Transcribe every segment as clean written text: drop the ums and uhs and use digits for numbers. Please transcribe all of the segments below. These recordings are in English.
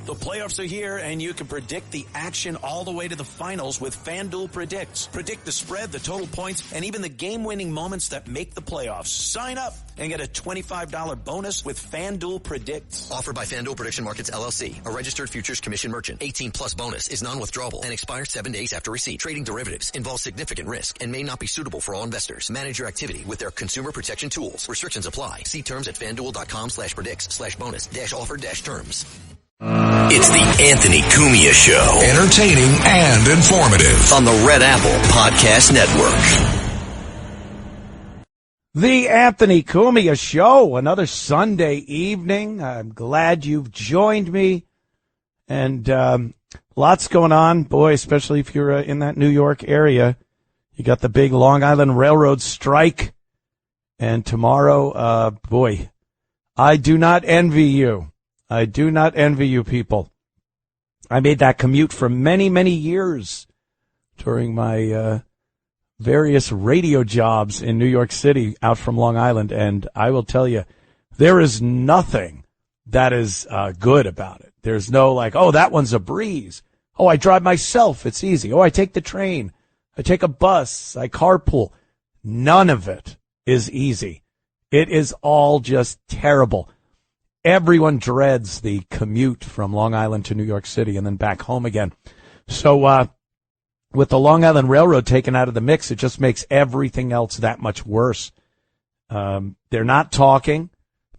The playoffs are here, and you can predict the action all the way to the finals with FanDuel Predicts. Predict the spread, the total points, and even the game-winning moments that make the playoffs. Sign up and get a $25 bonus with FanDuel Predicts. Offered by FanDuel Prediction Markets, LLC, a registered futures commission merchant. 18-plus bonus is non-withdrawable and expires 7 days after receipt. Trading derivatives involves significant risk and may not be suitable for all investors. Manage your activity with their consumer protection tools. Restrictions apply. See terms at FanDuel.com/predicts/bonus-offer-terms. It's the Anthony Cumia Show. Entertaining and informative. On the Red Apple Podcast Network. The Anthony Cumia Show, another Sunday evening. I'm glad you've joined me. And lots going on, boy, especially if you're in that New York area. You got the big Long Island Railroad strike. And tomorrow, boy, I do not envy you. I do not envy you people. I made that commute for many, many years during my various radio jobs in New York City out from Long Island, and I will tell you, there is nothing that is good about it. There's no like, oh, that one's a breeze. Oh, I drive myself. It's easy. Oh, I take the train. I take a bus. I carpool. None of it is easy. It is all just terrible. Everyone dreads the commute from Long Island to New York City and then back home again. So with the Long Island Railroad taken out of the mix, it just makes everything else that much worse. They're not talking.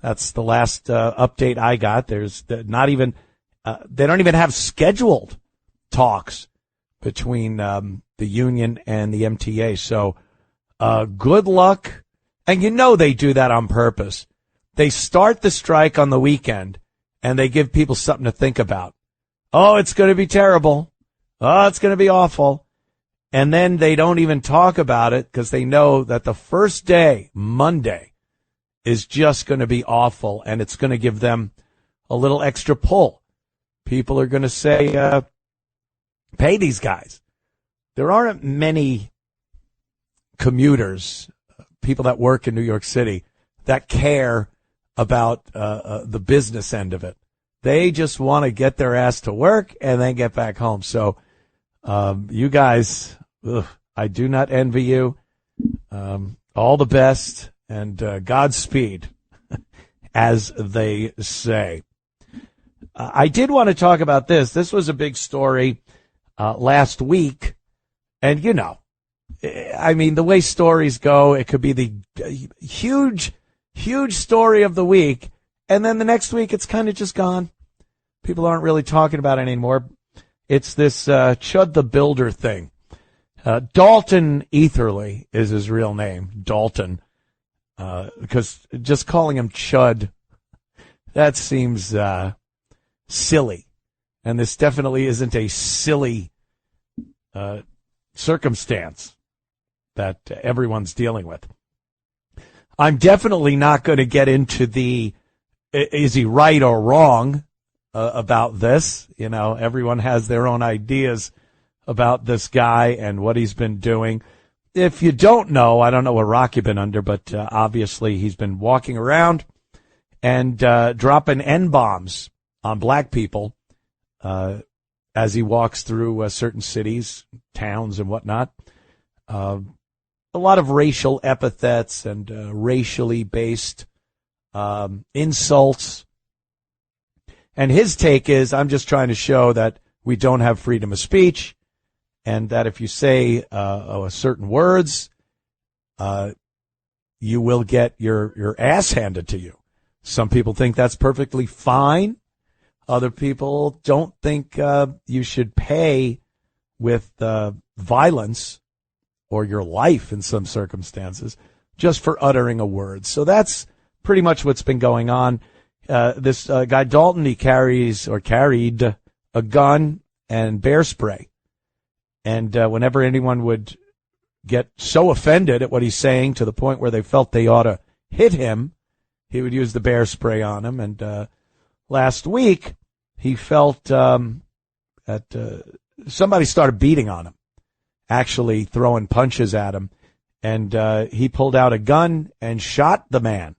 That's the last update I got. There's not even they don't even have scheduled talks between the union and the MTA. So good luck. And you know they do that on purpose. They start the strike on the weekend, and they give people something to think about. Oh, it's going to be terrible. Oh, it's going to be awful. And then they don't even talk about it because they know that the first day, Monday, is just going to be awful, and it's going to give them a little extra pull. People are going to say, pay these guys. There aren't many commuters, people that work in New York City, that care about the business end of it. They just want to get their ass to work and then get back home. So you guys, I do not envy you. All the best and Godspeed, as they say. I did want to talk about this. This was a big story last week. And, you know, I mean, the way stories go, it could be the huge story of the week, and then the next week it's kind of just gone. People aren't really talking about it anymore. It's this Chud the Builder thing. Dalton Etherly is his real name, Dalton, because just calling him Chud, that seems silly. And this definitely isn't a silly circumstance that everyone's dealing with. I'm definitely not going to get into the, is he right or wrong about this? You know, everyone has their own ideas about this guy and what he's been doing. If you don't know, I don't know what rock you've been under, but obviously he's been walking around and dropping N-bombs on black people as he walks through certain cities, towns, and whatnot. A lot of racial epithets and racially based insults. And his take is, I'm just trying to show that we don't have freedom of speech, and that if you say certain words, you will get your ass handed to you. Some people think that's perfectly fine. Other people don't think you should pay with violence or your life in some circumstances just for uttering a word. So that's pretty much what's been going on. This guy Dalton, he carried a gun and bear spray. And whenever anyone would get so offended at what he's saying to the point where they felt they ought to hit him, he would use the bear spray on him. And last week, he felt that somebody started beating on him, actually throwing punches at him. And he pulled out a gun and shot the man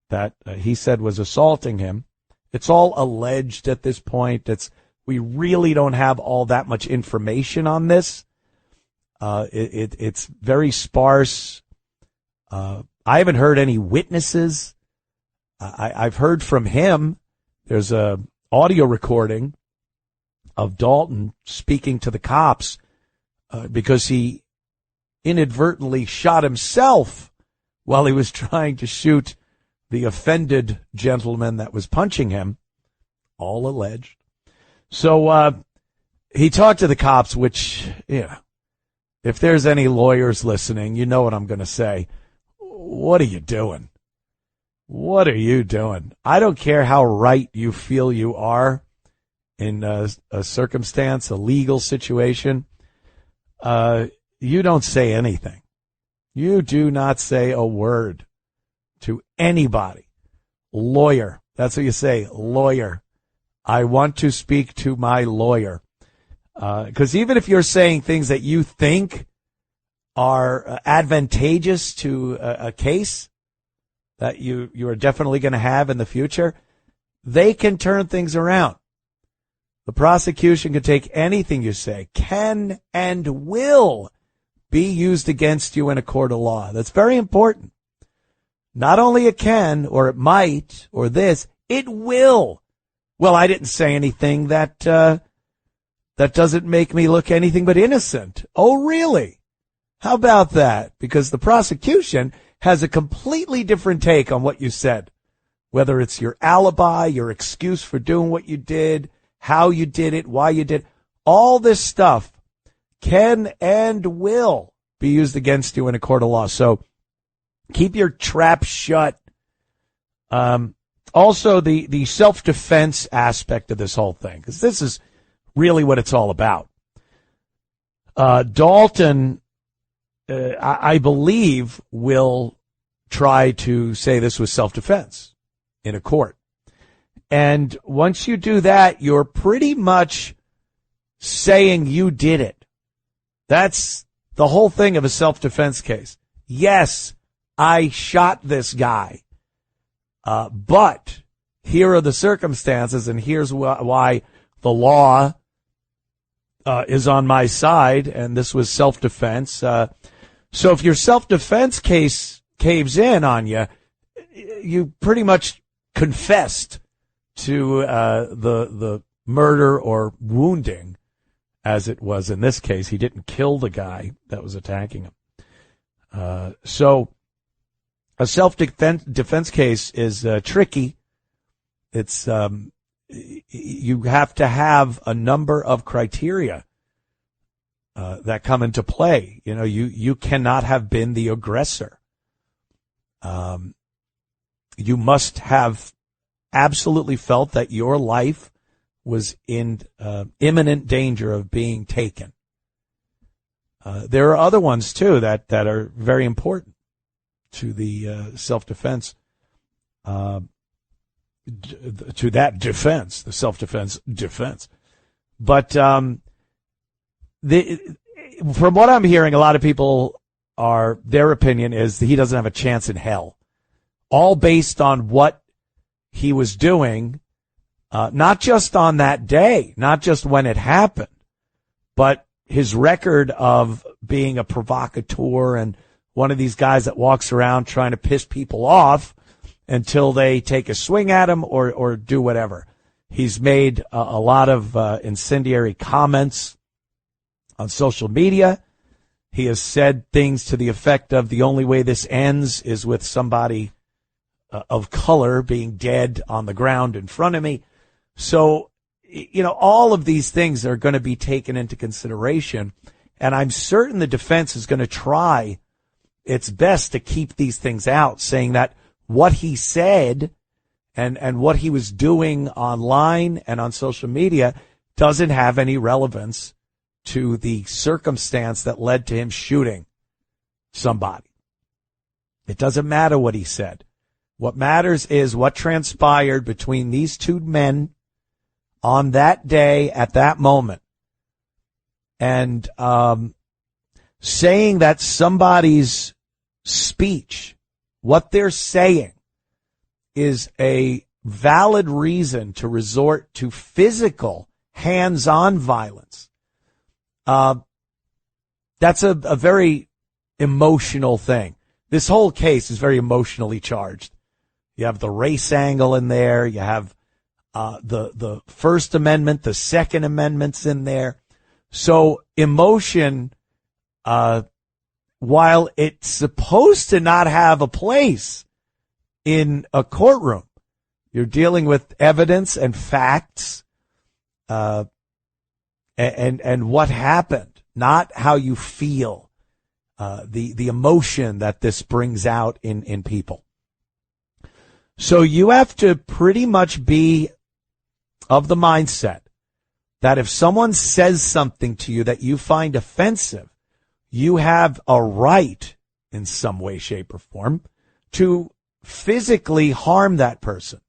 that he said was assaulting him. It's all alleged at this point. We really don't have all that much information on this. It's very sparse. I haven't heard any witnesses. I've heard from him. There's a audio recording of Dalton speaking to the cops because he inadvertently shot himself while he was trying to shoot the offended gentleman that was punching him, all alleged. So he talked to the cops, which, if there's any lawyers listening, you know what I'm going to say. What are you doing? What are you doing? I don't care how right you feel you are in a circumstance, a legal situation. You don't say anything. You do not say a word to anybody. Lawyer. That's what you say. Lawyer. I want to speak to my lawyer. Because even if you're saying things that you think are advantageous to a case that you are definitely going to have in the future, they can turn things around. The prosecution can take anything you say, can and will be used against you in a court of law. That's very important. Not only it can, or it might, or this, it will. Well, I didn't say anything that doesn't make me look anything but innocent. Oh, really? How about that? Because the prosecution has a completely different take on what you said, whether it's your alibi, your excuse for doing what you did, how you did it, why you did. All this stuff can and will be used against you in a court of law. So keep your trap shut. Also, the self-defense aspect of this whole thing, because this is really what it's all about. Dalton, I believe, will try to say this was self-defense in a court. And once you do that, you're pretty much saying you did it. That's the whole thing of a self-defense case. Yes, I shot this guy. But here are the circumstances, and here's why the law is on my side, and this was self-defense. So if your self-defense case caves in on you, you pretty much confessed to the murder or wounding, as it was in this case. He didn't kill the guy that was attacking him. So a self-defense case is tricky. It's you have to have a number of criteria that come into play. You know, you cannot have been the aggressor. You must have absolutely felt that your life was in imminent danger of being taken. There are other ones too that are very important to the self-defense, to that defense, the self-defense defense. But from what I'm hearing, a lot of people their opinion is that he doesn't have a chance in hell, all based on what he was doing, not just on that day, not just when it happened, but his record of being a provocateur and one of these guys that walks around trying to piss people off until they take a swing at him or do whatever. He's made a lot of incendiary comments on social media. He has said things to the effect of, the only way this ends is with somebody of color being dead on the ground in front of me. So, you know, all of these things are going to be taken into consideration. And I'm certain the defense is going to try its best to keep these things out, saying that what he said and what he was doing online and on social media doesn't have any relevance to the circumstance that led to him shooting somebody. It doesn't matter what he said. What matters is what transpired between these two men on that day at that moment. And saying that somebody's speech, what they're saying, is a valid reason to resort to physical, hands-on violence, that's a very emotional thing. This whole case is very emotionally charged. You have the race angle in there. You have the First Amendment, the Second Amendment's in there. So emotion, while it's supposed to not have a place in a courtroom, you're dealing with evidence and facts, and what happened, not how you feel, the emotion that this brings out in people. So you have to pretty much be of the mindset that if someone says something to you that you find offensive, you have a right in some way, shape, or form to physically harm that person.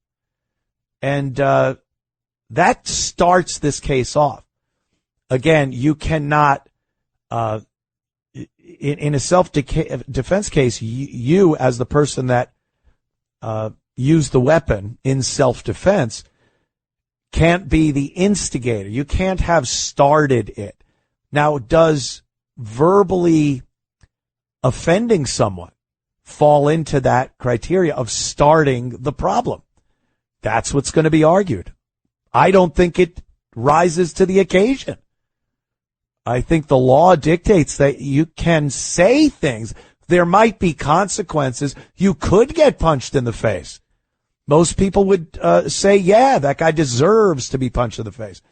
And that starts this case off. Again, you cannot, in a self-defense case, you as the person that used the weapon in self-defense can't be the instigator. You can't have started it. Now, does verbally offending someone fall into that criteria of starting the problem? That's what's going to be argued. I don't think it rises to the occasion. I think the law dictates that you can say things. There might be consequences. You could get punched in the face. Most people would say, yeah, that guy deserves to be punched in the face.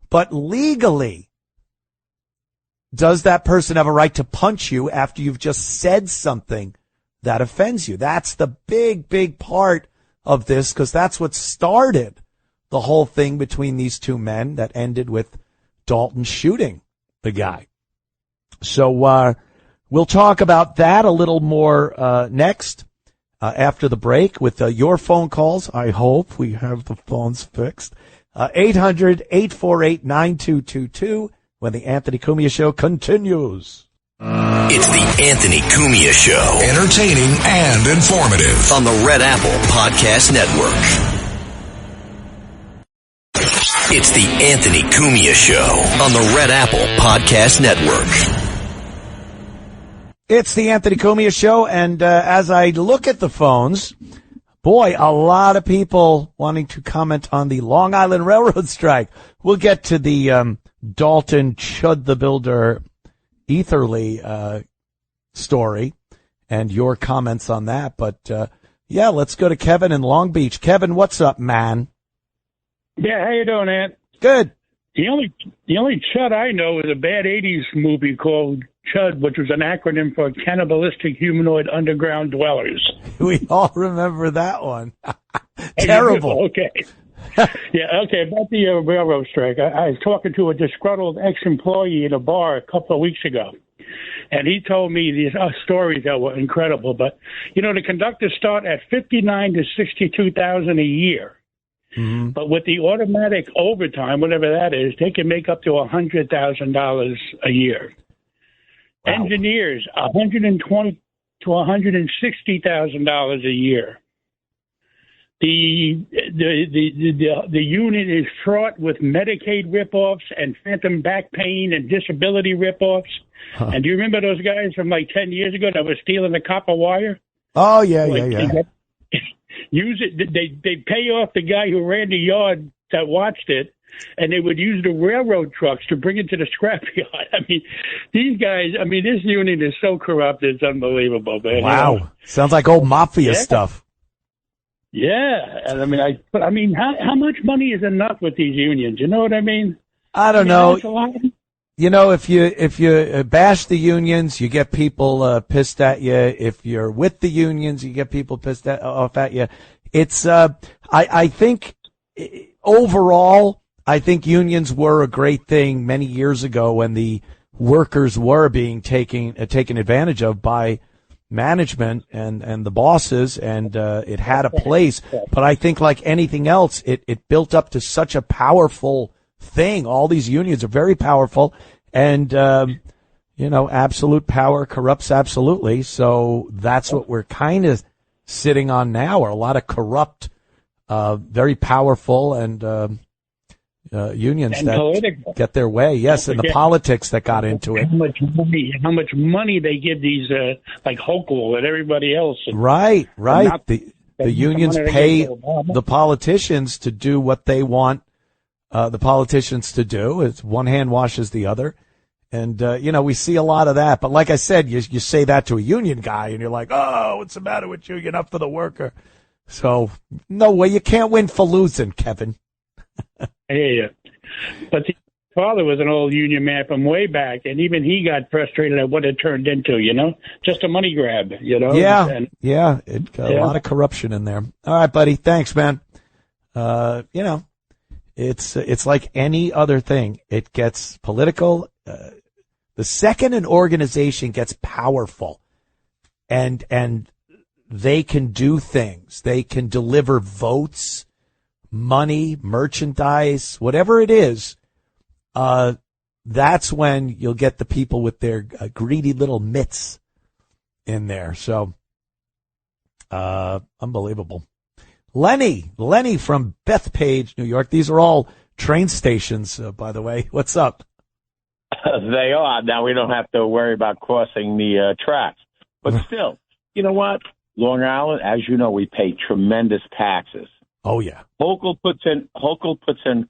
But legally, does that person have a right to punch you after you've just said something that offends you? That's the big, big part of this, because that's what started the whole thing between these two men that ended with Dalton shooting the guy. So we'll talk about that a little more next. After the break with your phone calls. I hope we have the phones fixed. 800-848-9222 when the Anthony Cumia Show continues. It's the Anthony Cumia Show. Entertaining and informative. On the Red Apple Podcast Network. It's the Anthony Cumia Show on the Red Apple Podcast Network. It's the Anthony Cumia Show, and as I look at the phones, boy, a lot of people wanting to comment on the Long Island Railroad strike. We'll get to the Dalton Chud the Builder Etherly story and your comments on that. But, yeah, let's go to Kevin in Long Beach. Kevin, what's up, man? Yeah, how you doing, Ant? Good. The only Chud I know is a bad 80s movie called Chud, which was an acronym for Cannibalistic Humanoid Underground Dwellers. We all remember that one. Terrible. Okay. Yeah, okay, about the railroad strike. I was talking to a disgruntled ex-employee in a bar a couple of weeks ago, and he told me these stories that were incredible. But, you know, the conductors start at $59,000 to $62,000 a year. Mm-hmm. But with the automatic overtime, whatever that is, they can make up to $100,000 a year. Wow. Engineers, $120,000 to $160,000 a year. The union is fraught with Medicaid ripoffs and phantom back pain and disability ripoffs. Huh. And do you remember those guys from like 10 years ago that were stealing the copper wire? Oh yeah, yeah. Use it. They pay off the guy who ran the yard that watched it, and they would use the railroad trucks to bring it to the scrapyard. I mean, these guys. I mean, this union is so corrupt; it's unbelievable, man. Wow, you know? Sounds like old mafia stuff. Yeah, and I mean, how much money is enough with these unions? You know what I mean? I don't know. You know, if you bash the unions, you get people pissed at you. If you're with the unions, you get people pissed off at you. It's I think overall, I think unions were a great thing many years ago when the workers were being taken advantage of by management and the bosses, and it had a place. But I think like anything else, it built up to such a powerful thing. All these unions are very powerful, and absolute power corrupts absolutely. So that's what we're kind of sitting on now, are a lot of corrupt very powerful and unions and that political. get their way. Yes, and the politics that got into it. How much money they give these like Hochul and everybody else. Right. The unions pay the politicians to do what they want the politicians to do. It's one hand washes the other. And, we see a lot of that. But like I said, you say that to a union guy and you're like, oh, what's the matter with you? You're not for the worker. So, no way. You can't win for losing, Kevin. Yeah. But the father was an old union man from way back, and even he got frustrated at what it turned into, just a money grab, Yeah, it got a lot of corruption in there. All right, buddy. Thanks, man. It's like any other thing. It gets political. The second an organization gets powerful and they can do things, they can deliver votes, money, merchandise, whatever it is, that's when you'll get the people with their greedy little mitts in there. So, unbelievable. Lenny from Bethpage, New York. These are all train stations, by the way. What's up? They are. Now we don't have to worry about crossing the tracks. But still, you know what? Long Island, as you know, we pay tremendous taxes. Oh, yeah. Hochul puts in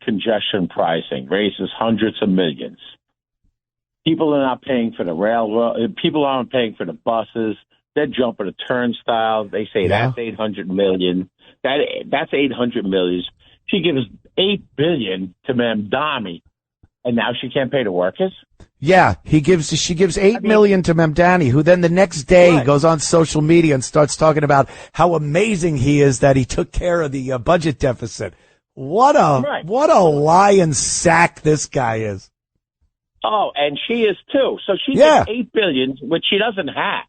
congestion pricing, raises hundreds of millions. People are not paying for the railroad. People aren't paying for the buses. They're jumping a turnstile. They say that's $800 million. That's $800 million. She gives $8 billion to Mamdani, and now she can't pay the workers. Yeah, she gives $8 million to Mamdani, who then the next day goes on social media and starts talking about how amazing he is that he took care of the budget deficit. What a lion sack this guy is. Oh, and she is too. So she gets $8 billion, which she doesn't have.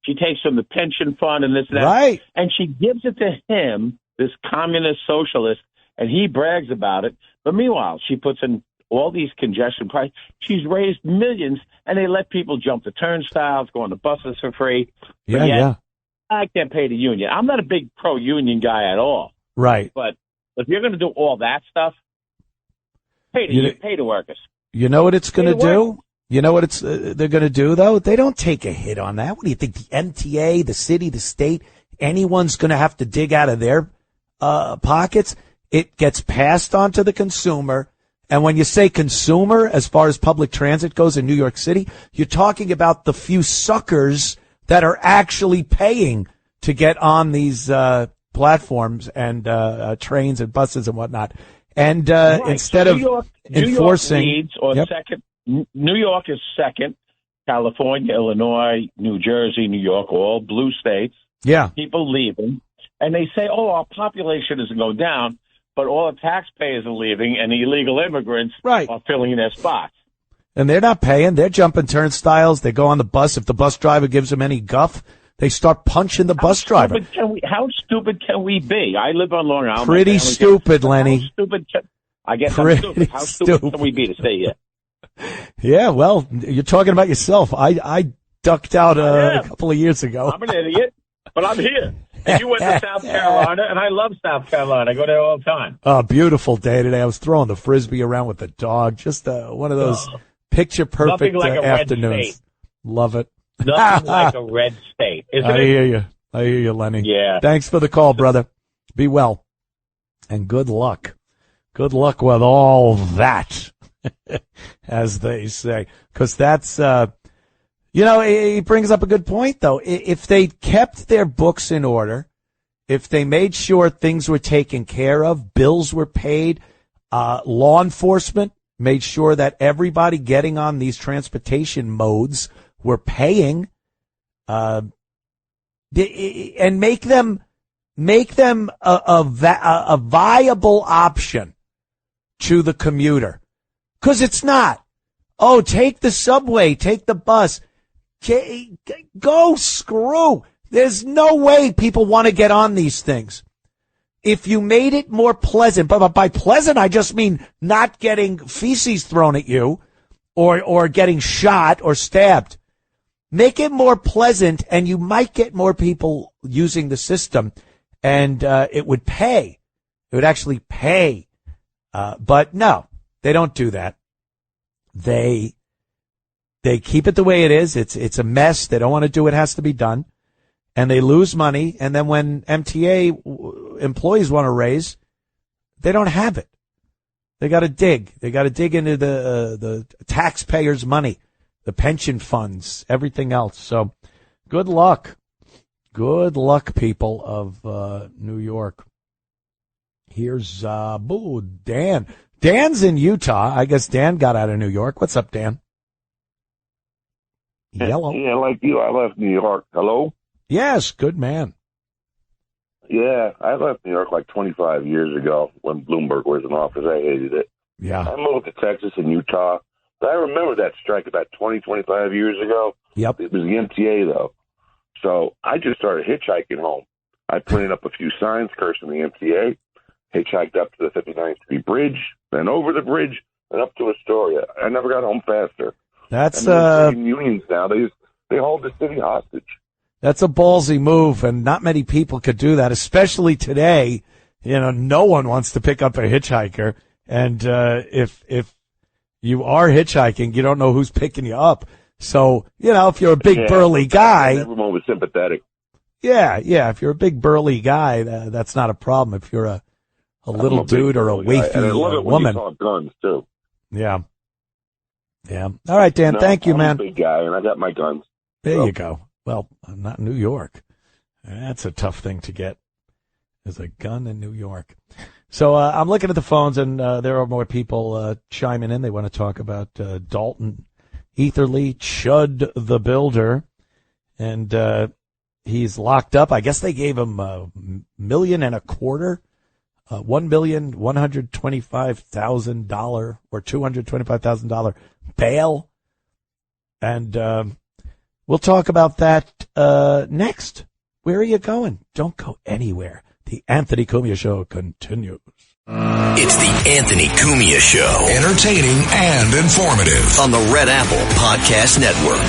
She takes from the pension fund and this and that. Right. And she gives it to him, this communist socialist, and he brags about it. But meanwhile, she puts in all these congestion prices. She's raised millions, and they let people jump the turnstiles, go on the buses for free. Yeah. I can't pay the union. I'm not a big pro-union guy at all. Right. But if you're going to do all that stuff, pay the workers. You know what it's going to do? You know what they're going to do, though? They don't take a hit on that. What do you think? The MTA, the city, the state, anyone's going to have to dig out of their pockets? It gets passed on to the consumer. And when you say consumer, as far as public transit goes in New York City, you're talking about the few suckers that are actually paying to get on these platforms and trains and buses and whatnot. And instead of enforcing, New York is second. California, Illinois, New Jersey, New York, all blue states. Yeah, people leaving, and they say, "Oh, our population isn't going down." But all the taxpayers are leaving, and the illegal immigrants are filling their spots. And they're not paying. They're jumping turnstiles. They go on the bus. If the bus driver gives them any guff, they start punching the bus driver. How stupid can we be? I live on Long Island. Pretty stupid, Lenny. How stupid I'm stupid. How stupid can we be to stay here? Yeah, well, you're talking about yourself. I ducked out a couple of years ago. I'm an idiot, but I'm here. And you went to South Carolina, and I love South Carolina. I go there all the time. Oh, beautiful day today. I was throwing the Frisbee around with the dog. Just one of those picture-perfect like afternoons. Love it. Nothing like a red state, isn't it? I hear you, Lenny. Yeah. Thanks for the call, brother. Be well. And good luck. Good luck with all that, as they say. Because that's... he brings up a good point, though. If they kept their books in order, if they made sure things were taken care of, bills were paid, law enforcement made sure that everybody getting on these transportation modes were paying, and make them a viable option to the commuter. 'Cause it's not. Oh, take the subway, take the bus. Go screw. There's no way people want to get on these things. If you made it more pleasant, but by pleasant, I just mean not getting feces thrown at you or getting shot or stabbed. Make it more pleasant and you might get more people using the system and it would pay. It would actually pay. But no, they don't do that. They keep it the way it is. It's a mess. They don't want to do what has to be done. And they lose money. And then when MTA employees want to raise, they don't have it. They got to dig. They got to dig into the taxpayers' money, the pension funds, everything else. So good luck. Good luck, people of New York. Here's Dan. Dan's in Utah. I guess Dan got out of New York. What's up, Dan? Yellow. Yeah, like you, I left New York. Hello? Yes, good man. Yeah, I left New York like 25 years ago when Bloomberg was in office. I hated it. Yeah. I moved to Texas and Utah. But I remember that strike about 20, 25 years ago. Yep. It was the MTA, though. So I just started hitchhiking home. I printed up a few signs cursing the MTA, hitchhiked up to the 59th Street Bridge, then over the bridge, and up to Astoria. I never got home faster. That's unions now. They hold the city hostage. That's a ballsy move, and not many people could do that, especially today. You know, no one wants to pick up a hitchhiker, and if you are hitchhiking, you don't know who's picking you up. So, you know, if you're a big burly guy, everyone was sympathetic. Yeah. If you're a big burly guy, that's not a problem. If you're a little dude or a wafy woman, you saw guns too. Yeah. All right, Dan. Thank you, man. I'm a big guy, and I got my guns. There you go. Well, I'm not in New York. That's a tough thing to get. There's a gun in New York. So I'm looking at the phones, and there are more people chiming in. They want to talk about Dalton Etherly, Chud the Builder, and he's locked up. I guess they gave him $1.25 million, $1,125,000 or $225,000 bail, and we'll talk about that next. Where are you going? Don't go anywhere. The Anthony Cumia Show continues. It's the Anthony Cumia Show. Entertaining and informative. On the Red Apple Podcast Network.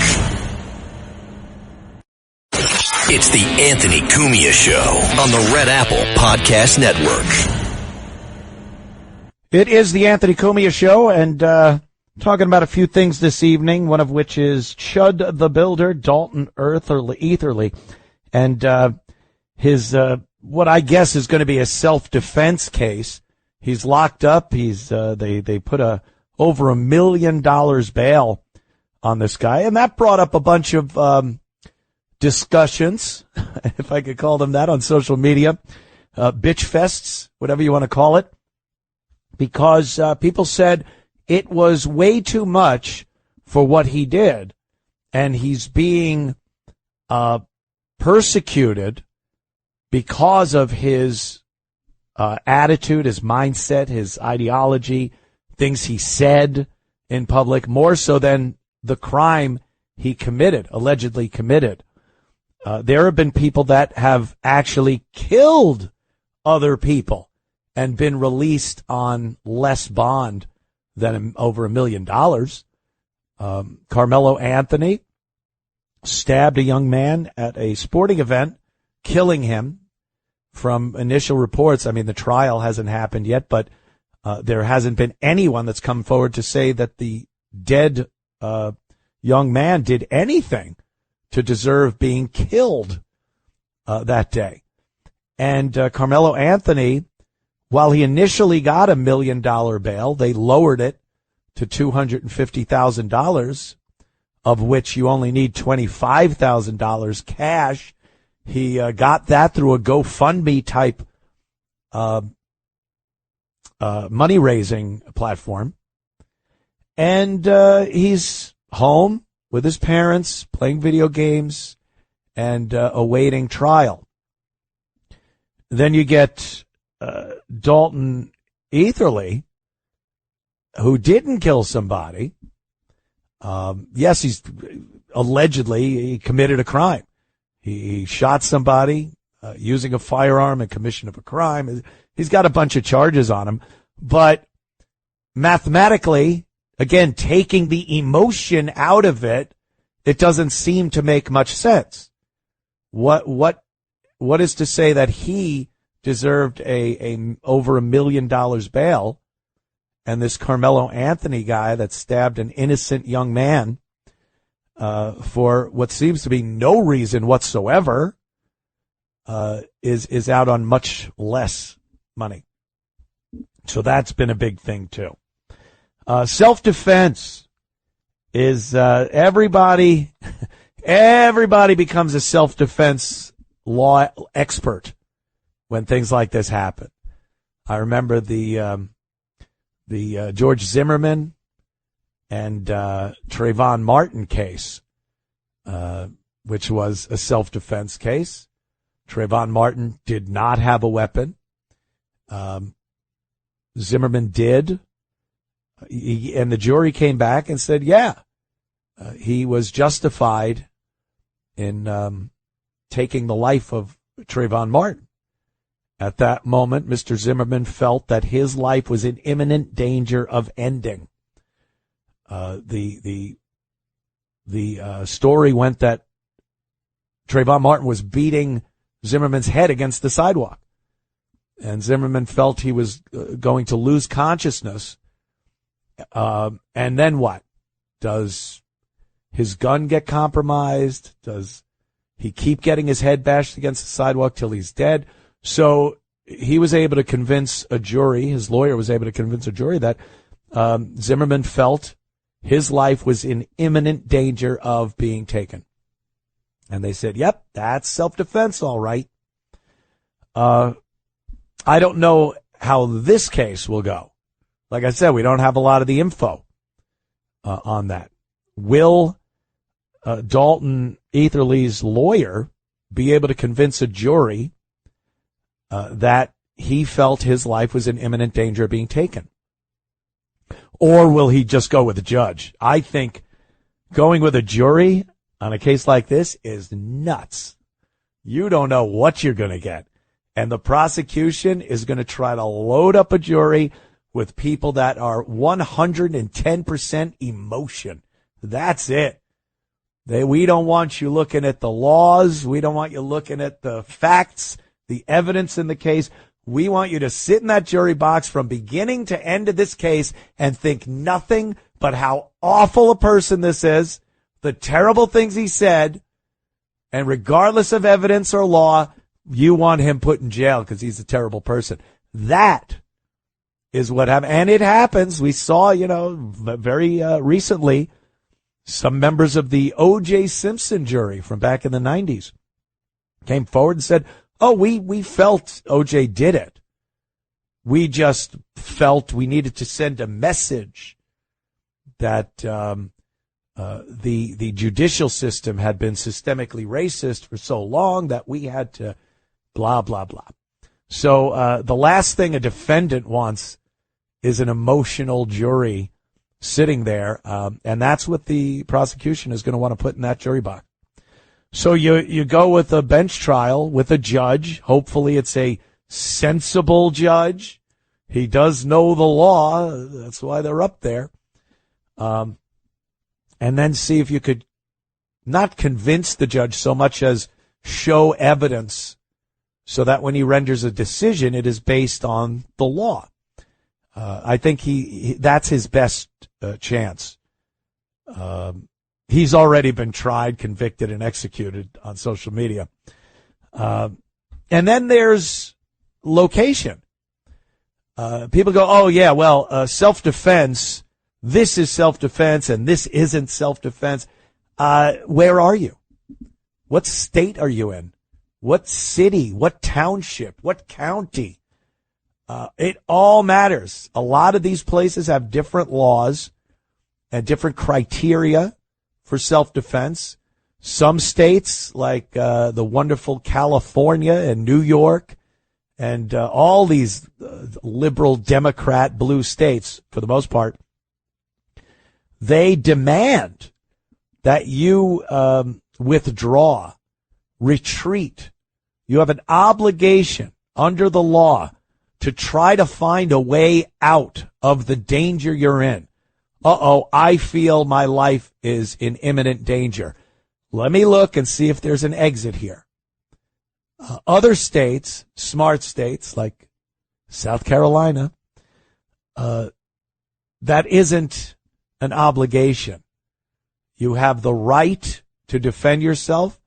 It's the Anthony Cumia Show on the Red Apple Podcast Network. It is the Anthony Cumia Show, and talking about a few things this evening, one of which is Chud the Builder, Dalton Etherly, and his what I guess is going to be a self-defense case. He's locked up. He's they put over $1 million bail on this guy, and that brought up a bunch of discussions, if I could call them that, on social media, bitch fests, whatever you want to call it, because people said it was way too much for what he did, and he's being persecuted because of his attitude, his mindset, his ideology, things he said in public, more so than the crime he allegedly committed. There have been people that have actually killed other people and been released on less bond than over $1 million. Carmelo Anthony stabbed a young man at a sporting event, killing him. From initial reports, I mean, the trial hasn't happened yet, but there hasn't been anyone that's come forward to say that the dead young man did anything to deserve being killed that day. And Carmelo Anthony, while he initially got $1 million bail, they lowered it to $250,000, of which you only need $25,000 cash. He got that through a GoFundMe type money-raising platform. And he's home with his parents, playing video games, and awaiting trial. Then you get Dalton Etherly, who didn't kill somebody. Yes, he committed a crime. He shot somebody using a firearm in commission of a crime. He's got a bunch of charges on him. But mathematically, again, taking the emotion out of it, it doesn't seem to make much sense. What is to say that he deserved a over $1 million bail, and this Carmelo Anthony guy that stabbed an innocent young man for what seems to be no reason whatsoever is out on much less money. So that's been a big thing too. Self-defense is everybody becomes a self-defense law expert when things like this happen. I remember the George Zimmerman and Trayvon Martin case, which was a self-defense case. Trayvon Martin did not have a weapon. Zimmerman did. And the jury came back and said, he was justified in taking the life of Trayvon Martin. At that moment, Mr. Zimmerman felt that his life was in imminent danger of ending. The story went that Trayvon Martin was beating Zimmerman's head against the sidewalk, and Zimmerman felt he was going to lose consciousness. And then what? Does his gun get compromised? Does he keep getting his head bashed against the sidewalk till he's dead? So he was able to convince a jury, his lawyer was able to convince a jury that Zimmerman felt his life was in imminent danger of being taken. And they said, yep, that's self-defense, all right. I don't know how this case will go. Like I said, we don't have a lot of the info on that. Will Dalton Etherly's lawyer be able to convince a jury that he felt his life was in imminent danger of being taken? Or will he just go with the judge? I think going with a jury on a case like this is nuts. You don't know what you're going to get. And the prosecution is going to try to load up a jury with people that are 110% emotion. That's it. We don't want you looking at the laws. We don't want you looking at the facts, the evidence in the case. We want you to sit in that jury box from beginning to end of this case and think nothing but how awful a person this is, the terrible things he said, and regardless of evidence or law, you want him put in jail because he's a terrible person. That is what happened. And it happens. We saw, very recently, some members of the O.J. Simpson jury from back in the 90s came forward and said, we felt O.J. did it. We just felt we needed to send a message that the judicial system had been systemically racist for so long that we had to blah, blah, blah. So the last thing a defendant wants is an emotional jury sitting there, and that's what the prosecution is going to want to put in that jury box. So you go with a bench trial with a judge. Hopefully it's a sensible judge. He does know the law. That's why they're up there. And then see if you could not convince the judge so much as show evidence so that when he renders a decision, it is based on the law. I think that's his best chance. He's already been tried, convicted, and executed on social media. And then there's location. People go, self-defense. This is self-defense, and this isn't self-defense. Where are you? What state are you in? What city? What township? What county? It all matters. A lot of these places have different laws and different criteria for self-defense. Some states, like the wonderful California and New York and all these liberal Democrat blue states, for the most part, they demand that you withdraw, retreat. You have an obligation under the law to try to find a way out of the danger you're in. I feel my life is in imminent danger. Let me look and see if there's an exit here. Other states, smart states like South Carolina, that isn't an obligation. You have the right to defend yourself.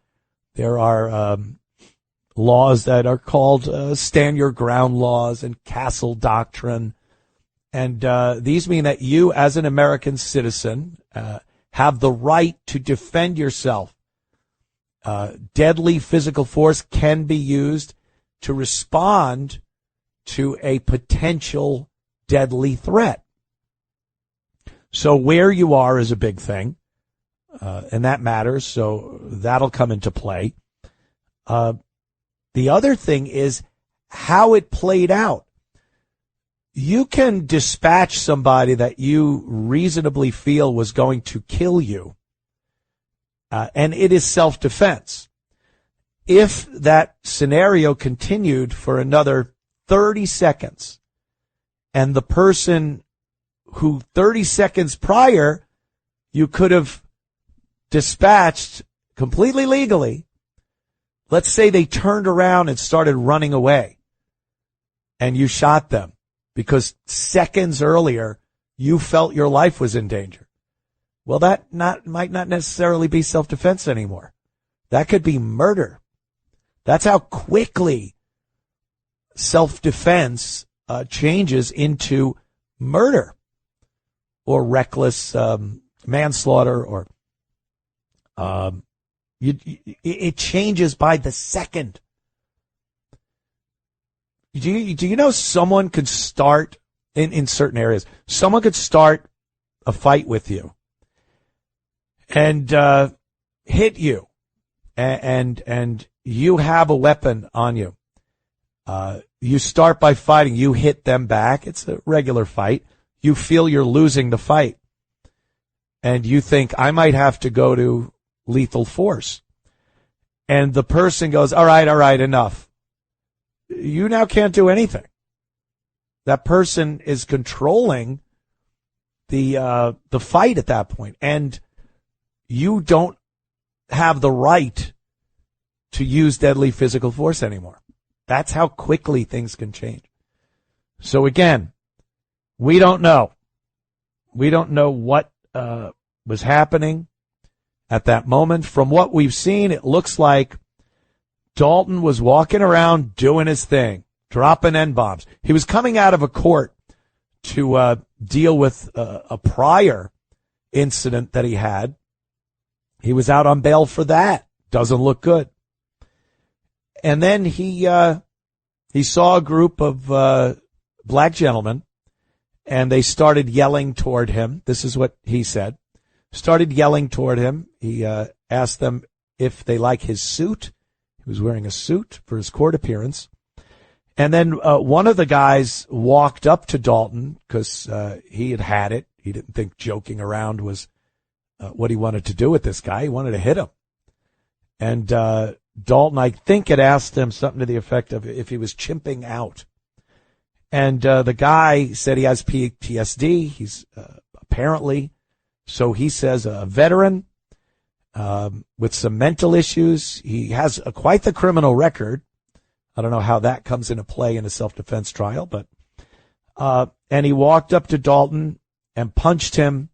There are laws that are called stand your ground laws and castle doctrine. And these mean that you, as an American citizen, have the right to defend yourself. Deadly physical force can be used to respond to a potential deadly threat. So where you are is a big thing, and that matters, so that'll come into play. The other thing is how it played out. You can dispatch somebody that you reasonably feel was going to kill you, and it is self-defense. If that scenario continued for another 30 seconds, and the person who 30 seconds prior you could have dispatched completely legally, let's say they turned around and started running away, and you shot them because seconds earlier you felt your life was in danger. Well, that might not necessarily be self-defense anymore. That could be murder. That's how quickly self-defense changes into murder or reckless manslaughter, or it changes by the second. Do you know someone could start in certain areas? Someone could start a fight with you and hit you, and you have a weapon on you. You start by fighting. You hit them back. It's a regular fight. You feel you're losing the fight, and you think, I might have to go to lethal force. And the person goes, all right, enough. You now can't do anything. That person is controlling the fight at that point, and you don't have the right to use deadly physical force anymore. That's how quickly things can change. So again, we don't know. We don't know what was happening at that moment. From what we've seen, it looks like Dalton was walking around doing his thing, dropping N-bombs. He was coming out of a court to deal with a prior incident that he had. He was out on bail for that. Doesn't look good. And then he saw a group of black gentlemen, and they started yelling toward him. This is what he said. Started yelling toward him. He asked them if they like his suit. He was wearing a suit for his court appearance. And then one of the guys walked up to Dalton because he had it. He didn't think joking around was what he wanted to do with this guy. He wanted to hit him. And Dalton, I think, had asked him something to the effect of if he was chimping out. And the guy said he has PTSD. He's apparently, so he says, a veteran with some mental issues. He has quite the criminal record. I don't know how that comes into play in a self-defense trial, but and he walked up to Dalton and punched him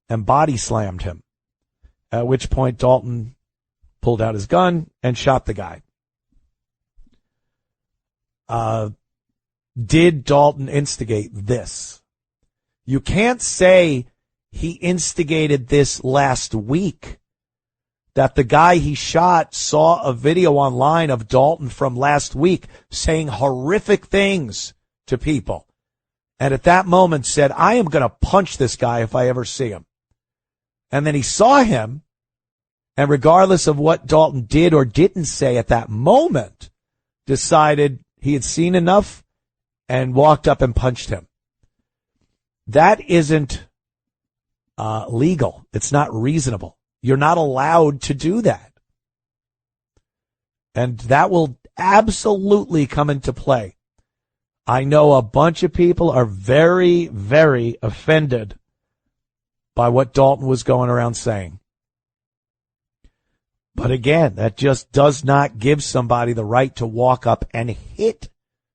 and body slammed him, at which point Dalton pulled out his gun and shot the guy. Did Dalton instigate this? You can't say he instigated this last week, that the guy he shot saw a video online of Dalton from last week saying horrific things to people, and at that moment said, I am going to punch this guy if I ever see him. And then he saw him, and regardless of what Dalton did or didn't say at that moment, decided he had seen enough and walked up and punched him. That isn't legal. It's not reasonable. You're not allowed to do that. And that will absolutely come into play. I know a bunch of people are very, very offended by what Dalton was going around saying. But again, that just does not give somebody the right to walk up and hit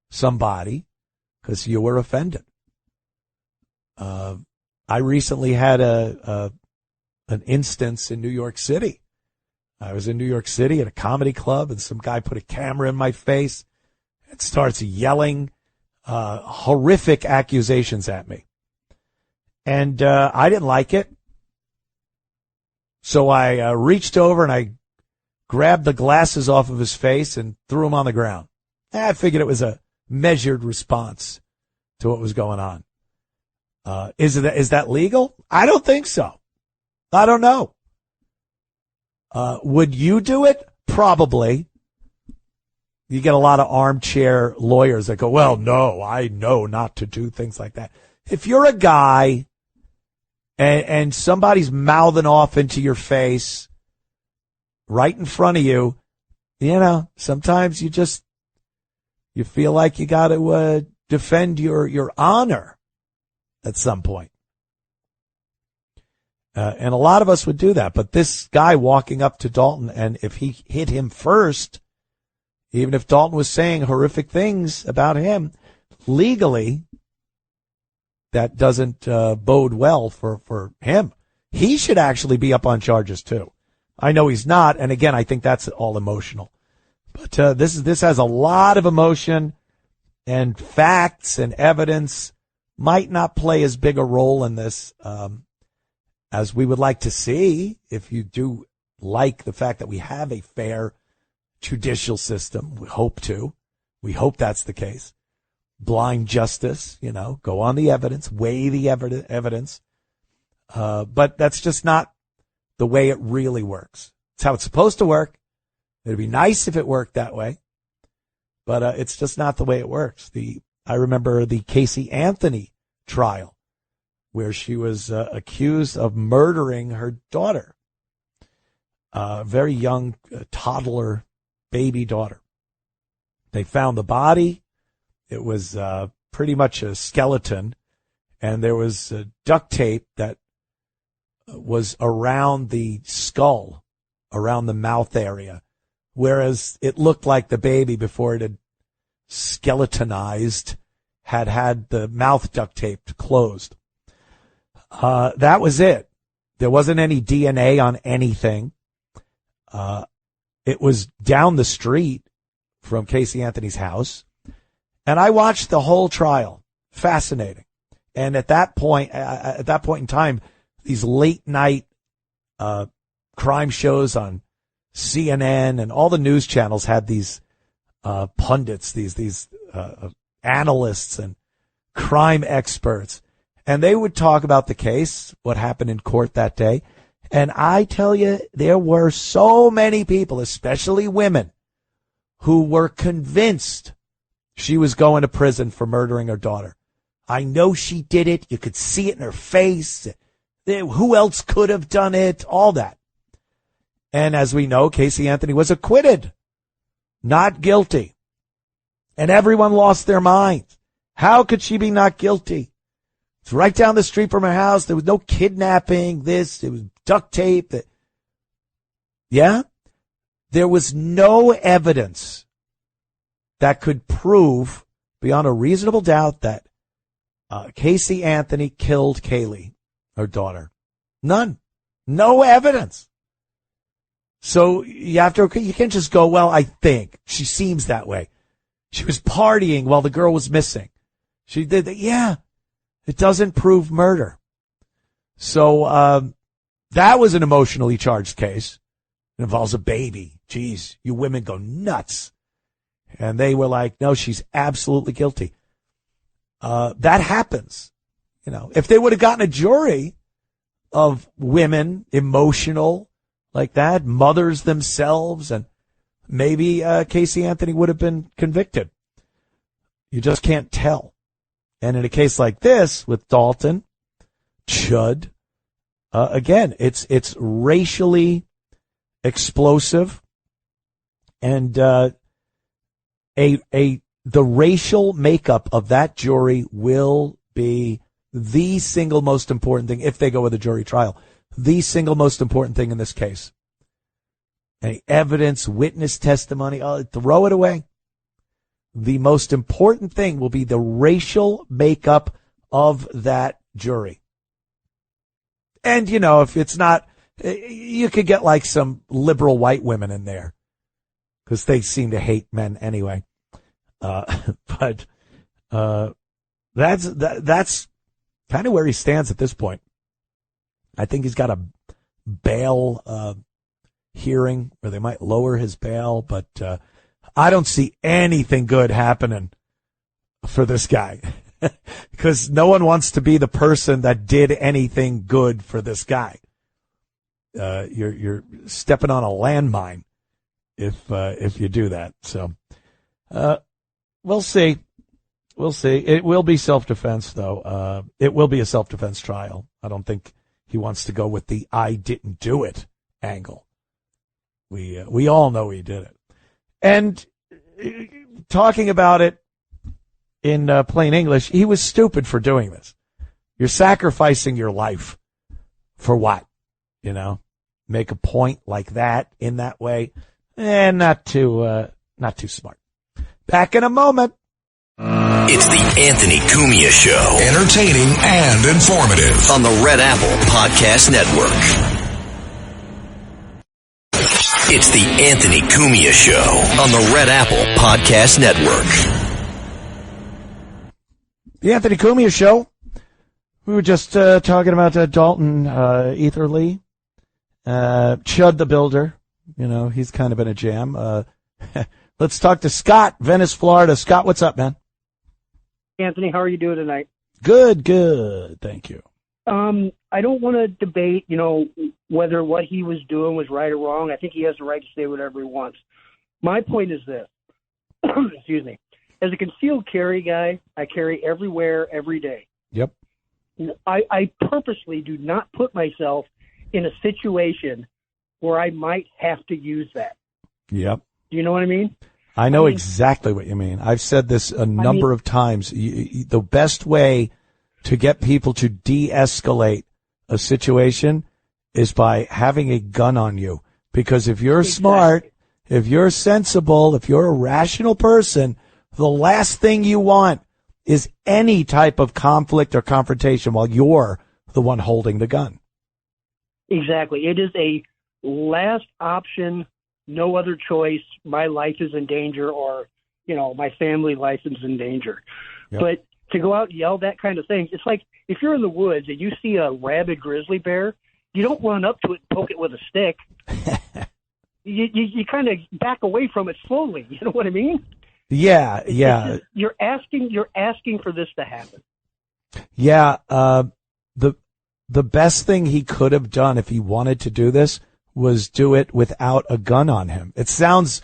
somebody because you were offended. I recently had an instance in New York City. I was in New York City at a comedy club, and some guy put a camera in my face and starts yelling horrific accusations at me. And I didn't like it. So I reached over and I grabbed the glasses off of his face and threw them on the ground. I figured it was a measured response to what was going on. Is that legal? I don't think so. I don't know. Would you do it? Probably. You get a lot of armchair lawyers that go, well, no, I know not to do things like that. If you're a guy and somebody's mouthing off into your face right in front of you, sometimes you feel like you got to defend your honor at some point. And a lot of us would do that. But this guy walking up to Dalton, and if he hit him first, even if Dalton was saying horrific things about him, legally, that doesn't bode well for him. He should actually be up on charges too. I know he's not, and again, I think that's all emotional. But this has a lot of emotion, and facts and evidence might not play as big a role in this as we would like to see. If you do like the fact that we have a fair judicial system, we hope that's the case. Blind justice, go on the evidence, weigh the evidence. But that's just not the way it really works. It's how it's supposed to work. It'd be nice if it worked that way, but it's just not the way it works. I remember the Casey Anthony trial where she was accused of murdering her daughter, a very young toddler baby daughter. They found the body. It was pretty much a skeleton, and there was duct tape that was around the skull, around the mouth area, whereas it looked like the baby, before it had skeletonized, had the mouth duct taped closed. That was it. There wasn't any DNA on anything. It was down the street from Casey Anthony's house. And I watched the whole trial. Fascinating. And at that point in time, these late night crime shows on CNN and all the news channels had these pundits, these analysts and crime experts, and they would talk about the case, what happened in court that day. And I tell you, there were so many people, especially women, who were convinced she was going to prison for murdering her daughter. I know she did it. You could see it in her face. Who else could have done it? All that. And as we know, Casey Anthony was acquitted, not guilty. And everyone lost their minds. How could she be not guilty? It's right down the street from her house. There was no kidnapping. It was duct tape. Yeah? There was no evidence that could prove beyond a reasonable doubt that Casey Anthony killed Kaylee, her daughter. None. No evidence. So you can't just go, well, I think. She seems that way. She was partying while the girl was missing. She did that. Yeah. It doesn't prove murder. So that was an emotionally charged case. It involves a baby. Jeez, you women go nuts. And they were like, no, she's absolutely guilty. That happens. If they would have gotten a jury of women emotional like that, mothers themselves, and maybe Casey Anthony would have been convicted. You just can't tell. And in a case like this with Dalton, Chud, again, it's racially explosive, and the racial makeup of that jury will be the single most important thing if they go with a jury trial. The single most important thing in this case. any evidence, witness testimony, throw it away. The most important thing will be the racial makeup of that jury. And, if it's not, you could get like some liberal white women in there because they seem to hate men anyway. But that's kind of where he stands at this point. I think he's got a bail hearing where they might lower his bail, but I don't see anything good happening for this guy because no one wants to be the person that did anything good for this guy. You're stepping on a landmine if you do that. So we'll see. We'll see. It will be self-defense, though. It will be a self-defense trial. I don't think he wants to go with the "I didn't do it" angle. We all know he did it. And talking about it in plain English, he was stupid for doing this. You're sacrificing your life for what? Make a point like that in that way, not too smart. Back in a moment. It's the Anthony Cumia Show. Entertaining and informative. On the Red Apple Podcast Network. It's the Anthony Cumia Show on the Red Apple Podcast Network. The Anthony Cumia Show. We were just talking about Dalton Etherly. Chud the Builder. He's kind of in a jam. Let's talk to Scott, Venice, Florida. Scott, what's up, man? Anthony, how are you doing tonight? Good. Thank you. I don't want to debate, whether what he was doing was right or wrong. I think he has the right to say whatever he wants. My point is this. Excuse me. As a concealed carry guy, I carry everywhere, every day. Yep. I purposely do not put myself in a situation where I might have to use that. Yep. Do you know what I mean? I know exactly what you mean. I've said this a number of times. The best way to get people to de-escalate a situation is by having a gun on you. Because if you're smart, if you're sensible, if you're a rational person, the last thing you want is any type of conflict or confrontation while you're the one holding the gun. Exactly. It is a last option, no other choice. My life is in danger, or, my family life is in danger. Yep. But to go out and yell that kind of thing, it's like if you're in the woods and you see a rabid grizzly bear, you don't run up to it and poke it with a stick. you kind of back away from it slowly. You know what I mean? Yeah. Just, you're asking for this to happen. Yeah. The best thing he could have done if he wanted to do this was do it without a gun on him. It sounds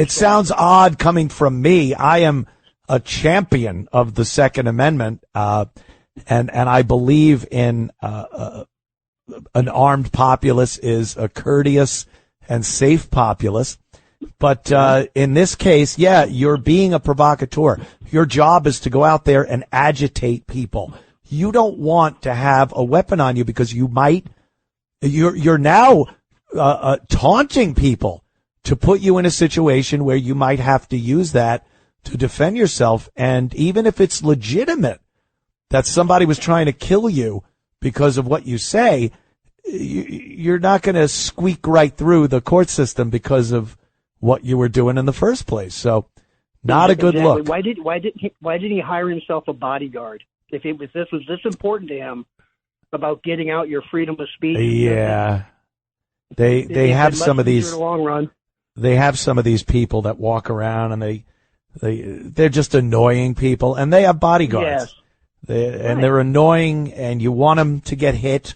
sounds odd coming from me. I am a champion of the Second Amendment, and I believe in an armed populace is a courteous and safe populace. But in this case, you're being a provocateur. Your job is to go out there and agitate people. You don't want to have a weapon on you because you're now taunting people to put you in a situation where you might have to use that to defend yourself. And even if it's legitimate that somebody was trying to kill you because of what you say, you're not going to squeak right through the court system because of what you were doing in the first place. So not a good look. Why didn't he hire himself a bodyguard? If this was this important to him about getting out your freedom of speech. Yeah. They have some of these, in the long run. They have some of these people that walk around and they're just annoying people, and they have bodyguards. Yes. And they're annoying, and you want them to get hit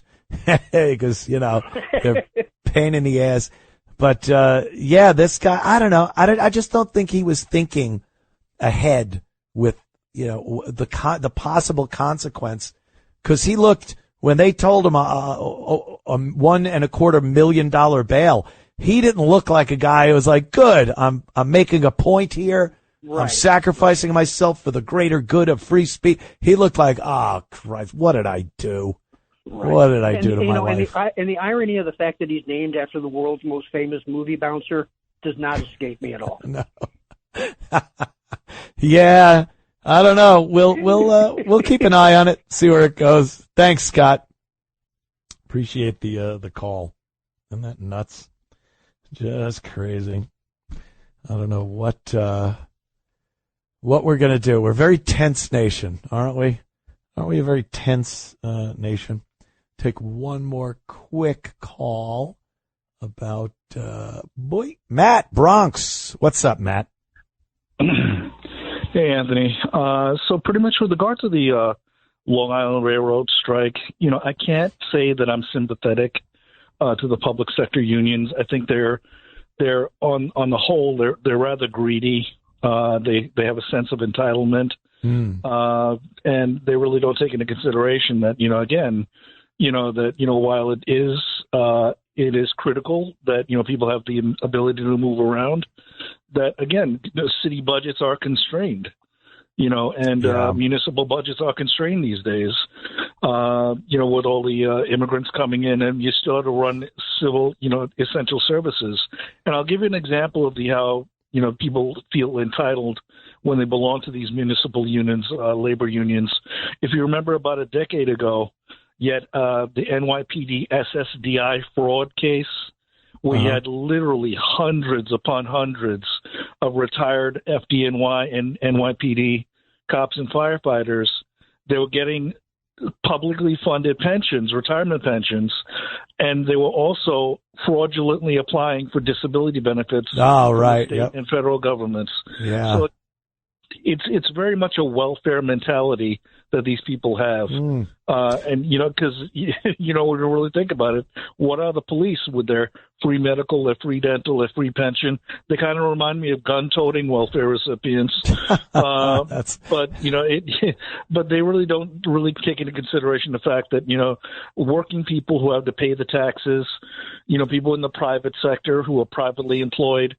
because, they're pain in the ass. But, this guy, I don't know. I just don't think he was thinking ahead with, the possible consequence, because he looked, when they told him a $1.25 million bail, he didn't look like a guy who was like, good, I'm making a point here. Right. I'm sacrificing myself for the greater good of free speech. He looked like, oh, Christ, what did I do? Right. What did I do to my life? And the irony of the fact that he's named after the world's most famous movie bouncer does not escape me at all. No. Yeah, I don't know. We'll keep an eye on it, see where it goes. Thanks, Scott. Appreciate the call. Isn't that nuts? Just crazy. I don't know what we're gonna do. We're a very tense nation, aren't we? Aren't we a very tense nation? Take one more quick call about Matt, Bronx. What's up, Matt? Hey, Anthony. So pretty much with regard to the Long Island Railroad strike, I can't say that I'm sympathetic to the public sector unions. I think they're on the whole they're rather greedy. They have a sense of entitlement, and they really don't take into consideration that while it is critical that people have the ability to move around, that again the city budgets are constrained. And municipal budgets are constrained these days. With all the immigrants coming in, and you still have to run civil, essential services. And I'll give you an example of how people feel entitled when they belong to these municipal unions, labor unions. If you remember, about a decade ago, yet the NYPD SSDI fraud case, where you had literally hundreds upon hundreds of retired FDNY and NYPD cops and firefighters. They were getting publicly funded pensions, retirement pensions, and they were also fraudulently applying for disability benefits from the state and federal governments. Yeah. So it's very much a welfare mentality that these people have. And, because, when you really think about it, what are the police with their free medical, their free dental, their free pension? They kind of remind me of gun-toting welfare recipients. But they really don't really take into consideration the fact that, working people who have to pay the taxes, people in the private sector who are privately employed,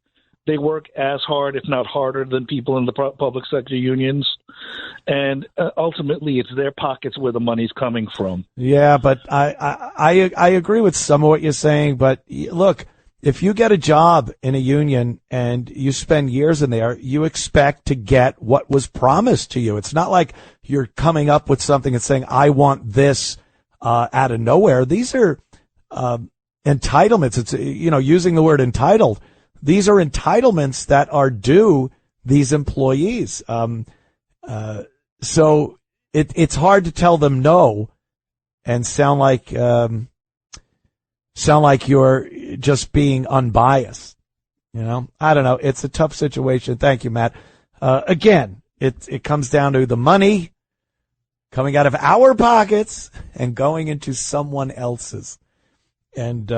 they work as hard, if not harder, than people in the public sector unions. And ultimately, it's their pockets where the money's coming from. Yeah, but I agree with some of what you're saying. But look, if you get a job in a union and you spend years in there, you expect to get what was promised to you. It's not like you're coming up with something and saying, I want this out of nowhere. These are entitlements. It's, using the word entitled. These are entitlements that are due these employees. So it's hard to tell them no and sound like you're just being unbiased. I don't know. It's a tough situation. Thank you, Matt. Again, it comes down to the money coming out of our pockets and going into someone else's. And,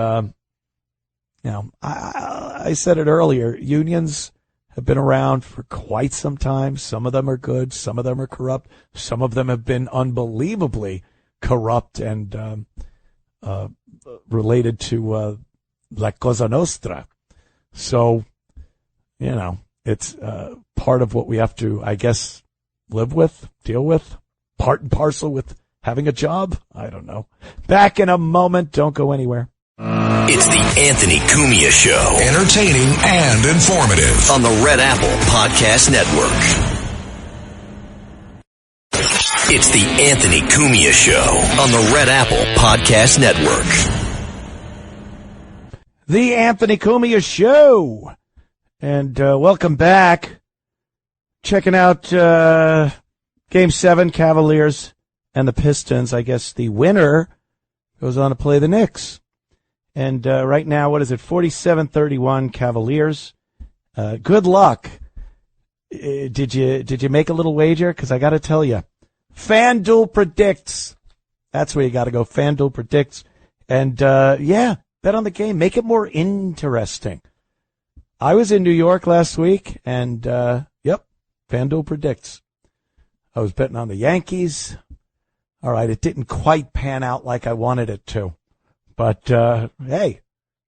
I said it earlier, unions have been around for quite some time. Some of them are good. Some of them are corrupt. Some of them have been unbelievably corrupt and related to La Cosa Nostra. So, it's part of what we have to, I guess, live with, deal with, part and parcel with having a job. I don't know. Back in a moment. Don't go anywhere. It's the Anthony Cumia Show. Entertaining and informative. On the Red Apple Podcast Network. It's the Anthony Cumia Show on the Red Apple Podcast Network. The Anthony Cumia Show. And welcome back. Checking out Game 7, Cavaliers and the Pistons. I guess the winner goes on to play the Knicks. And right now, what is it? 47-31 Cavaliers. Good luck. Did you make a little wager? Because I got to tell you, FanDuel predicts. That's where you got to go. FanDuel predicts. And bet on the game. Make it more interesting. I was in New York last week, and FanDuel predicts. I was betting on the Yankees. All right, it didn't quite pan out like I wanted it to. But, hey,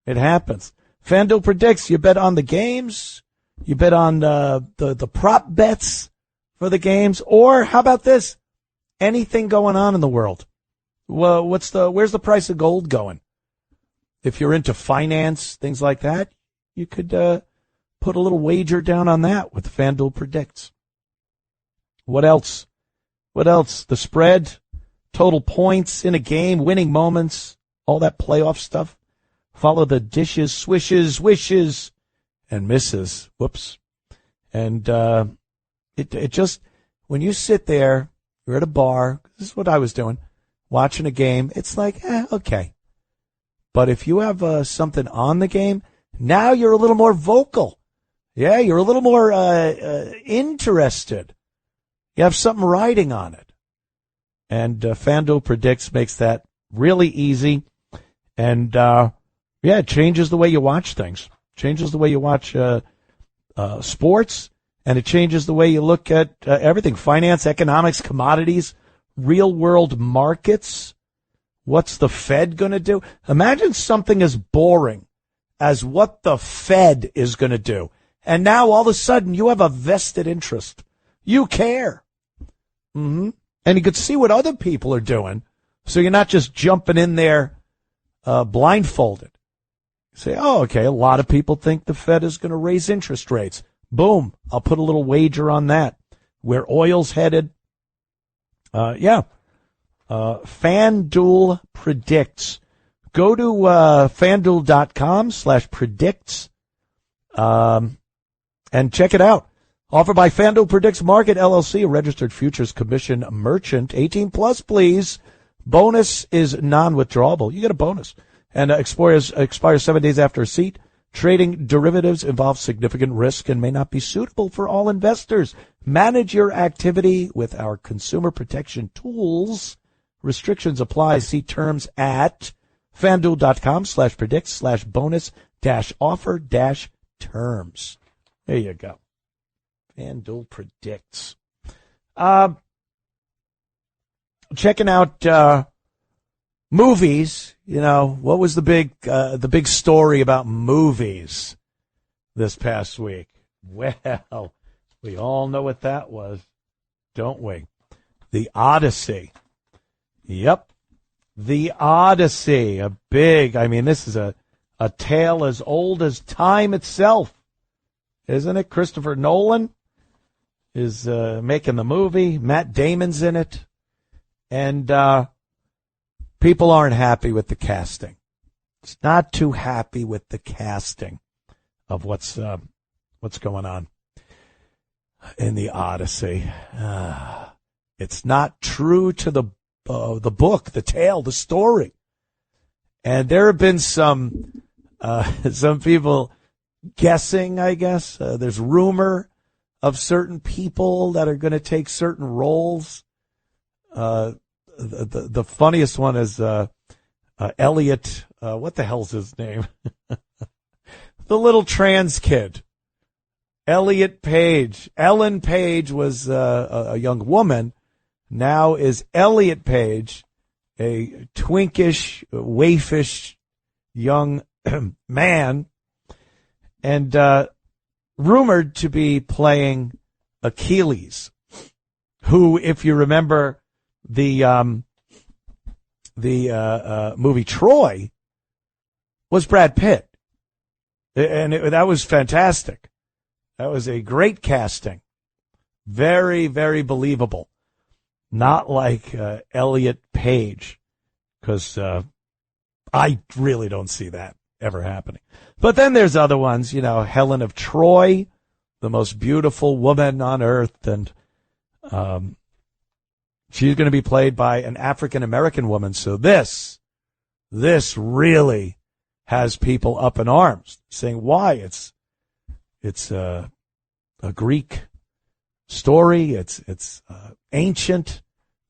it happens. FanDuel predicts. You bet on the games. You bet on the prop bets for the games. Or how about this? Anything going on in the world. Well, where's the price of gold going? If you're into finance, things like that, you could put a little wager down on that with FanDuel Predicts. What else? The spread, total points in a game, winning moments, all that playoff stuff. Follow the dishes, swishes, wishes, and misses. Whoops. And it just, when you sit there, you're at a bar, this is what I was doing, watching a game, it's like, okay. But if you have something on the game, now you're a little more vocal. Yeah, you're a little more interested. You have something riding on it. And FanDuel Predicts makes that really easy. And, it changes the way you watch things. Changes the way you watch sports. And it changes the way you look at everything. Finance, economics, commodities, real-world markets. What's the Fed going to do? Imagine something as boring as what the Fed is going to do. And now all of a sudden you have a vested interest. You care. Mm-hmm. And you could see what other people are doing. So you're not just jumping in there blindfolded. You say, oh, okay, a lot of people think the Fed is going to raise interest rates. Boom, I'll put a little wager on that. Where oil's headed. FanDuel Predicts. Go to FanDuel.com/predicts and check it out. Offered by FanDuel Predicts Market LLC, a registered futures commission merchant. 18 plus, please. Bonus is non-withdrawable. You get a bonus. And expires 7 days after receipt. Trading derivatives involves significant risk and may not be suitable for all investors. Manage your activity with our consumer protection tools. Restrictions apply. See terms at FanDuel.com/predicts/bonus-offer-terms. There you go. FanDuel Predicts. Checking out movies. You know, what was the big story about movies this past week? Well, we all know what that was, don't we? The Odyssey. Yep. The Odyssey. This is a tale as old as time itself. Isn't it? Christopher Nolan is making the movie. Matt Damon's in it. And people aren't happy with the casting. It's not too happy with the casting of what's going on in the Odyssey. It's not true to the book, the tale, the story. And there have been some people guessing, I guess. There's rumor of certain people that are going to take certain roles. The funniest one is Elliot. What the hell's his name? The little trans kid. Elliot Page. Ellen Page was a young woman. Now is Elliot Page a twinkish, waifish young man, and rumored to be playing Achilles, who, if you remember the movie Troy, was Brad Pitt, and that was fantastic. That was a great casting, very, very believable. Not like Elliot Page, because I really don't see that ever happening. But then there's other ones, Helen of Troy, the most beautiful woman on earth, and she's going to be played by an African-American woman. So this really has people up in arms, saying why. It's a Greek story. It's ancient.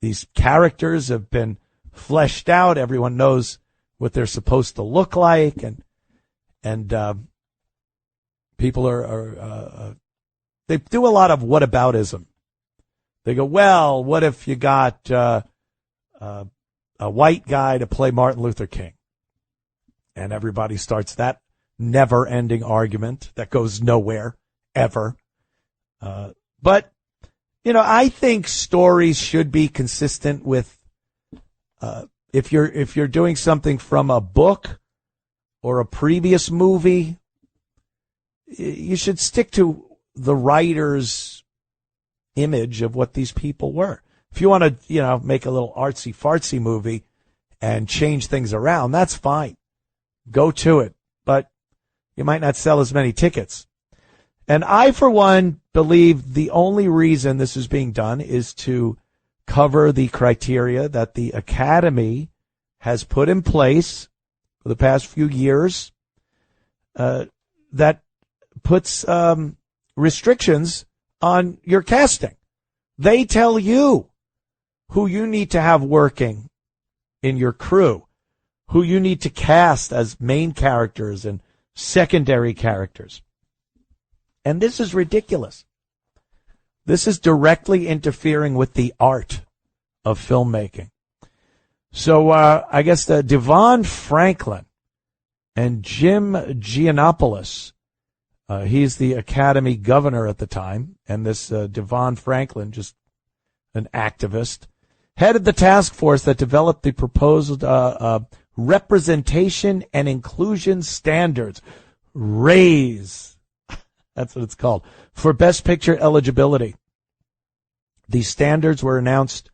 These characters have been fleshed out. Everyone knows what they're supposed to look like, and people are they do a lot of whataboutism. They go, well, what if you got a white guy to play Martin Luther King? And everybody starts that never-ending argument that goes nowhere, ever. But, I think stories should be consistent with if you're doing something from a book or a previous movie, you should stick to the writer's image of what these people were. If you want to, make a little artsy-fartsy movie and change things around, that's fine. Go to it. But you might not sell as many tickets. And I, for one, believe the only reason this is being done is to cover the criteria that the Academy has put in place for the past few years that puts restrictions on your casting. They tell you who you need to have working in your crew, who you need to cast as main characters and secondary characters. And this is ridiculous. This is directly interfering with the art of filmmaking. So I guess Devon Franklin and Jim Giannopoulos, he's the Academy governor at the time, and this Devon Franklin, just an activist, headed the task force that developed the proposed representation and inclusion standards. RAISE. That's what it's called. For Best Picture eligibility. These standards were announced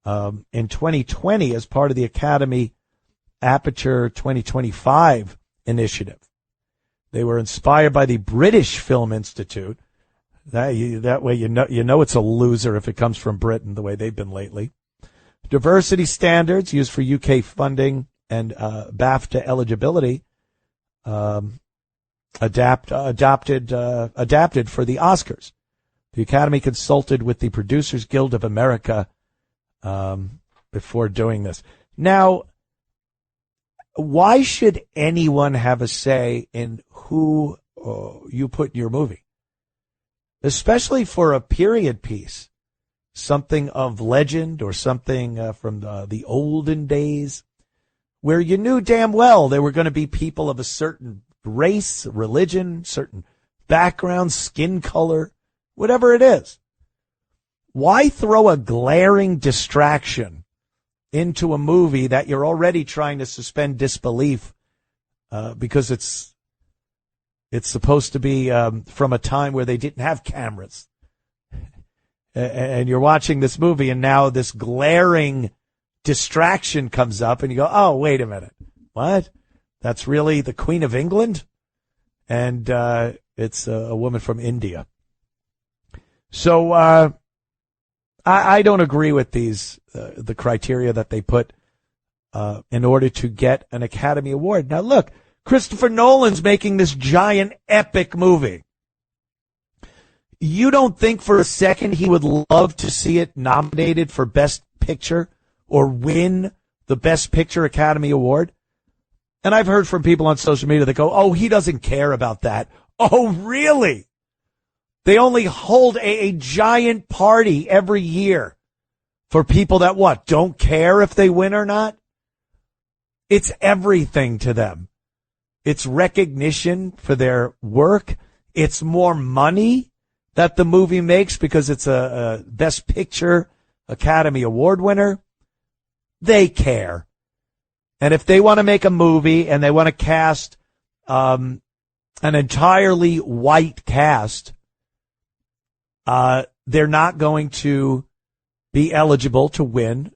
in 2020 as part of the Academy Aperture 2025 initiative. They were inspired by the British Film Institute. That way you know it's a loser if it comes from Britain, the way they've been lately. Diversity standards used for UK funding and BAFTA eligibility adapted for the Oscars. The Academy consulted with the Producers Guild of America before doing this. Now, why should anyone have a say in who you put in your movie? Especially for a period piece, something of legend or something from the olden days, where you knew damn well there were going to be people of a certain race, religion, certain background, skin color, whatever it is. Why throw a glaring distraction into a movie that you're already trying to suspend disbelief because it's supposed to be from a time where they didn't have cameras? And you're watching this movie, and now this glaring distraction comes up, and you go, oh, wait a minute. What? That's really the Queen of England? And it's a woman from India. So I don't agree with these, the criteria that they put in order to get an Academy Award. Now, look, Christopher Nolan's making this giant epic movie. You don't think for a second he would love to see it nominated for Best Picture or win the Best Picture Academy Award? And I've heard from people on social media that go, oh, he doesn't care about that. Oh, really? They only hold a giant party every year for people that what? Don't care if they win or not? It's everything to them. It's recognition for their work. It's more money that the movie makes because it's a Best Picture Academy Award winner. They care. And if they want to make a movie and they want to cast an entirely white cast, they're not going to be eligible to win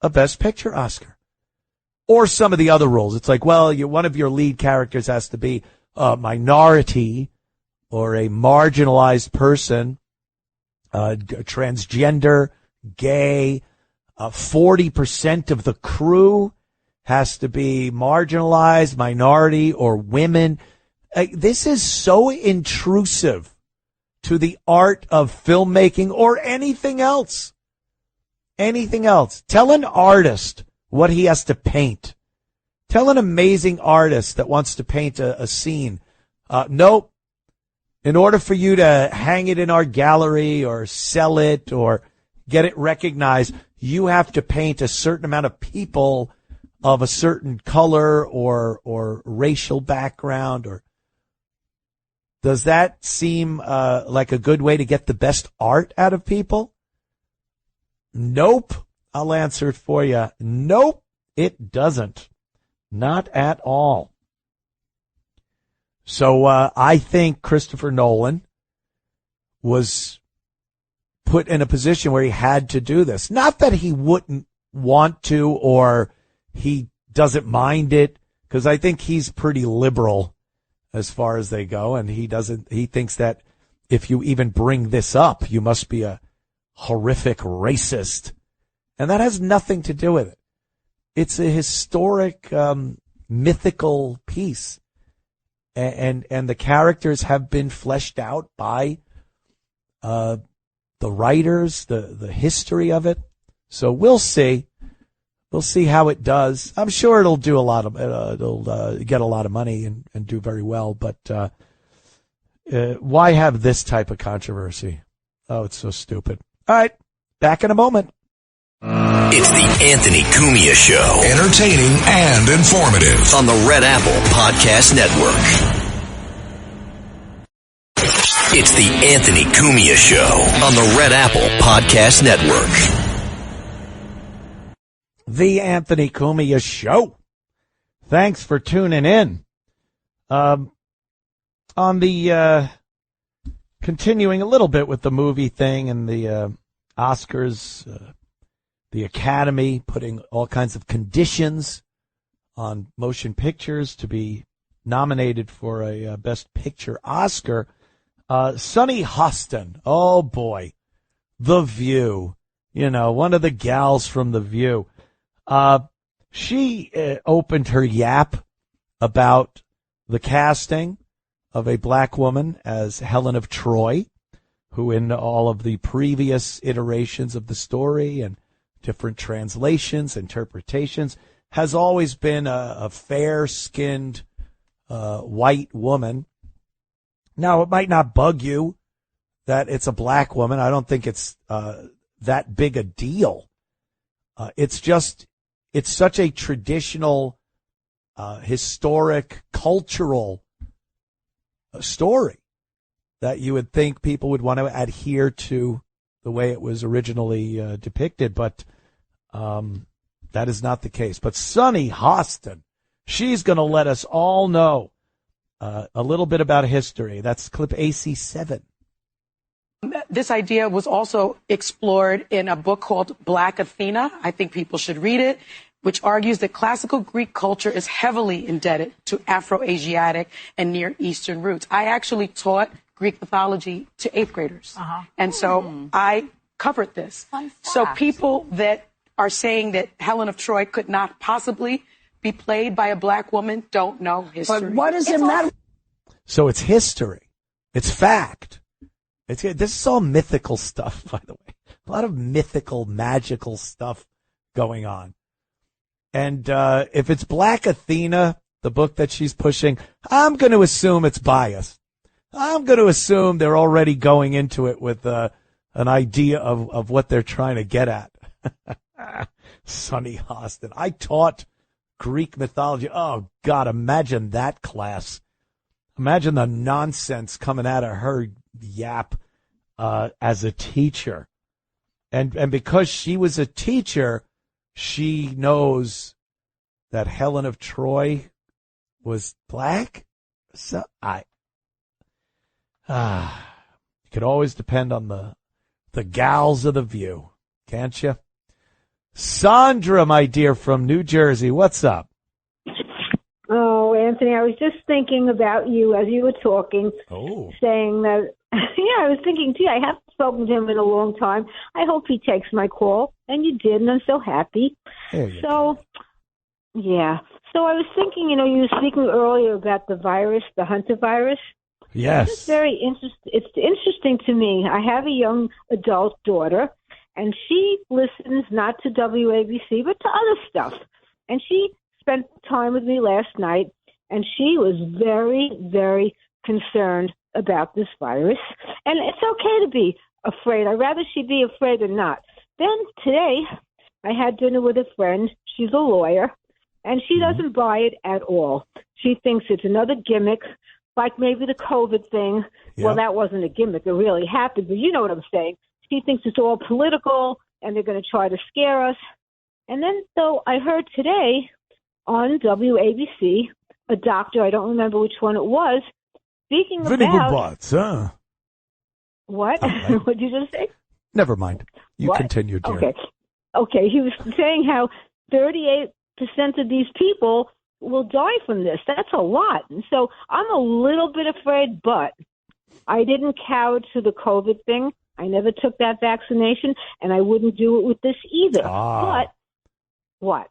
a Best Picture Oscar. Or some of the other roles. It's like, well, one of your lead characters has to be a minority or a marginalized person, transgender, gay. 40% of the crew has to be marginalized, minority, or women. This is so intrusive to the art of filmmaking or anything else. Anything else. Tell an artist what he has to paint. Tell an amazing artist that wants to paint a scene. Nope. In order for you to hang it in our gallery or sell it or get it recognized, you have to paint a certain amount of people of a certain color or racial background. Or does that seem like a good way to get the best art out of people? Nope. I'll answer it for you. Nope. It doesn't. Not at all. So I think Christopher Nolan was put in a position where he had to do this. Not that he wouldn't want to or he doesn't mind it, because I think he's pretty liberal as far as they go, and he thinks that if you even bring this up, you must be a horrific racist. And that has nothing to do with it. It's a historic, mythical piece. And the characters have been fleshed out by the writers, the history of it. So we'll see. We'll see how it does. I'm sure it'll do it'll get a lot of money and do very well. But why have this type of controversy? Oh, it's so stupid. All right, back in a moment. It's the Anthony Cumia Show. Entertaining and informative. On the Red Apple Podcast Network. It's the Anthony Cumia Show on the Red Apple Podcast Network. The Anthony Cumia Show. Thanks for tuning in. On the continuing a little bit with the movie thing and the Oscars, the Academy putting all kinds of conditions on motion pictures to be nominated for a Best Picture Oscar. Sunny Hostin, oh boy, The View, one of the gals from The View. She opened her yap about the casting of a black woman as Helen of Troy, who in all of the previous iterations of the story and different translations, interpretations, has always been a fair-skinned white woman. Now, it might not bug you that it's a black woman. I don't think it's that big a deal. It's such a traditional, historic, cultural story that you would think people would want to adhere to the way it was originally depicted, but that is not the case. But Sunny Hostin, she's going to let us all know a little bit about history. That's clip AC7. This idea was also explored in a book called Black Athena. I think people should read it, which argues that classical Greek culture is heavily indebted to Afro-Asiatic and Near Eastern roots. I actually taught Greek mythology to 8th graders. And so I covered this. So people that are saying that Helen of Troy could not possibly be played by a black woman don't know history. But what does it matter? So it's history. It's fact. This is all mythical stuff, by the way. A lot of mythical, magical stuff going on. And if it's Black Athena, the book that she's pushing, I'm going to assume it's biased. I'm going to assume they're already going into it with an idea of what they're trying to get at. Sunny Hostin. I taught Greek mythology. Oh, God, imagine that class. Imagine the nonsense coming out of her yap as a teacher. And because she was a teacher, she knows that Helen of Troy was black. So you could always depend on the gals of The View, can't you? Sandra, my dear, from New Jersey, what's up? Oh, Anthony, I was just thinking about you as you were talking, saying that, I was thinking, gee, I haven't spoken to him in a long time. I hope he takes my call. And you did, and I'm so happy. So I was thinking, you were speaking earlier about the virus, the Hunter virus. Yes. It's very interesting. It's interesting to me. I have a young adult daughter, and she listens not to WABC, but to other stuff. And she spent time with me last night, and she was very, very concerned about this virus. And it's okay to be afraid. I'd rather she be afraid than not. Then today, I had dinner with a friend. She's a lawyer, and she doesn't buy it at all. She thinks it's another gimmick, like maybe the COVID thing. Yep. Well, that wasn't a gimmick. It really happened, but you know what I'm saying. She thinks it's all political, and they're going to try to scare us. And then, so I heard today on WABC, a doctor, I don't remember which one it was, speaking Very about... good bots, huh? What? Right. What did you just say? Never mind. You What? continue, dear. Okay, he was saying how 38% of these people will die from this. That's a lot. And so I'm a little bit afraid, but I didn't cower to the COVID thing. I never took that vaccination, and I wouldn't do it with this either. But what?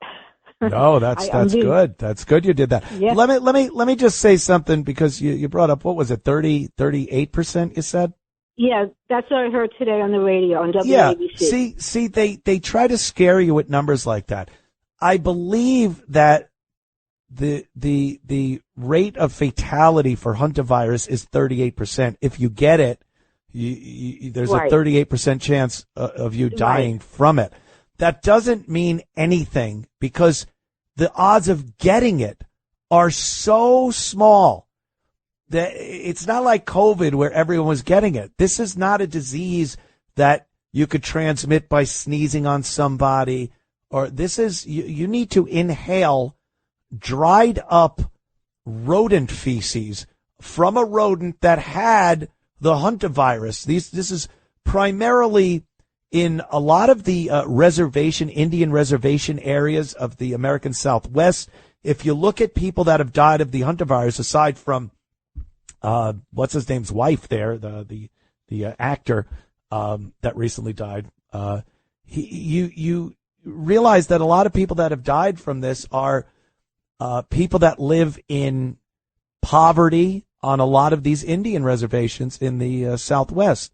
No, that's good. That's good you did that. Yeah. Let me just say something, because you brought up, what was it, 38% you said? Yeah, that's what I heard today on the radio on WABC. Yeah, see, they try to scare you with numbers like that. I believe that the rate of fatality for hantavirus is 38%. If you get it, there's a 38% chance of you dying from it. That doesn't mean anything, because the odds of getting it are so small that it's not like COVID where everyone was getting it. This is not a disease that you could transmit by sneezing on somebody, or this is, you need to inhale dried up rodent feces from a rodent that had the hantavirus. This is primarily in a lot of the Indian reservation areas of the American Southwest. If you look at people that have died of the hantavirus, aside from what's his name's wife there, the actor that recently died, you realize that a lot of people that have died from this are people that live in poverty on a lot of these Indian reservations in the Southwest.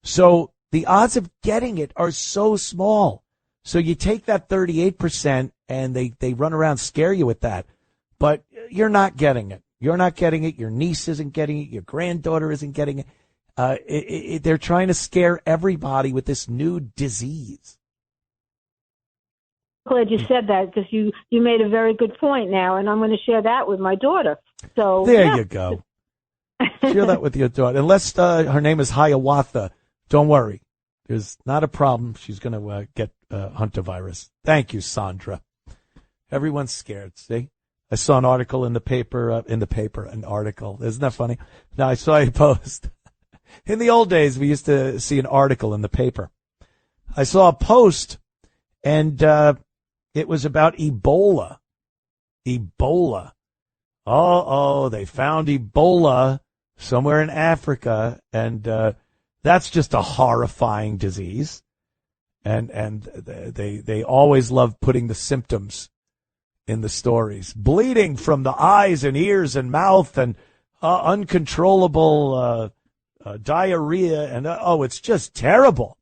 So the odds of getting it are so small. So you take that 38% and they run around, scare you with that. But you're not getting it. You're not getting it. Your niece isn't getting it. Your granddaughter isn't getting it. They're trying to scare everybody with this new disease. Glad you said that, because you made a very good point now, and I'm going to share that with my daughter. So there you go. Share that with your daughter. Unless her name is Hiawatha, don't worry. There's not a problem. She's going to get hantavirus. Thank you, Sandra. Everyone's scared. See, I saw an article in the paper. An article. Isn't that funny? Now I saw a post. In the old days, we used to see an article in the paper. I saw a post, and it was about Ebola. Ebola. Oh, they found Ebola somewhere in Africa, and that's just a horrifying disease. And they always love putting the symptoms in the stories. Bleeding from the eyes and ears and mouth, and uncontrollable diarrhea, and it's just terrible.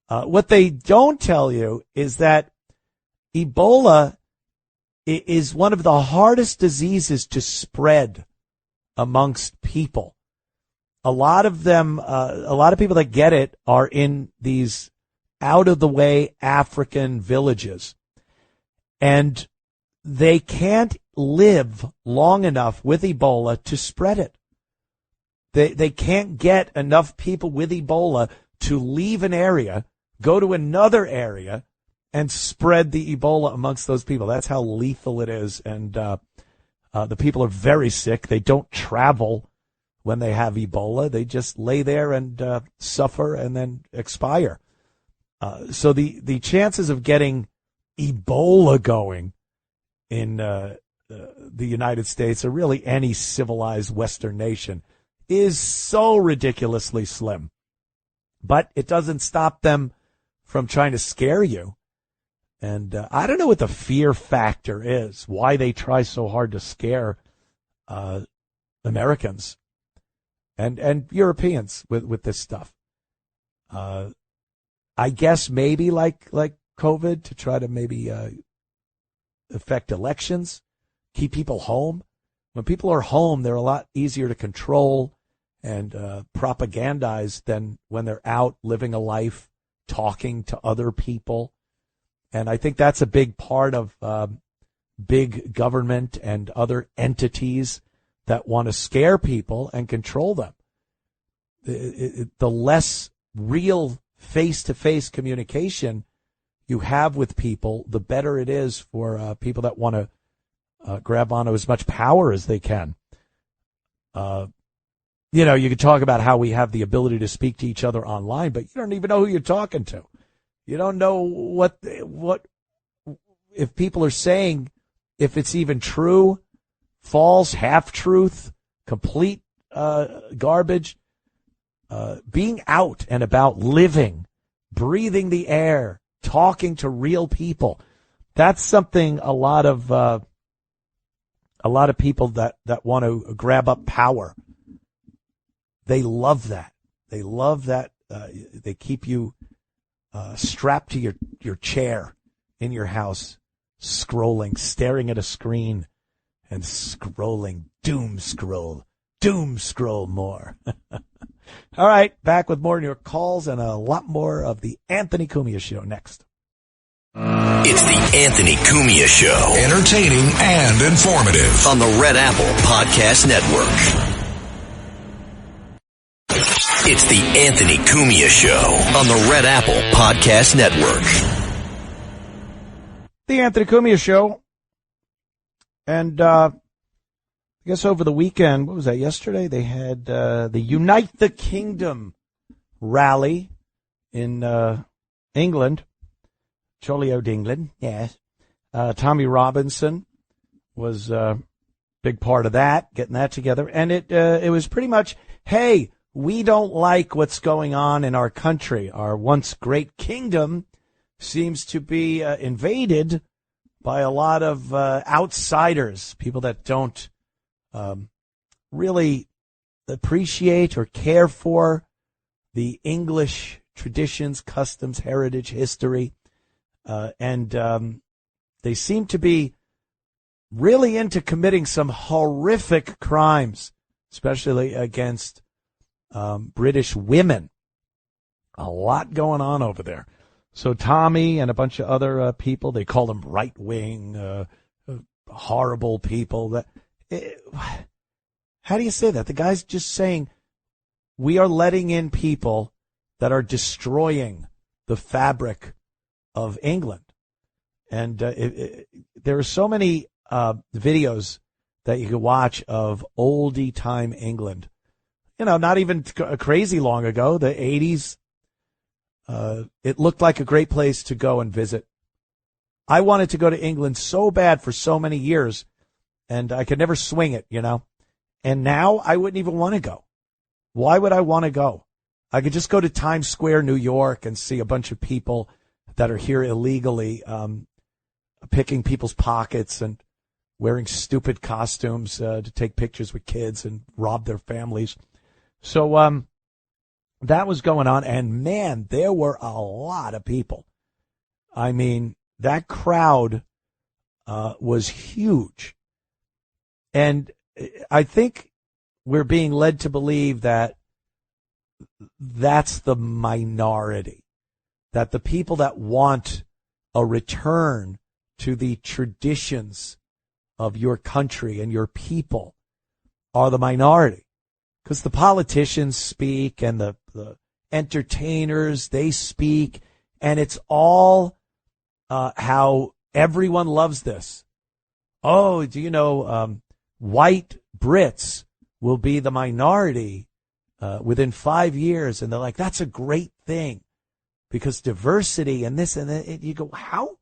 What they don't tell you is that Ebola is one of the hardest diseases to spread amongst people. A lot of people that get it are in these out-of-the-way African villages. And they can't live long enough with Ebola to spread it. They can't get enough people with Ebola to leave an area, go to another area, and spread the Ebola amongst those people. That's how lethal it is. And the people are very sick. They don't travel when they have Ebola. They just lay there and suffer and then expire. So the chances of getting Ebola going in the United States, or really any civilized Western nation, is so ridiculously slim. But it doesn't stop them from trying to scare you. And I don't know what the fear factor is, why they try so hard to scare Americans and Europeans with this stuff. I guess maybe like COVID, to try to maybe affect elections, keep people home. When people are home, they're a lot easier to control and propagandize than when they're out living a life, talking to other people. And I think that's a big part of big government and other entities that want to scare people and control them. The less real face-to-face communication you have with people, the better it is for people that want to grab onto as much power as they can. You know, you could talk about how we have the ability to speak to each other online, but you don't even know who you're talking to. You don't know what if people are saying, if it's even true, false, half-truth, complete garbage. Being out and about, living, breathing the air, talking to real people. That's something a lot of people that want to grab up power, they love that. They love that. They keep you strapped to your chair in your house, scrolling, staring at a screen and scrolling. Doom scroll more. All right, back with more of your calls and a lot more of the Anthony Cumia Show next. It's the Anthony Cumia Show. Entertaining and informative. On the Red Apple Podcast Network. It's the Anthony Cumia Show on the Red Apple Podcast Network. The Anthony Cumia Show. And I guess over the weekend, what was that, yesterday? They had the Unite the Kingdom rally in England. Jolly old England, yes. Tommy Robinson was a big part of that, getting that together. And it was pretty much, hey, we don't like what's going on in our country. Our once great kingdom seems to be invaded by a lot of outsiders, people that don't really appreciate or care for the English traditions, customs, heritage, history. And they seem to be really into committing some horrific crimes, especially against British women. A lot going on over there. So Tommy and a bunch of other people, they call them right-wing, horrible people. How do you say that? The guy's just saying, we are letting in people that are destroying the fabric of England. And there are so many videos that you can watch of oldie time England. You know, not even crazy long ago, the 80s. It looked like a great place to go and visit. I wanted to go to England so bad for so many years, and I could never swing it, you know. And now I wouldn't even want to go. Why would I want to go? I could just go to Times Square, New York, and see a bunch of people that are here illegally, picking people's pockets and wearing stupid costumes to take pictures with kids and rob their families. So that was going on, and man, there were a lot of people. I mean, that crowd was huge. And I think we're being led to believe that that's the minority, that the people that want a return to the traditions of your country and your people are the minority. Because the politicians speak and the entertainers, they speak, and it's all how everyone loves this. Oh, do you know white Brits will be the minority within 5 years? And they're like, that's a great thing because diversity and this and that. You go, how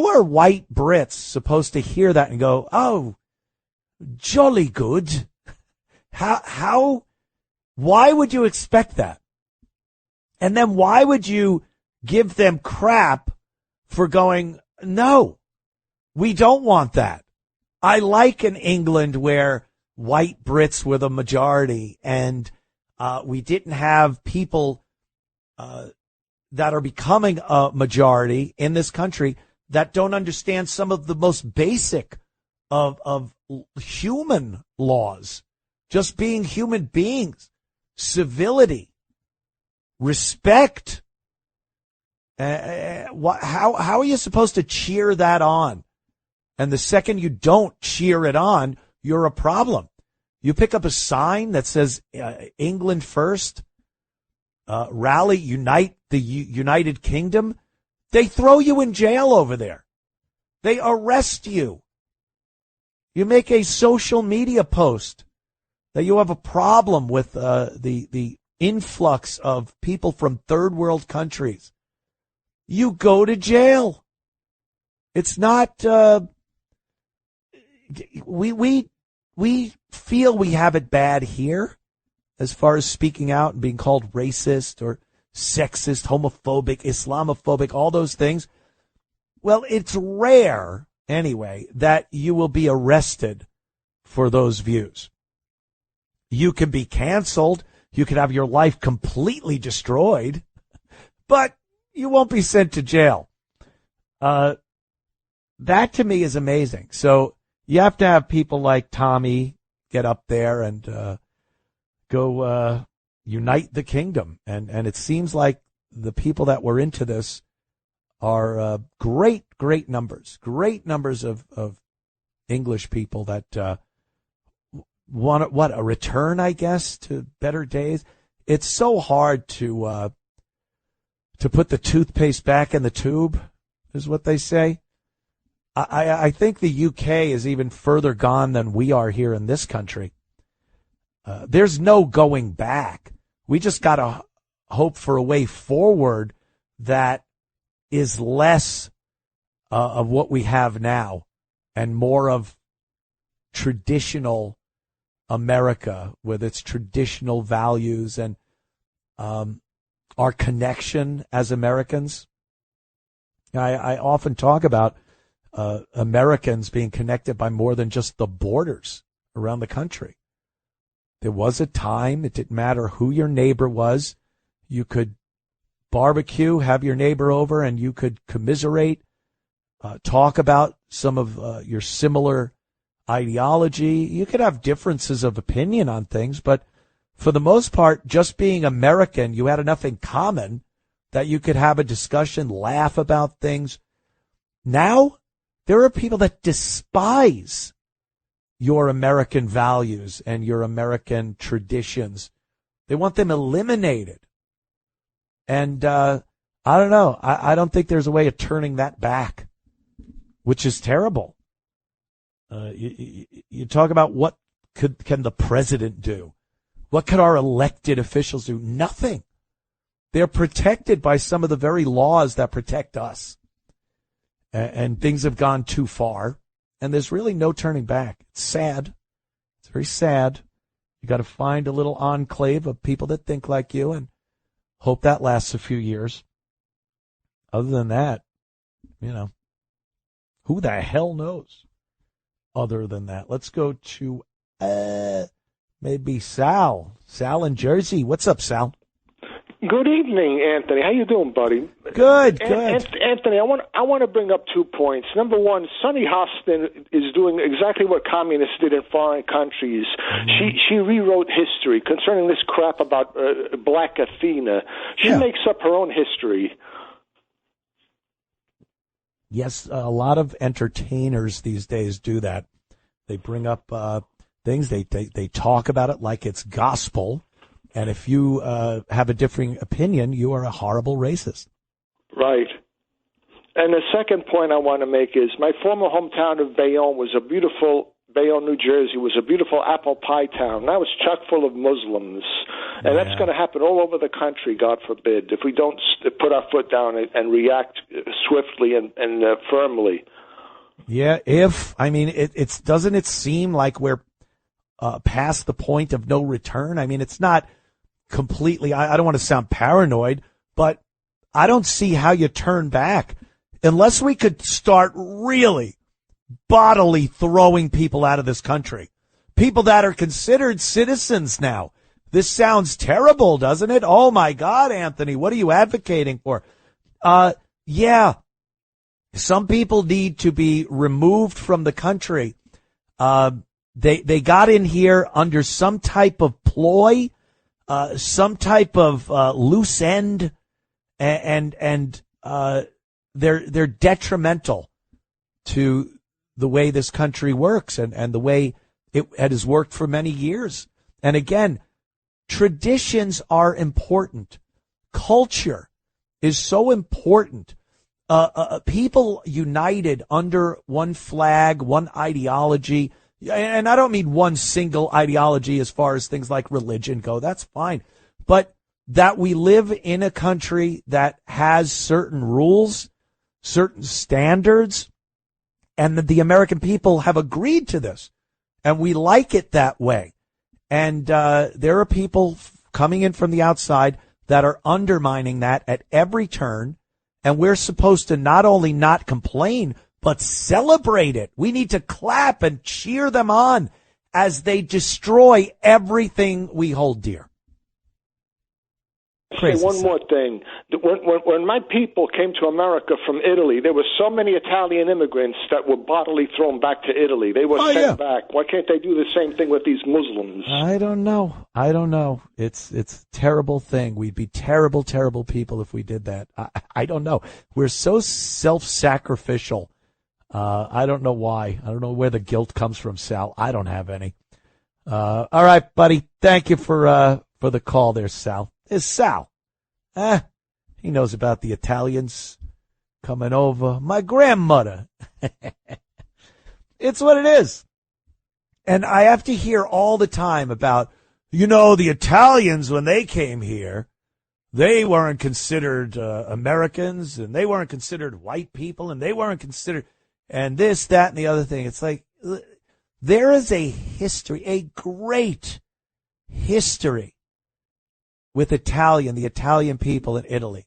are white Brits supposed to hear that and go, oh, jolly good? Why would you expect that? And then why would you give them crap for going, no, we don't want that. I like an England where white Brits were the majority and we didn't have people that are becoming a majority in this country that don't understand some of the most basic of human laws. Just being human beings, civility, respect. How are you supposed to cheer that on? And the second you don't cheer it on, you're a problem. You pick up a sign that says England first, rally, unite the United Kingdom. They throw you in jail over there. They arrest you. You make a social media post that you have a problem with the influx of people from third world countries. You go to jail. It's not. We feel we have it bad here, as far as speaking out and being called racist or sexist, homophobic, Islamophobic, all those things. Well, it's rare, anyway, that you will be arrested for those views. You can be canceled. You could have your life completely destroyed, but you won't be sent to jail. That to me is amazing. So you have to have people like Tommy get up there and go unite the kingdom. And it seems like the people that were into this are great numbers of English people that want a return, I guess, to better days. It's so hard to put the toothpaste back in the tube, is what they say. I think the UK is even further gone than we are here in this country. There's no going back. We just got to hope for a way forward that is less of what we have now and more of traditional America with its traditional values and our connection as Americans. I often talk about Americans being connected by more than just the borders around the country. There was a time, it didn't matter who your neighbor was, you could barbecue, have your neighbor over, and you could commiserate, talk about some of your similar ideology. You could have differences of opinion on things, but for the most part, just being American, you had enough in common that you could have a discussion, laugh about things. Now, there are people that despise your American values and your American traditions. They want them eliminated. And I don't know. I don't think there's a way of turning that back, which is terrible. You talk about what can the president do? What could our elected officials do? Nothing. They're protected by some of the very laws that protect us. And things have gone too far, and there's really no turning back. It's sad. It's very sad. You got to find a little enclave of people that think like you and hope that lasts a few years. Other than that, who the hell knows? Other than that, let's go to maybe Sal. Sal in Jersey. What's up, Sal? Good evening, Anthony. How you doing, buddy? Good. Anthony, I want to bring up 2 points. Number one, Sunny Hostin is doing exactly what communists did in foreign countries. Mm-hmm. She rewrote history concerning this crap about Black Athena. She makes up her own history. Yes, a lot of entertainers these days do that. They bring up things. They talk about it like it's gospel. And if you have a differing opinion, you are a horrible racist. Right. And the second point I want to make is my former hometown of Bayonne, New Jersey, was a beautiful apple pie town. Now it's chock full of Muslims. And that's going to happen all over the country, God forbid, if we don't put our foot down and react swiftly and firmly. Yeah, doesn't it seem like we're past the point of no return? I mean, it's not completely, I don't want to sound paranoid, but I don't see how you turn back unless we could start really bodily throwing people out of this country. People that are considered citizens now. This sounds terrible, doesn't it? Oh my God, Anthony, what are you advocating for? Yeah, some people need to be removed from the country. They got in here under some type of ploy, some type of loose end, and they're detrimental to the way this country works and the way it has worked for many years. And again, traditions are important. Culture is so important. people united under one flag, one ideology. And I don't mean one single ideology as far as things like religion go. That's fine. But that we live in a country that has certain rules, certain standards, and that the American people have agreed to this. And we like it that way. And there are people coming in from the outside that are undermining that at every turn. And we're supposed to not only not complain, but celebrate it. We need to clap and cheer them on as they destroy everything we hold dear. Say one more thing. When my people came to America from Italy, there were so many Italian immigrants that were bodily thrown back to Italy. They were sent back. Why can't they do the same thing with these Muslims? I don't know. It's a terrible thing. We'd be terrible, terrible people if we did that. I don't know. We're so self-sacrificial. I don't know why. I don't know where the guilt comes from, Sal. I don't have any. All right, buddy. Thank you for the call there, Sal. Is Sal. He knows about the Italians coming over. My grandmother. It's what it is. And I have to hear all the time about, the Italians, when they came here, they weren't considered Americans, and they weren't considered white people, and they weren't considered, and this, that, and the other thing. It's like, there is a history, a great history with the Italian people in Italy,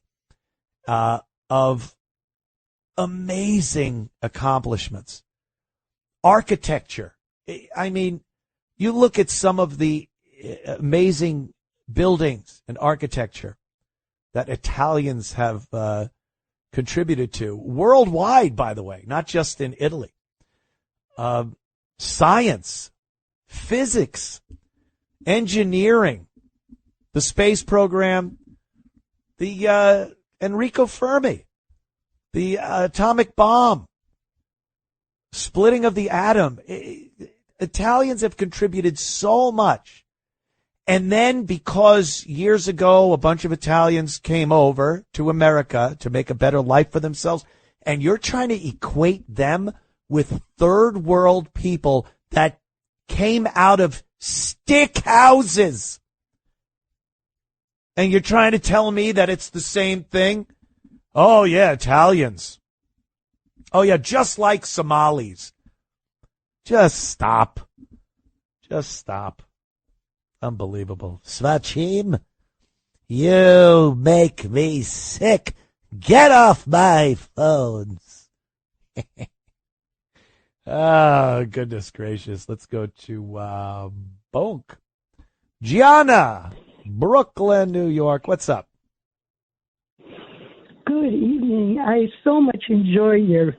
of amazing accomplishments. Architecture. I mean, you look at some of the amazing buildings and architecture that Italians have contributed to worldwide, by the way, not just in Italy. Science, physics, engineering, the space program, the Enrico Fermi, the atomic bomb, splitting of the atom. Italians have contributed so much. And then because years ago a bunch of Italians came over to America to make a better life for themselves, and you're trying to equate them with third world people that came out of stick houses. And you're trying to tell me that it's the same thing? Oh, yeah, Italians. Oh, yeah, just like Somalis. Just stop. Unbelievable. Svachim, you make me sick. Get off my phones. Oh, goodness gracious. Let's go to Bonk. Gianna. Brooklyn, New York. What's up? Good evening. I so much enjoy your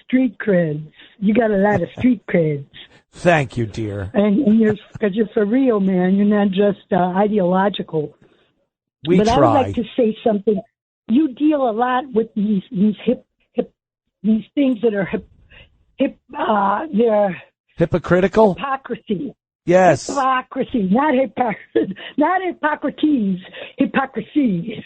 street creds. You got a lot of street creds. Thank you, dear. And because you're for real, man. You're not just ideological. But I would like to say something. You deal a lot with these these things that are they're hypocritical. Hypocrisy. Yes. Hypocrisy, not Hippocrates, hypocrisy.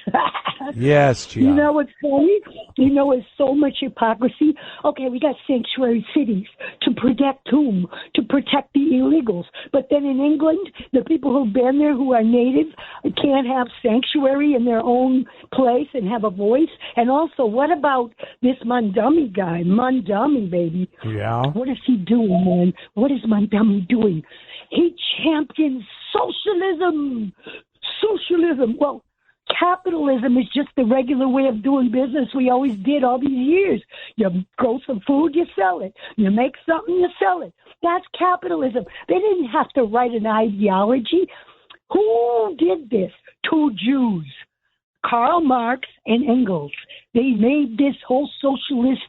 Yes, Gianna. You know what's funny? It's so much hypocrisy. Okay, we got sanctuary cities to protect whom? To protect the illegals. But then in England, the people who've been there who are native can't have sanctuary in their own place and have a voice. And also, what about this Mandami guy? Mandami, baby. Yeah. What is he doing, man? What is Mandami doing? He champions socialism. Well, capitalism is just the regular way of doing business we always did all these years. You grow some food, you sell it. You make something, you sell it. That's capitalism. They didn't have to write an ideology. Who did this? Two Jews, Karl Marx and Engels. They made this whole socialist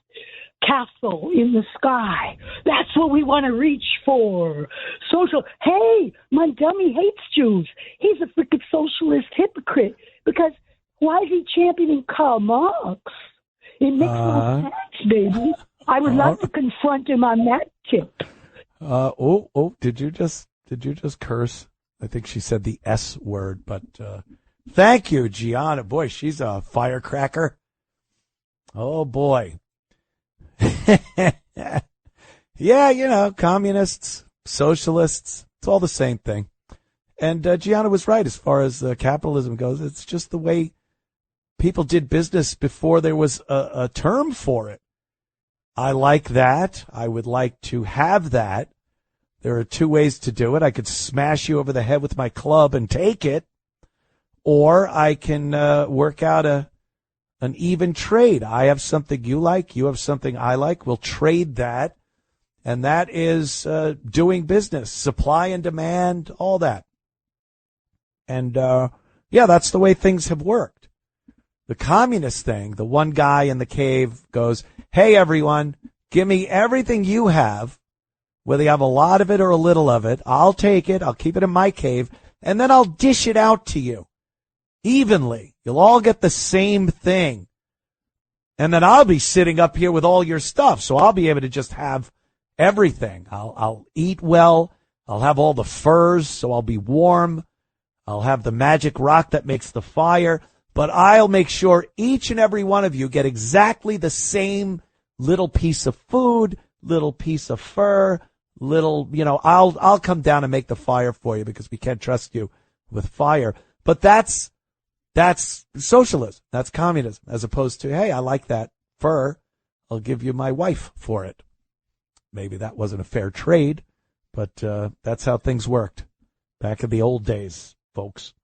castle in the sky. That's what we want to reach for. Social. Hey, Mandami hates Jews. He's a freaking socialist hypocrite. Because why is he championing Karl Marx? It makes no sense, baby. I would love to confront him on that tip. Did you just curse? I think she said the S word, but thank you, Gianna. Boy, she's a firecracker. Oh, boy. Yeah, communists, socialists, it's all the same thing. And Gianna was right as far as capitalism goes. It's just the way people did business before there was a term for it. I like that. I would like to have that. There are two ways to do it. I could smash you over the head with my club and take it, or I can work out an even trade. I have something you like, you have something I like. We'll trade that, and that is doing business, supply and demand, all that. And, that's the way things have worked. The communist thing, the one guy in the cave goes, hey, everyone, give me everything you have, whether you have a lot of it or a little of it. I'll take it. I'll keep it in my cave, and then I'll dish it out to you evenly. You'll all get the same thing. And then I'll be sitting up here with all your stuff, so I'll be able to just have everything. I'll eat well. I'll have all the furs, so I'll be warm. I'll have the magic rock that makes the fire. But I'll make sure each and every one of you get exactly the same little piece of food, little piece of fur, I'll come down and make the fire for you because we can't trust you with fire. But that's socialism. That's communism, as opposed to, hey, I like that fur. I'll give you my wife for it. Maybe that wasn't a fair trade, but that's how things worked back in the old days, folks.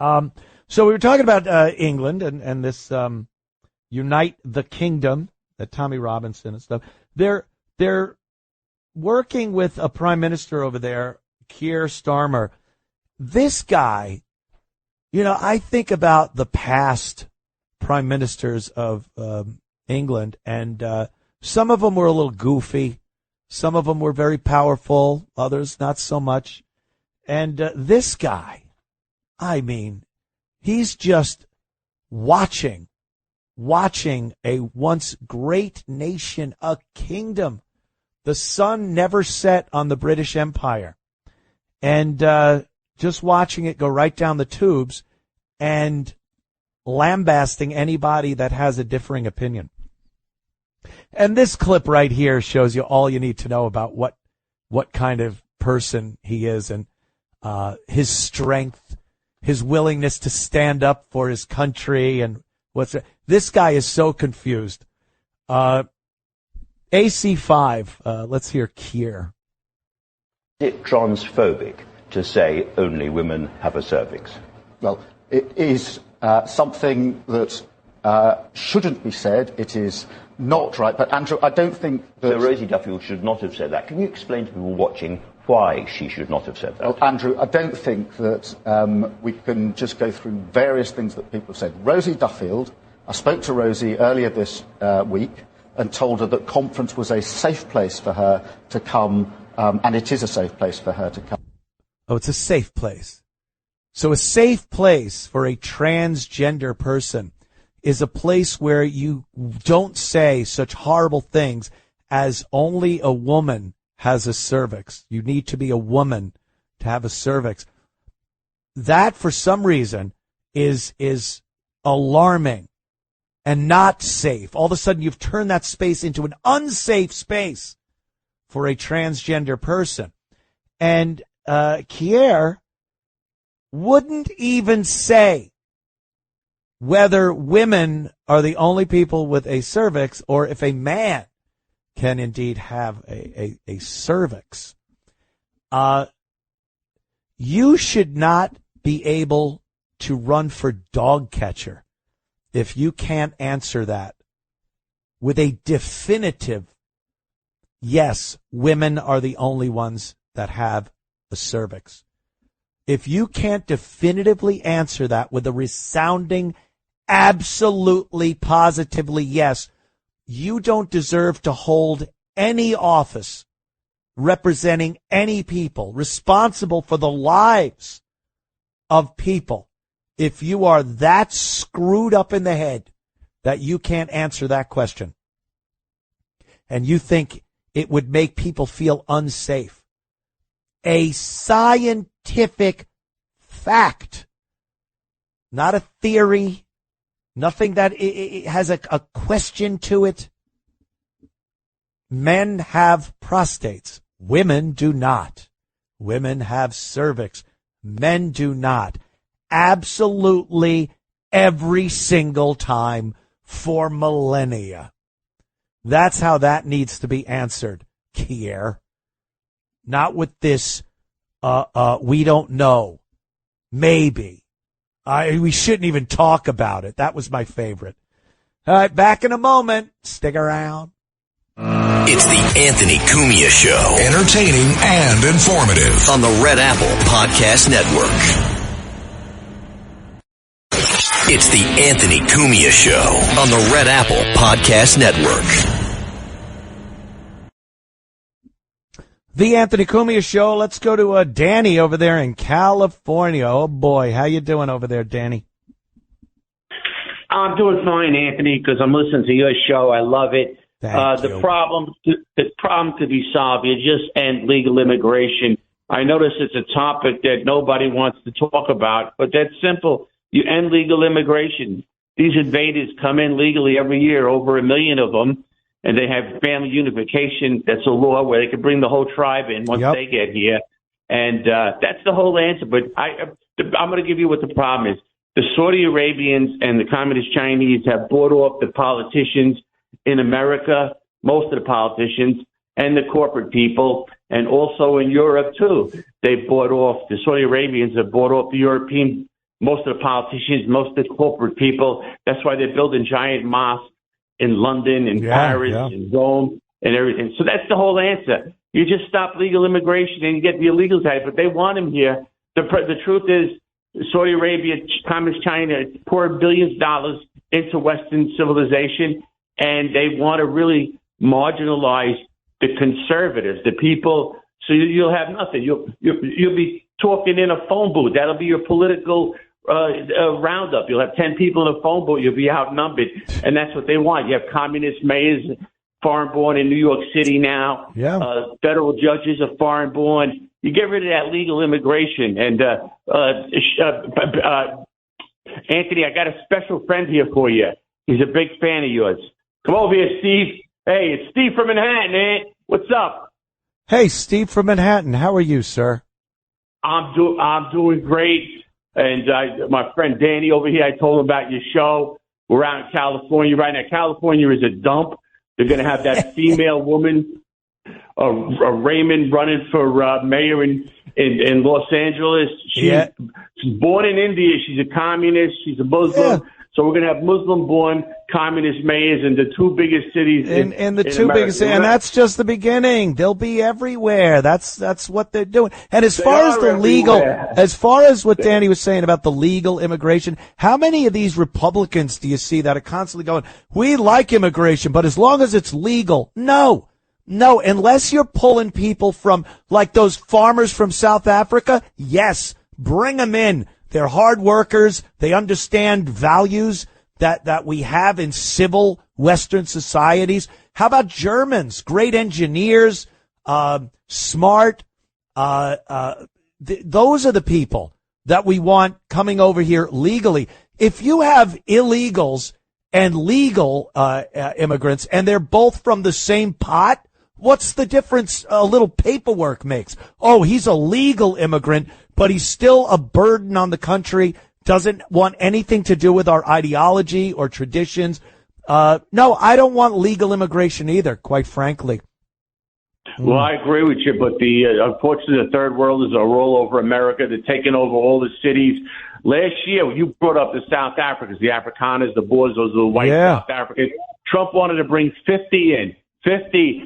So we were talking about England and this Unite the Kingdom, that Tommy Robinson and stuff. They're working with a prime minister over there, Keir Starmer. This guy, I think about the past prime ministers of England, and some of them were a little goofy. Some of them were very powerful, others not so much. And this guy, he's just watching a once great nation, a kingdom. The sun never set on the British Empire. And just watching it go right down the tubes and lambasting anybody that has a differing opinion. And this clip right here shows you all you need to know about what kind of person he is, and his strength, his willingness to stand up for his country, and this guy is so confused. AC5, let's hear Keir. Is it transphobic to say only women have a cervix? Well, it is something that shouldn't be said. It is not right. But, Andrew, I don't think that... So Rosie Duffield should not have said that. Can you explain to people watching why she should not have said that? Well, Andrew, I don't think that we can just go through various things that people have said. Rosie Duffield, I spoke to Rosie earlier this week and told her that conference was a safe place for her to come, and it is a safe place for her to come. Oh, it's a safe place. So a safe place for a transgender person is a place where you don't say such horrible things as only a woman has a cervix. You need to be a woman to have a cervix. That, for some reason, is alarming and not safe. All of a sudden, you've turned that space into an unsafe space for a transgender person. And Keir wouldn't even say whether women are the only people with a cervix or if a man can indeed have a cervix. You should not be able to run for dog catcher if you can't answer that with a definitive, yes, women are the only ones that have a cervix. If you can't definitively answer that with a resounding, absolutely, positively yes, you don't deserve to hold any office representing any people, responsible for the lives of people, if you are that screwed up in the head that you can't answer that question. And you think it would make people feel unsafe. A scientific fact, not a theory, Nothing that it has a question to it. Men have prostates. Women do not. Women have cervix. Men do not. Absolutely every single time for millennia. That's how that needs to be answered, Kier. Not with this, we don't know. Maybe. We shouldn't even talk about it. That was my favorite. All right, back in a moment. Stick around. It's the Anthony Cumia Show. Entertaining and informative. On the Red Apple Podcast Network. It's the Anthony Cumia Show on the Red Apple Podcast Network. The Anthony Cumia Show. Let's go to Danny over there in California. Oh, boy. How you doing over there, Danny? I'm doing fine, Anthony, because I'm listening to your show. I love it. The problem to be solved, you just end legal immigration. I notice it's a topic that nobody wants to talk about, but that's simple. You end legal immigration. These invaders come in legally every year, over 1 million of them, and they have family unification. That's a law where they can bring the whole tribe in once they get here. And that's the whole answer. But I'm going to give you what the problem is. The Saudi Arabians and the Communist Chinese have bought off the politicians in America, most of the politicians, and the corporate people, and also in Europe, too. They bought off, the Saudi Arabians have bought off the European, most of the politicians, most of the corporate people. That's why they're building giant mosques in London and Paris and Rome and everything. So that's the whole answer. You just stop legal immigration and you get the illegals out, but they want them here. The truth is, Saudi Arabia, Communist China, pour billions of dollars into Western civilization, and they want to really marginalize the conservatives, the people. So you'll have nothing. You'll be talking in a phone booth. That'll be your political roundup. You'll have 10 people in a phone booth. You'll be outnumbered, and that's what they want. You have communist mayors, foreign-born in New York City now. Federal judges are foreign-born. You get rid of that legal immigration. And Anthony, I got a special friend here for you. He's a big fan of yours. Come over here, Steve. Hey, it's Steve from Manhattan, man. What's up? Hey, Steve from Manhattan. How are you, sir? I'm doing great. And my friend Danny over here, I told him about your show. We're out in California right now. California is a dump. They're going to have that female woman, Raymond, running for mayor in Los Angeles. She's born in India. She's a communist. She's a Muslim. So we're going to have Muslim-born communist mayors in the two biggest cities in the two America. Biggest, and that's just the beginning. They'll be everywhere. That's what they're doing. And as far as the legal, as far as what Danny was saying about the legal immigration, how many of these Republicans do you see that are constantly going, we like immigration, but as long as it's legal? No, unless you're pulling people from, like those farmers from South Africa, yes, bring them in. They're hard workers. They understand values that we have in civil Western societies. How about Germans? Great engineers, smart. Those are the people that we want coming over here legally. If you have illegals and legal immigrants, and they're both from the same pot, what's the difference a little paperwork makes? Oh, he's a legal immigrant, but he's still a burden on the country, doesn't want anything to do with our ideology or traditions. No, I don't want legal immigration either, quite frankly. Well, I agree with you, but unfortunately, the third world is all over America. They're taking over all the cities. Last year, you brought up the South Africans, the Afrikaners, the Boers, those are the white South Africans. Trump wanted to bring 50 in. 50.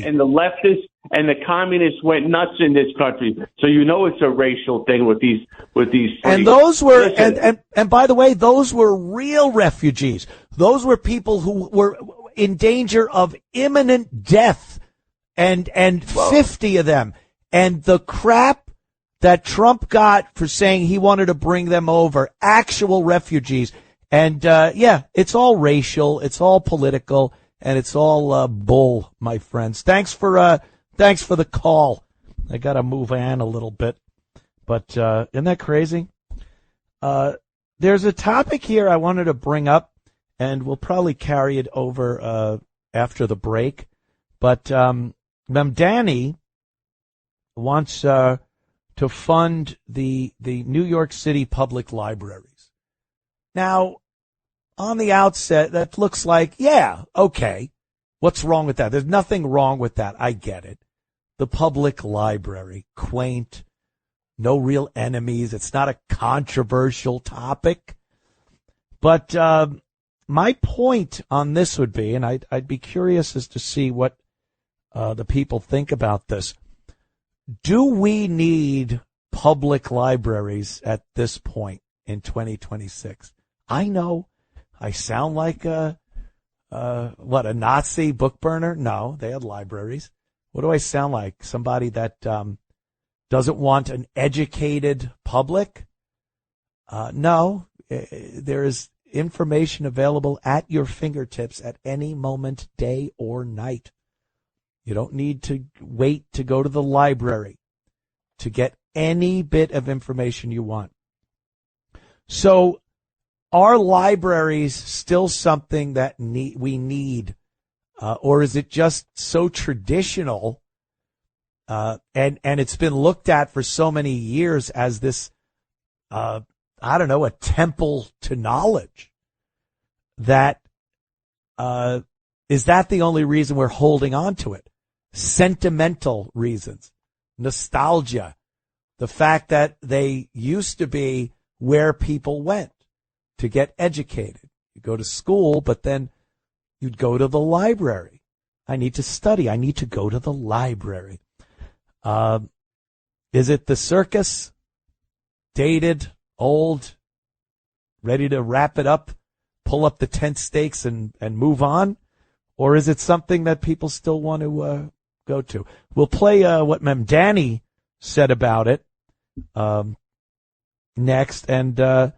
And the leftists and the communists went nuts in this country. So you know it's a racial thing with these And those were and by the way, those were real refugees. Those were people who were in danger of imminent death, and 50 of them. And the crap that Trump got for saying he wanted to bring them over, actual refugees. And it's all racial, it's all political. And it's all bull, my friends. Thanks for the call. I got to move on a little bit, but isn't that crazy? there's a topic here I wanted to bring up, and we'll probably carry it over after the break. But Mamdani wants to fund the New York City public libraries. Now, on the outset, that looks like, yeah, okay. What's wrong with that? There's nothing wrong with that. I get it. The public library, quaint, no real enemies. It's not a controversial topic. But my point on this would be, and I'd be curious as to see what the people think about this. Do we need public libraries at this point in 2026? I know I sound like a Nazi book burner? No, they had libraries. What do I sound like? Somebody that doesn't want an educated public? No, there is information available at your fingertips at any moment, day or night. You don't need to wait to go to the library to get any bit of information you want. So are libraries still something that we need, or is it just so traditional and it's been looked at for so many years as this, a temple to knowledge that is that the only reason we're holding on to it? Sentimental reasons, nostalgia, the fact that they used to be where people went to get educated. You go to school, but then you'd go to the library. I need to study. I need to go to the library. Is it the circus? Dated, old, ready to wrap it up, pull up the tent stakes and move on? Or is it something that people still want to go to? We'll play what Mamdani said about it next. And, I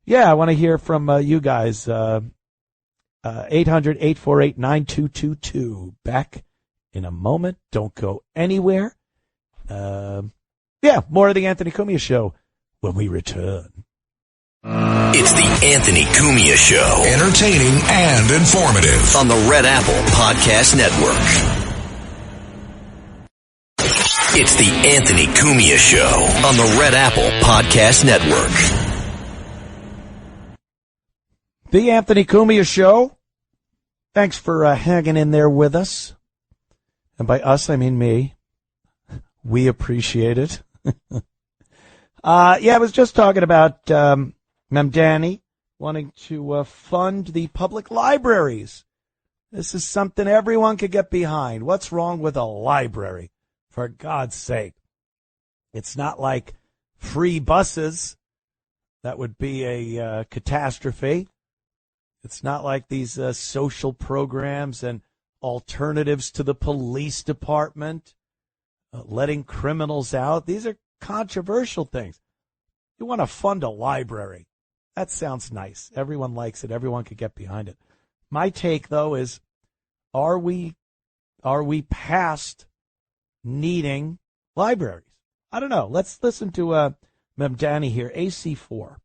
want to hear from you guys. 800-848-9222. Back in a moment. Don't go anywhere. More of the Anthony Cumia Show when we return. It's the Anthony Cumia Show. Entertaining and informative. On the Red Apple Podcast Network. It's the Anthony Cumia Show on the Red Apple Podcast Network. The Anthony Cumia Show. Thanks for hanging in there with us. And by us, I mean me. We appreciate it. I was just talking about Mamdani wanting to fund the public libraries. This is something everyone could get behind. What's wrong with a library? For God's sake. It's not like free buses. That would be a catastrophe. It's not like these social programs and alternatives to the police department, letting criminals out. These are controversial things. You want to fund a library. That sounds nice. Everyone likes it. Everyone could get behind it. My take, though, is are we past needing libraries? I don't know. Let's listen to Mamdani here, AC4.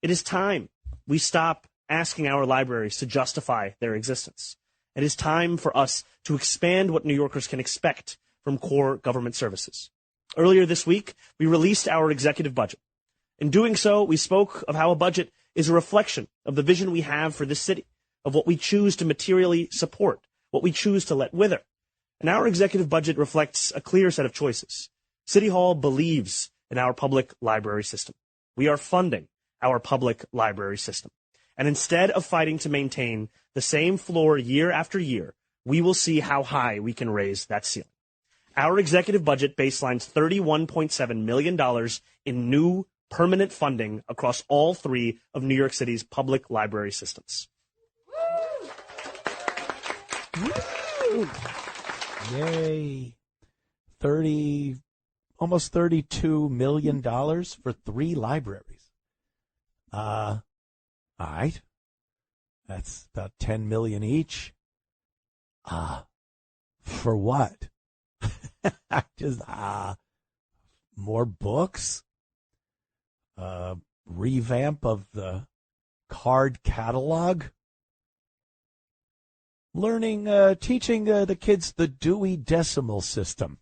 It is time we stop asking our libraries to justify their existence. It is time for us to expand what New Yorkers can expect from core government services. Earlier this week, we released our executive budget. In doing so, we spoke of how a budget is a reflection of the vision we have for this city, of what we choose to materially support, what we choose to let wither. And our executive budget reflects a clear set of choices. City Hall believes in our public library system. We are funding our public library system. And instead of fighting to maintain the same floor year after year, we will see how high we can raise that ceiling. Our executive budget baselines $31.7 million in new permanent funding across all three of New York City's public library systems. Woo! Yay. Almost $32 million for 3 libraries. All right. That's about $10 million each. For what? Just more books? revamp of the card catalog. Teaching the kids the Dewey Decimal System.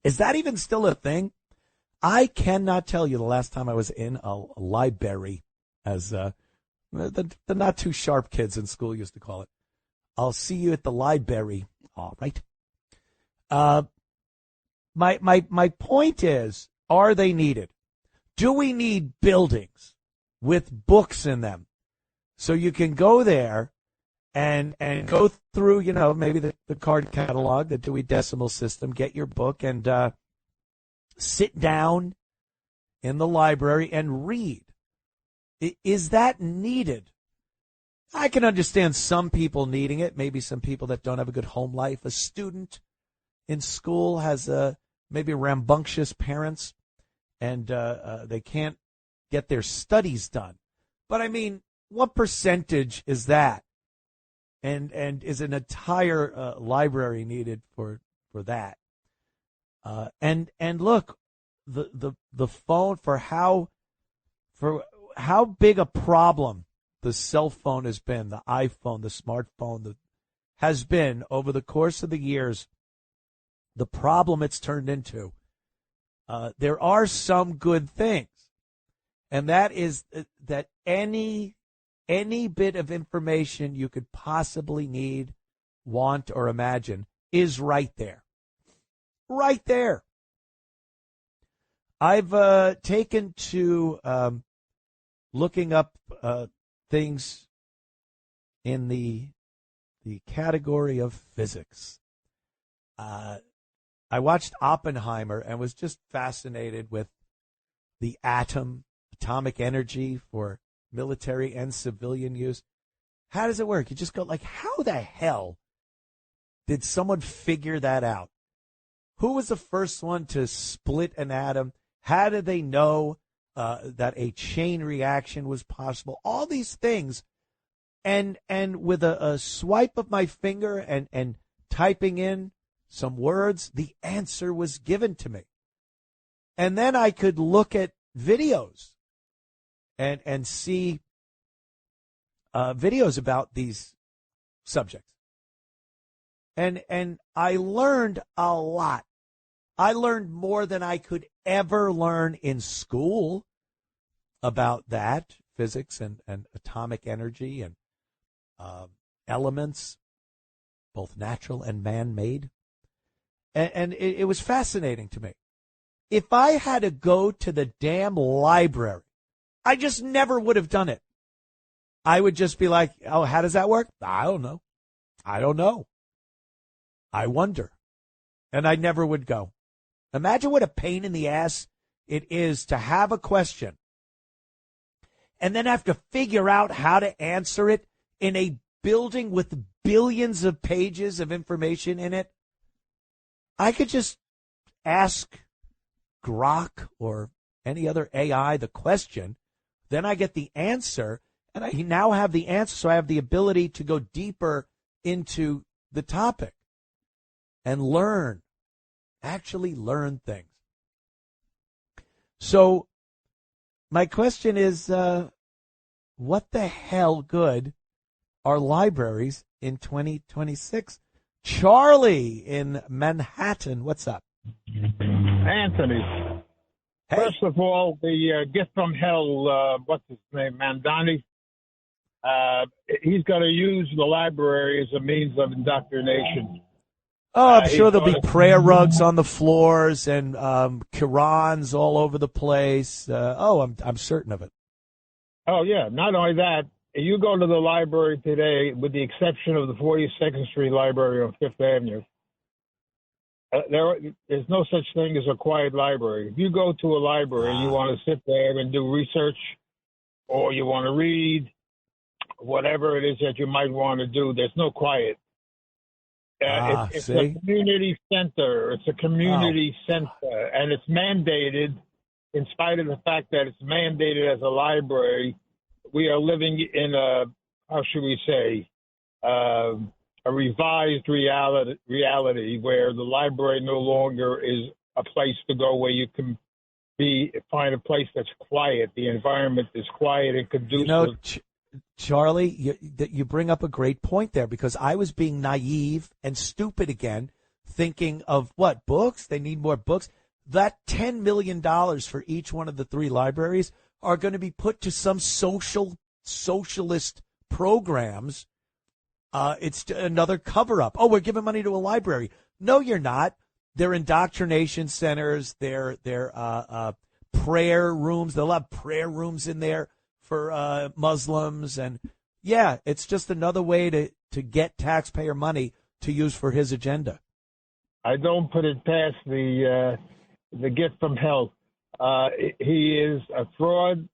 Is that even still a thing? I cannot tell you the last time I was in a library, as the not too sharp kids in school used to call it. I'll see you at the library. All right. My point is, are they needed? Do we need buildings with books in them so you can go there and go through, maybe the card catalog, the Dewey Decimal System, get your book and sit down in the library and read? Is that needed? I can understand some people needing it, maybe some people that don't have a good home life. A student in school has maybe rambunctious parents, and they can't get their studies done. But, I mean, what percentage is that? And is an entire library needed for that? And look, the phone, for how big a problem the cell phone has been, the iPhone, the smartphone, has been over the course of the years, the problem it's turned into. There are some good things, and that is that any bit of information you could possibly need, want, or imagine is right there. Right there. I've taken to looking up things in the category of physics. I watched Oppenheimer and was just fascinated with the atom, atomic energy for military and civilian use. How does it work? You just go like, how the hell did someone figure that out? Who was the first one to split an atom? How did they know that a chain reaction was possible? All these things. And with a swipe of my finger and typing in some words, the answer was given to me. And then I could look at videos and see videos about these subjects. And I learned a lot. I learned more than I could ever learn in school about that, physics and atomic energy and elements, both natural and man-made. And it was fascinating to me. If I had to go to the damn library, I just never would have done it. I would just be like, oh, how does that work? I don't know. I wonder. And I never would go. Imagine what a pain in the ass it is to have a question and then have to figure out how to answer it in a building with billions of pages of information in it. I could just ask Grok or any other AI the question, then I get the answer, and I now have the answer, so I have the ability to go deeper into the topic and learn, actually learn things. So my question is, what the hell good are libraries in 2026? Charlie in Manhattan, what's up? Anthony. Hey. First of all, the gift from hell, what's his name, Mandani? He's going to use the library as a means of indoctrination. Oh, I'm sure there'll be prayer rugs on the floors and Qurans all over the place. I'm certain of it. Oh, yeah. Not only that, you go to the library today, with the exception of the 42nd Street Library on Fifth Avenue, there's no such thing as a quiet library. If you go to a library and you want to sit there and do research, or you want to read, whatever it is that you might want to do, there's no quiet. It's a community center. It's a community center, and it's mandated. In spite of the fact that it's mandated as a library, we are living in a, how should we say, a revised reality where the library no longer is a place to go where you can find a place that's quiet. The environment is quiet and conducive. You know, Charlie, you bring up a great point there, because I was being naive and stupid again, thinking of what, books? They need more books. That $10 million for each one of the 3 libraries are going to be put to some socialist programs. It's another cover-up. Oh, we're giving money to a library. No, you're not. They're indoctrination centers. They're prayer rooms. They'll have prayer rooms in there for Muslims. And, yeah, it's just another way to get taxpayer money to use for his agenda. I don't put it past the gift from hell. He is a fraud,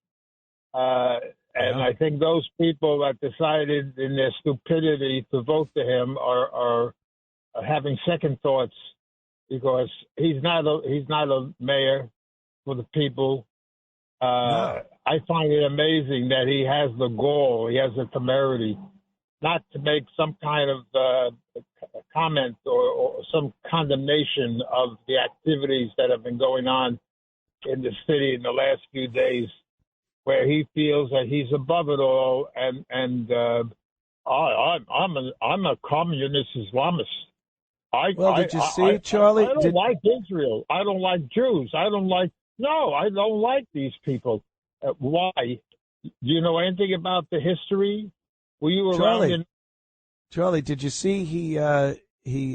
and I think those people that decided in their stupidity to vote for him are having second thoughts, because he's not a mayor for the people. No. I find it amazing that he has the gall, he has the temerity, not to make some kind of comment or some condemnation of the activities that have been going on in the city in the last few days, where he feels that he's above it all. And I'm a communist Islamist. Did you see, Charlie? I don't like Israel. I don't like Jews. I don't like these people. Why? Do you know anything about the history? Were you around? Charlie, did you see he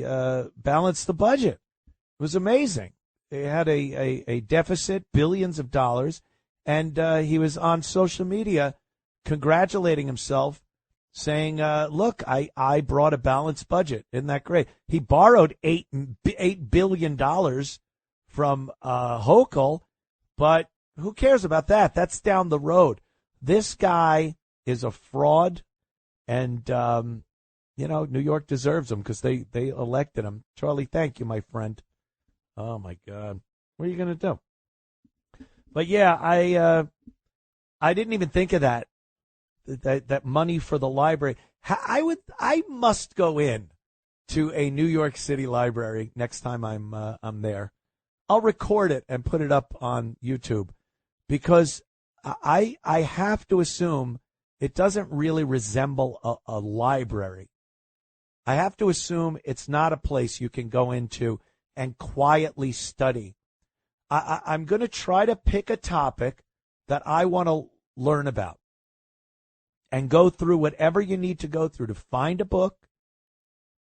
balanced the budget? It was amazing. They had a deficit, billions of dollars, and he was on social media congratulating himself, saying, look, I brought a balanced budget. Isn't that great? He borrowed $8 billion from Hochul, but who cares about that? That's down the road. This guy is a fraud, and New York deserves him because they elected him. Charlie, thank you, my friend. Oh, my God. What are you going to do? But, yeah, I didn't even think of that money for the library. I must go in to a New York City library next time I'm there. I'll record it and put it up on YouTube, because I have to assume it doesn't really resemble a library. I have to assume it's not a place you can go into and quietly study. I'm going to try to pick a topic that I want to learn about and go through whatever you need to go through to find a book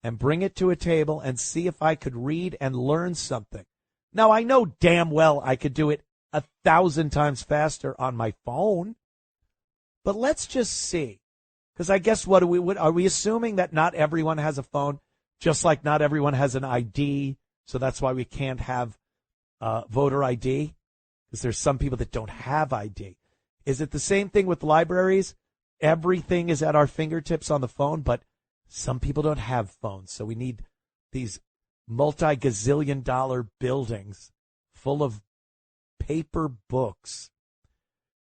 and bring it to a table and see if I could read and learn something. Now, I know damn well I could do it 1,000 times faster on my phone, but let's just see. Because I guess are we assuming that not everyone has a phone, just like not everyone has an ID, so that's why we can't have voter ID? Because there's some people that don't have ID. Is it the same thing with libraries? Everything is at our fingertips on the phone, but some people don't have phones, so we need these multi-gazillion-dollar buildings full of paper books.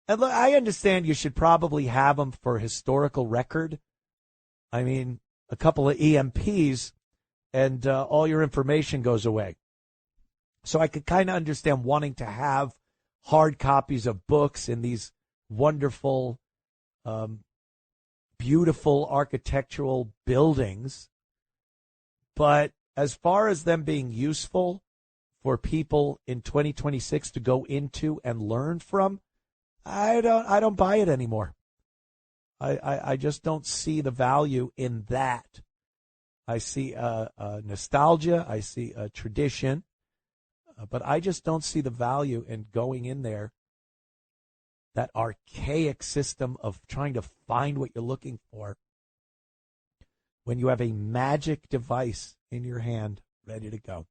And look, I understand you should probably have them for historical record. I mean, a couple of EMPs and all your information goes away. So I could kind of understand wanting to have hard copies of books in these wonderful, beautiful architectural buildings. But as far as them being useful for people in 2026 to go into and learn from, I don't buy it anymore. I just don't see the value in that. I see nostalgia. I see a tradition. But I just don't see the value in going in there, that archaic system of trying to find what you're looking for, when you have a magic device in your hand ready to go.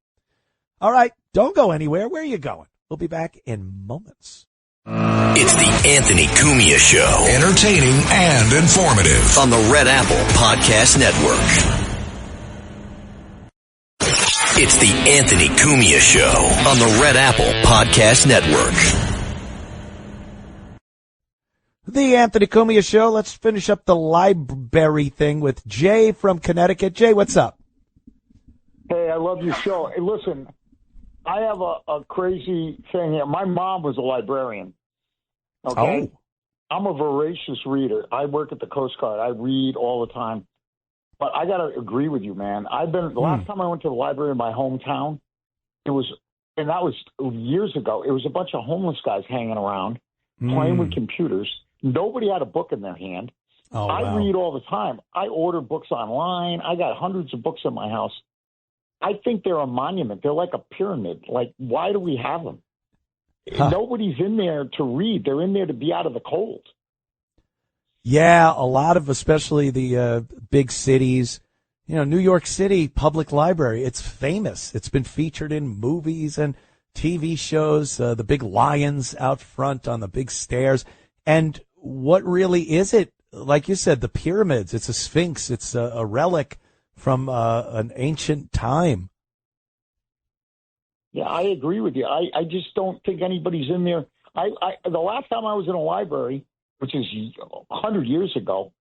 All right, don't go anywhere. Where are you going? We'll be back in moments. It's the Anthony Cumia Show. Entertaining and informative. On the Red Apple Podcast Network. It's the Anthony Cumia Show on the Red Apple Podcast Network. The Anthony Cumia Show. Let's finish up the library thing with Jay from Connecticut. Jay, what's up? Hey, I love your show. Hey, listen, I have a crazy thing here. My mom was a librarian. Okay. Oh. I'm a voracious reader. I work at the Coast Guard. I read all the time. But I got to agree with you, man. The last time I went to the library in my hometown, that was years ago. It was a bunch of homeless guys hanging around, playing with computers. Nobody had a book in their hand. Oh, I wow. read all the time. I order books online. I got hundreds of books in my house. I think they're a monument. They're like a pyramid. Like, why do we have them? Huh. Nobody's in there to read. They're in there to be out of the cold. Yeah, a lot of, especially the big cities. You know, New York City Public Library, it's famous. It's been featured in movies and TV shows, the big lions out front on the big stairs. And what really is it? Like you said, the pyramids, it's a sphinx. It's a relic from an ancient time. Yeah, I agree with you. I just don't think anybody's in there. The last time I was in a library, which is 100 years ago,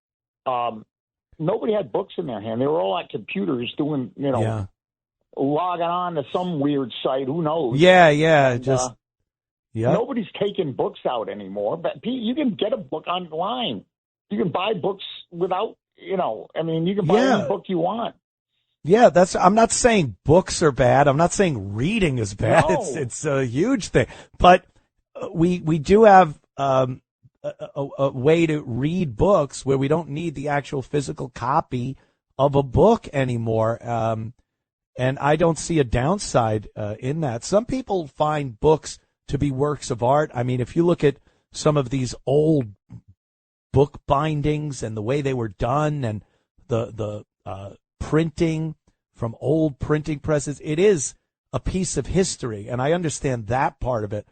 nobody had books in their hand. They were all at computers doing, logging on to some weird site. Who knows? Yeah. Nobody's taking books out anymore. But you can get a book online. You can buy books without, you can buy any book you want. Yeah, I'm not saying books are bad. I'm not saying reading is bad. No. It's a huge thing. But we do have a way to read books where we don't need the actual physical copy of a book anymore. And I don't see a downside in that. Some people find books to be works of art. I mean, if you look at some of these old book bindings and the way they were done and the printing from old printing presses, it is a piece of history. And I understand that part of it.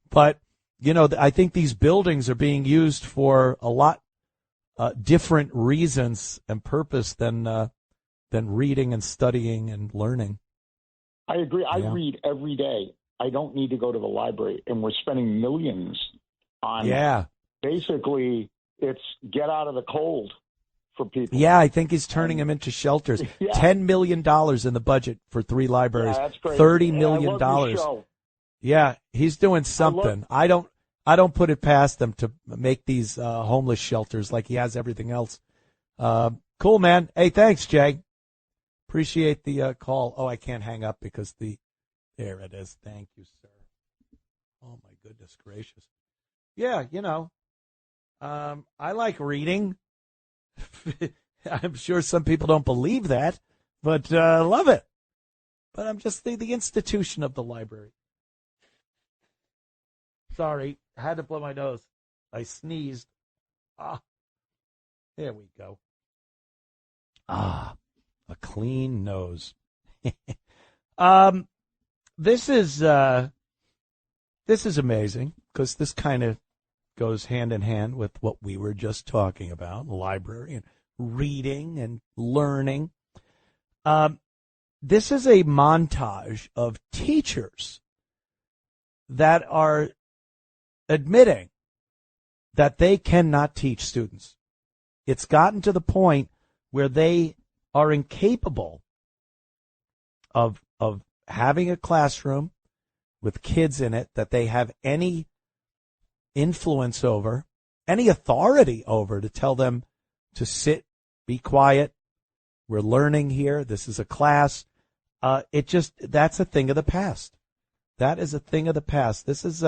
But, I think these buildings are being used for a lot different reasons and purpose than reading and studying and learning. I agree. I read every day. I don't need to go to the library, and we're spending millions on basically it's get out of the cold for people. Yeah, I think he's turning them into shelters. Yeah. $10 million in the budget for 3 libraries. Yeah, that's great. $30 million. I love your show. Yeah, he's doing something. I don't put it past them to make these homeless shelters like he has everything else. Cool, man. Hey, thanks, Jay. Appreciate the call. Oh, I can't hang up because there it is. Thank you, sir. Oh, my goodness gracious. Yeah, I like reading. I'm sure some people don't believe that, but love it. But I'm just the institution of the library. Sorry, I had to blow my nose. I sneezed. There we go. A clean nose. This is amazing because this kind of goes hand in hand with what we were just talking about, library and reading and learning. This is a montage of teachers that are admitting that they cannot teach students. It's gotten to the point where they are incapable of having a classroom with kids in it that they have any influence over, any authority over, to tell them to sit, be quiet. We're learning here. This is a class. That's a thing of the past. That is a thing of the past. This is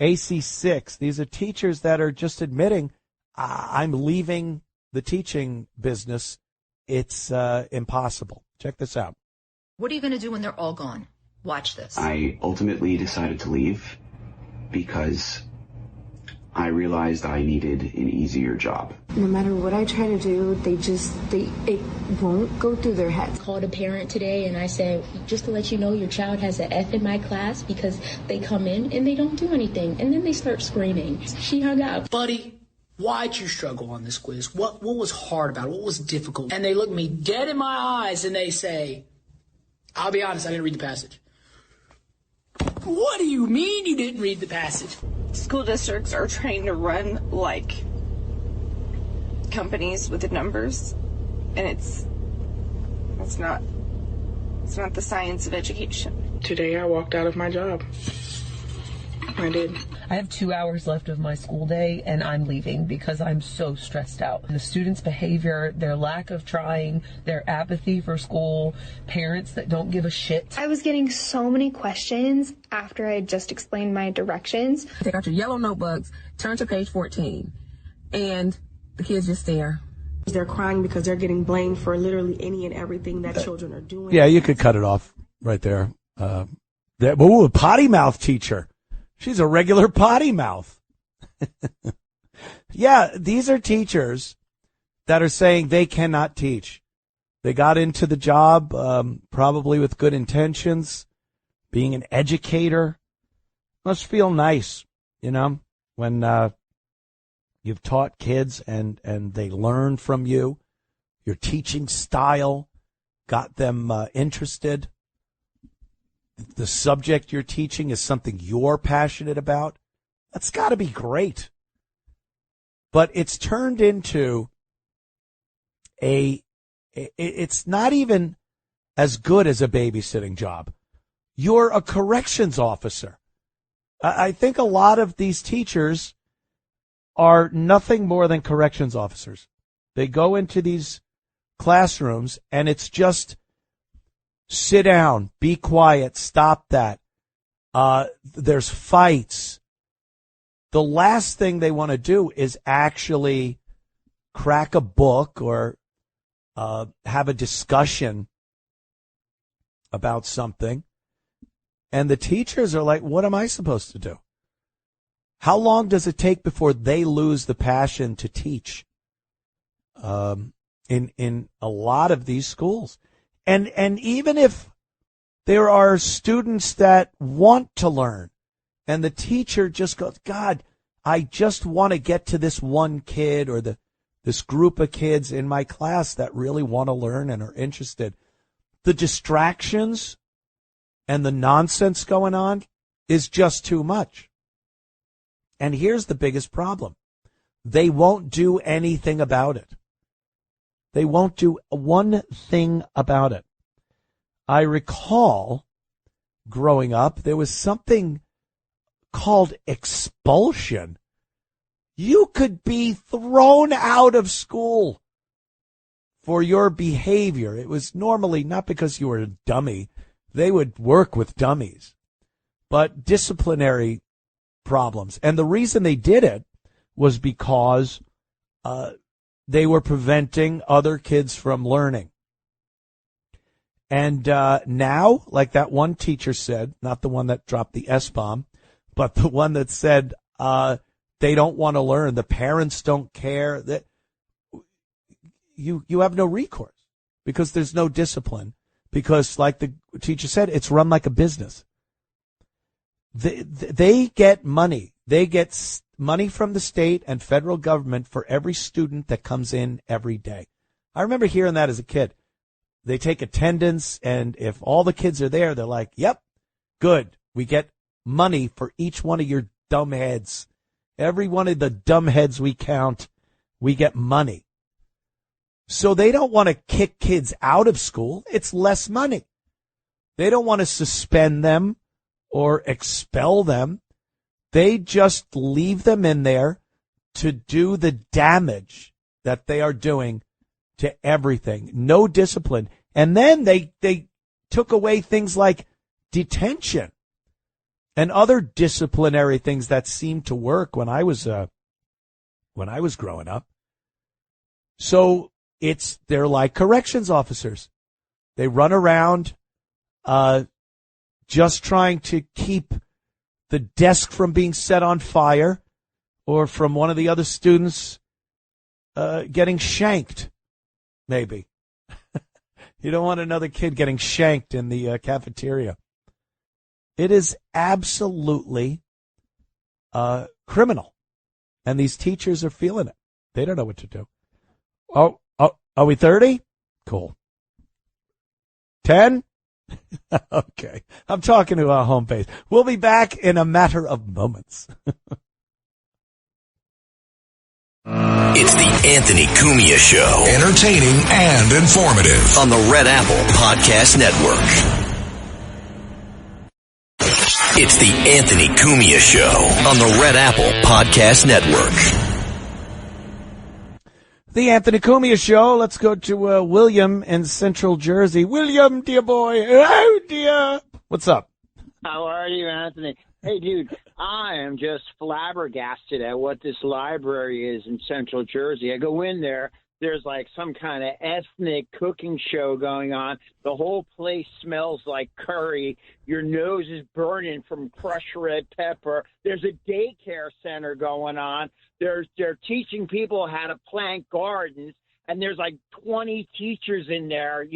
AC6. These are teachers that are just admitting, I'm leaving the teaching business. It's impossible. Check this out. What are you going to do when they're all gone? Watch this. I ultimately decided to leave because I realized I needed an easier job. No matter what I try to do, it won't go through their heads. I called a parent today and I said, just to let you know, your child has an F in my class because they come in and they don't do anything. And then they start screaming. She hung up. Buddy, why'd you struggle on this quiz? What was hard about it? What was difficult? And they look me dead in my eyes and they say, I'll be honest, I didn't read the passage. What do you mean you didn't read the passage? School districts are trying to run like companies with the numbers, and it's not the science of education. today I walked out of my job. I did. I have 2 hours left of my school day, and I'm leaving because I'm so stressed out. The students' behavior, their lack of trying, their apathy for school, parents that don't give a shit. I was getting so many questions after I had just explained my directions. Take out your yellow notebooks, turn to page 14, and the kids just stare. They're crying because they're getting blamed for literally any and everything that children are doing. Yeah, you could cut it off right there. A potty mouth teacher. She's a regular potty mouth. Yeah, these are teachers that are saying they cannot teach. They got into the job probably with good intentions, being an educator. Must feel nice, when you've taught kids and they learn from you. Your teaching style got them interested. The subject you're teaching is something you're passionate about. That's got to be great. But it's turned into it's not even as good as a babysitting job. You're a corrections officer. I think a lot of these teachers are nothing more than corrections officers. They go into these classrooms and it's just sit down, be quiet, stop that. There's fights. The last thing they want to do is actually crack a book or have a discussion about something. And the teachers are like, what am I supposed to do? How long does it take before they lose the passion to teach in a lot of these schools? And even if there are students that want to learn and the teacher just goes, God, I just want to get to this one kid or this group of kids in my class that really want to learn and are interested. The distractions and the nonsense going on is just too much. And here's the biggest problem. They won't do anything about it. They won't do one thing about it. I recall growing up, there was something called expulsion. You could be thrown out of school for your behavior. It was normally not because you were a dummy. They would work with dummies, but disciplinary problems. And the reason they did it was because they were preventing other kids from learning. And now, like that one teacher said, not the one that dropped the S-bomb, but the one that said they don't want to learn, the parents don't care, that you have no recourse because there's no discipline, because like the teacher said, it's run like a business. They get money. They get money from the state and federal government for every student that comes in every day. I remember hearing that as a kid. They take attendance, and if all the kids are there, they're like, yep, good. We get money for each one of your dumb heads. Every one of the dumb heads we count, we get money. So they don't want to kick kids out of school. It's less money. They don't want to suspend them or expel them. They just leave them in there to do the damage that they are doing to everything. No discipline. And then they took away things like detention and other disciplinary things that seemed to work when I was growing up. So they're like corrections officers. They run around just trying to keep the desk from being set on fire or from one of the other students getting shanked, maybe. You don't want another kid getting shanked in the cafeteria. It is absolutely criminal, and these teachers are feeling it. They don't know what to do. Oh, are we 30? Cool. 10? Okay. I'm talking to our home base. We'll be back in a matter of moments. It's the Anthony Cumia Show. Entertaining and informative. On the Red Apple Podcast Network. It's the Anthony Cumia Show on the Red Apple Podcast Network. The Anthony Cumia Show. Let's go to William in Central Jersey. William, dear boy. Oh, dear. What's up? How are you, Anthony? Hey, dude, I am just flabbergasted at what this library is in Central Jersey. I go in there. There's like some kind of ethnic cooking show going on. The whole place smells like curry. Your nose is burning from crushed red pepper. There's a daycare center going on. They're teaching people how to plant gardens, and there's like 20 teachers in there,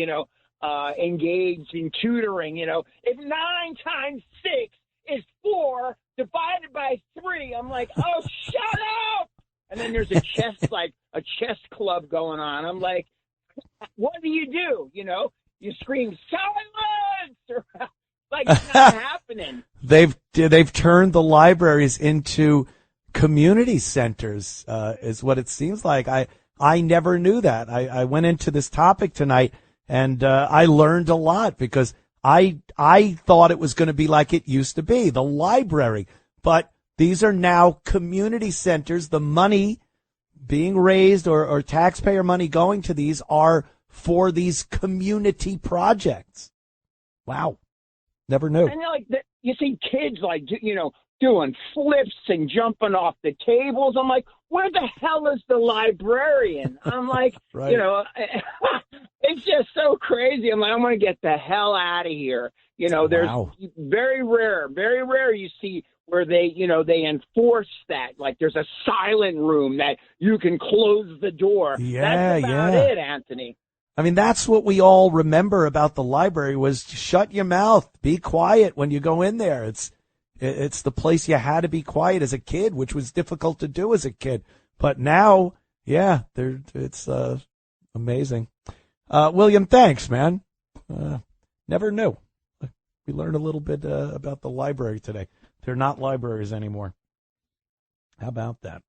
engaged in tutoring. If 9 times 6 is 4 divided by 3, I'm like, oh, shut up! And then there's a chess club going on. I'm like, what do? You scream silence, or like it's not happening. They've turned the libraries into community centers, is what it seems like. I never knew that. I went into this topic tonight and I learned a lot because I thought it was going to be like it used to be, the library, but these are now community centers. The money being raised or taxpayer money going to these are for these community projects. Wow. Never knew. And you see kids doing flips and jumping off the tables. I'm like, where the hell is the librarian? I'm like, right. It's just so crazy. I'm like, I'm going to get the hell out of here. There's very rare you see where they enforce that. Like there's a silent room that you can close the door. That's about it, Anthony. I mean, that's what we all remember about the library was shut your mouth, be quiet when you go in there. It's the place you had to be quiet as a kid, which was difficult to do as a kid. But now, it's amazing. William, thanks, man. Never knew. We learned a little bit about the library today. They're not libraries anymore. How about that?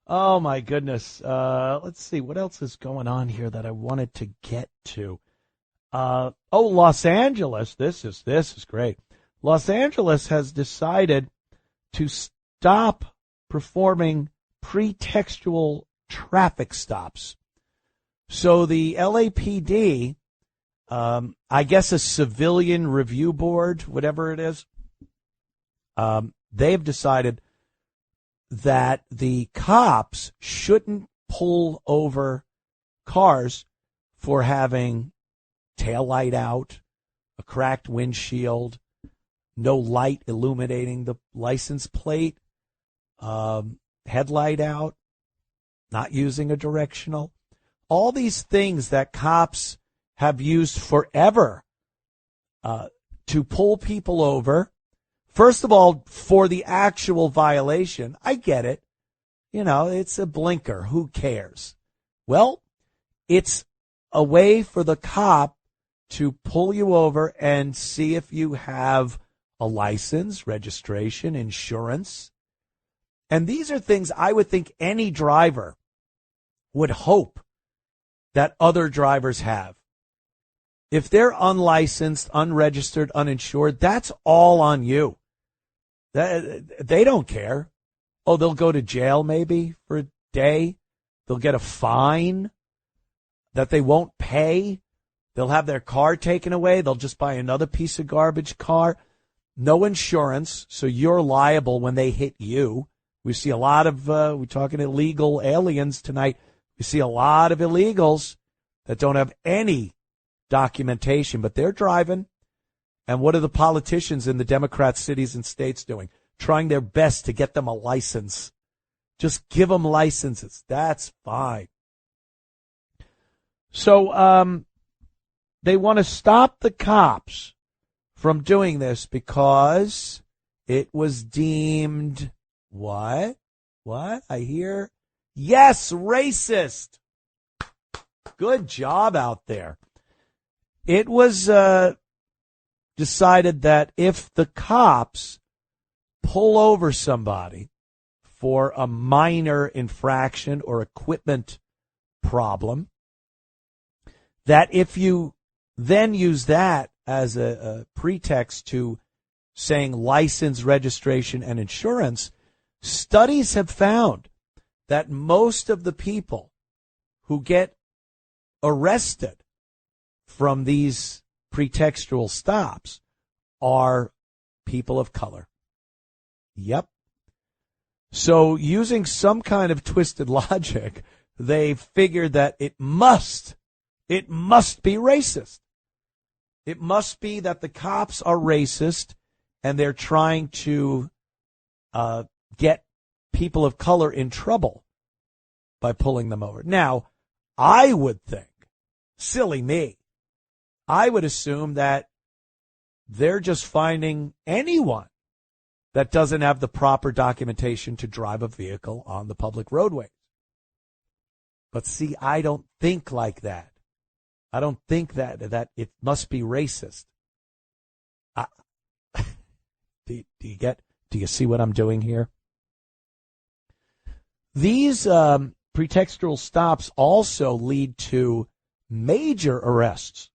Oh, my goodness. Let's see. What else is going on here that I wanted to get to? Los Angeles. This is great. Los Angeles has decided to stop performing pretextual traffic stops. So the LAPD, I guess a civilian review board, whatever it is, they've decided that the cops shouldn't pull over cars for having taillight out, a cracked windshield, no light illuminating the license plate, headlight out, not using a directional. All these things that cops have used forever to pull people over. First of all, for the actual violation, I get it. It's a blinker. Who cares? Well, it's a way for the cop to pull you over and see if you have a license, registration, insurance. And these are things I would think any driver would hope that other drivers have. If they're unlicensed, unregistered, uninsured, that's all on you. They don't care. Oh, they'll go to jail maybe for a day. They'll get a fine that they won't pay. They'll have their car taken away. They'll just buy another piece of garbage car. No insurance, so you're liable when they hit you. We see a lot of, we're talking illegal aliens tonight. We see a lot of illegals that don't have any documentation, but they're driving. And what are the politicians in the Democrat cities and states doing? Trying their best to get them a license. Just give them licenses. That's fine. So they want to stop the cops from doing this because it was deemed what? I hear? Yes, racist. Good job out there. It was decided that if the cops pull over somebody for a minor infraction or equipment problem, that if you then use that as a pretext to saying license, registration, and insurance, studies have found that most of the people who get arrested from these pretextual stops are people of color. Yep. So using some kind of twisted logic, they figured that it must be racist. It must be that the cops are racist and they're trying to get people of color in trouble by pulling them over. Now, I would think, silly me, I would assume that they're just finding anyone that doesn't have the proper documentation to drive a vehicle on the public roadways. But see, I don't think like that. I don't think that it must be racist. Do you see what I'm doing here? These pretextual stops also lead to major arrests.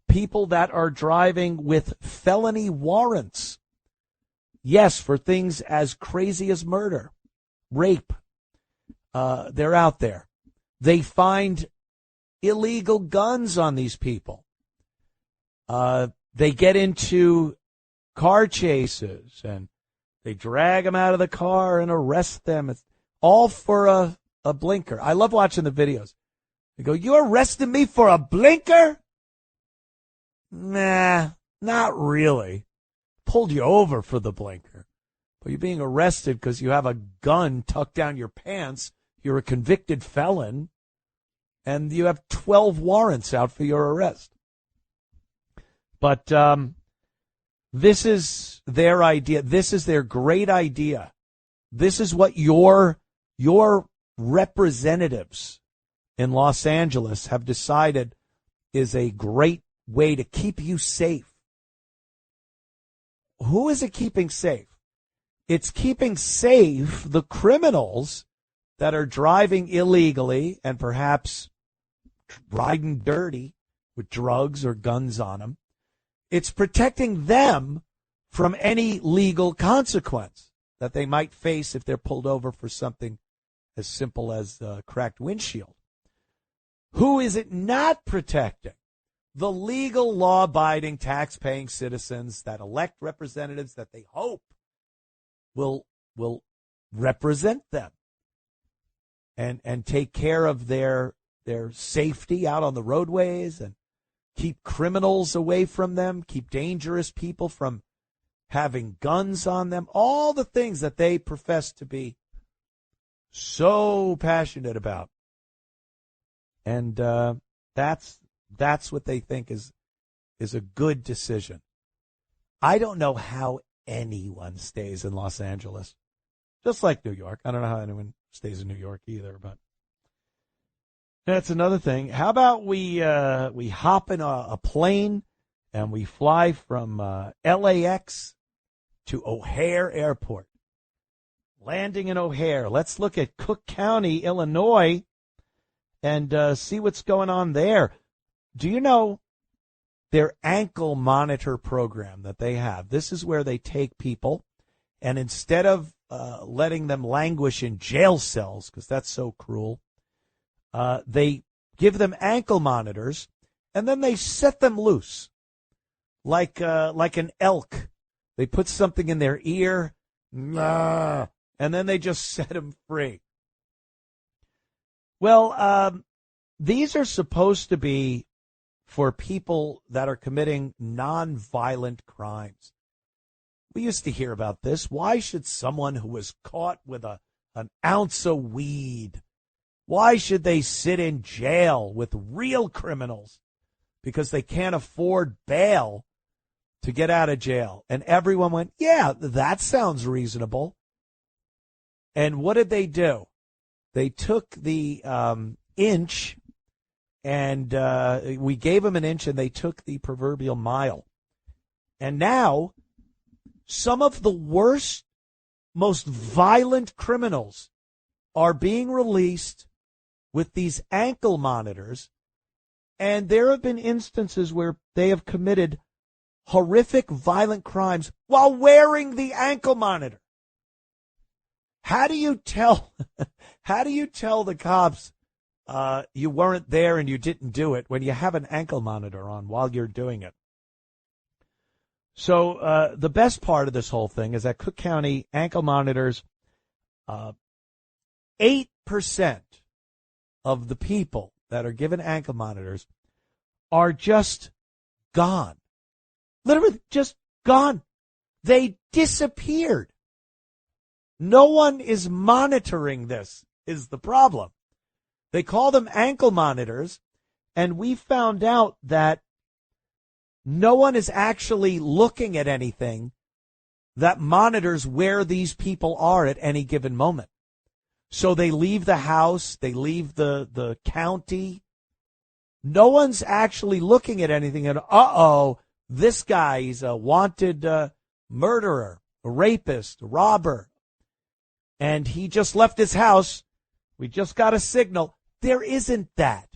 People that are driving with felony warrants. Yes, for things as crazy as murder, rape. They're out there. They find illegal guns on these people. They get into car chases and they drag them out of the car and arrest them. It's all for a blinker. I love watching the videos. They go, "You arrested me for a blinker?" Nah, not really. Pulled you over for the blinker. But you're being arrested because you have a gun tucked down your pants. You're a convicted felon. And you have 12 warrants out for your arrest. But this is their idea. This is their great idea. This is what your representatives in Los Angeles have decided is a great way to keep you safe. Who is it keeping safe? It's keeping safe the criminals that are driving illegally and perhaps riding dirty with drugs or guns on them. It's protecting them from any legal consequence that they might face if they're pulled over for something as simple as a cracked windshield. Who is it not protecting? The legal, law-abiding, tax-paying citizens that elect representatives that they hope will represent them and take care of their safety out on the roadways and keep criminals away from them, keep dangerous people from having guns on them, all the things that they profess to be so passionate about. And that's what they think is a good decision. I don't know how anyone stays in Los Angeles, just like New York. I don't know how anyone stays in New York either, but that's another thing. How about we hop in a plane and we fly from LAX to O'Hare Airport. Landing in O'Hare. Let's look at Cook County, Illinois, and see what's going on there. Do you know their ankle monitor program that they have? This is where they take people, and instead of letting them languish in jail cells, because that's so cruel, they give them ankle monitors, and then they set them loose, like an elk. They put something in their ear, and then they just set them free. Well, these are supposed to be for people that are committing nonviolent crimes. We used to hear about this. Why should someone who was caught with an ounce of weed, why should they sit in jail with real criminals because they can't afford bail to get out of jail? And everyone went, yeah, that sounds reasonable. And what did they do? They took the inch, and we gave them an inch, and they took the proverbial mile. And now some of the worst, most violent criminals are being released with these ankle monitors, and there have been instances where they have committed horrific, violent crimes while wearing the ankle monitor. How do you tell the cops you weren't there and you didn't do it when you have an ankle monitor on while you're doing it? So the best part of this whole thing is that Cook County ankle monitors, 8% of the people that are given ankle monitors are just gone. Literally just gone. They disappeared. No one is monitoring this, is the problem. They call them ankle monitors, and we found out that no one is actually looking at anything that monitors where these people are at any given moment. So they leave the house, they leave the county. No one's actually looking at anything and, this guy, he's a wanted murderer, a rapist, a robber, and he just left his house. We just got a signal. There isn't that.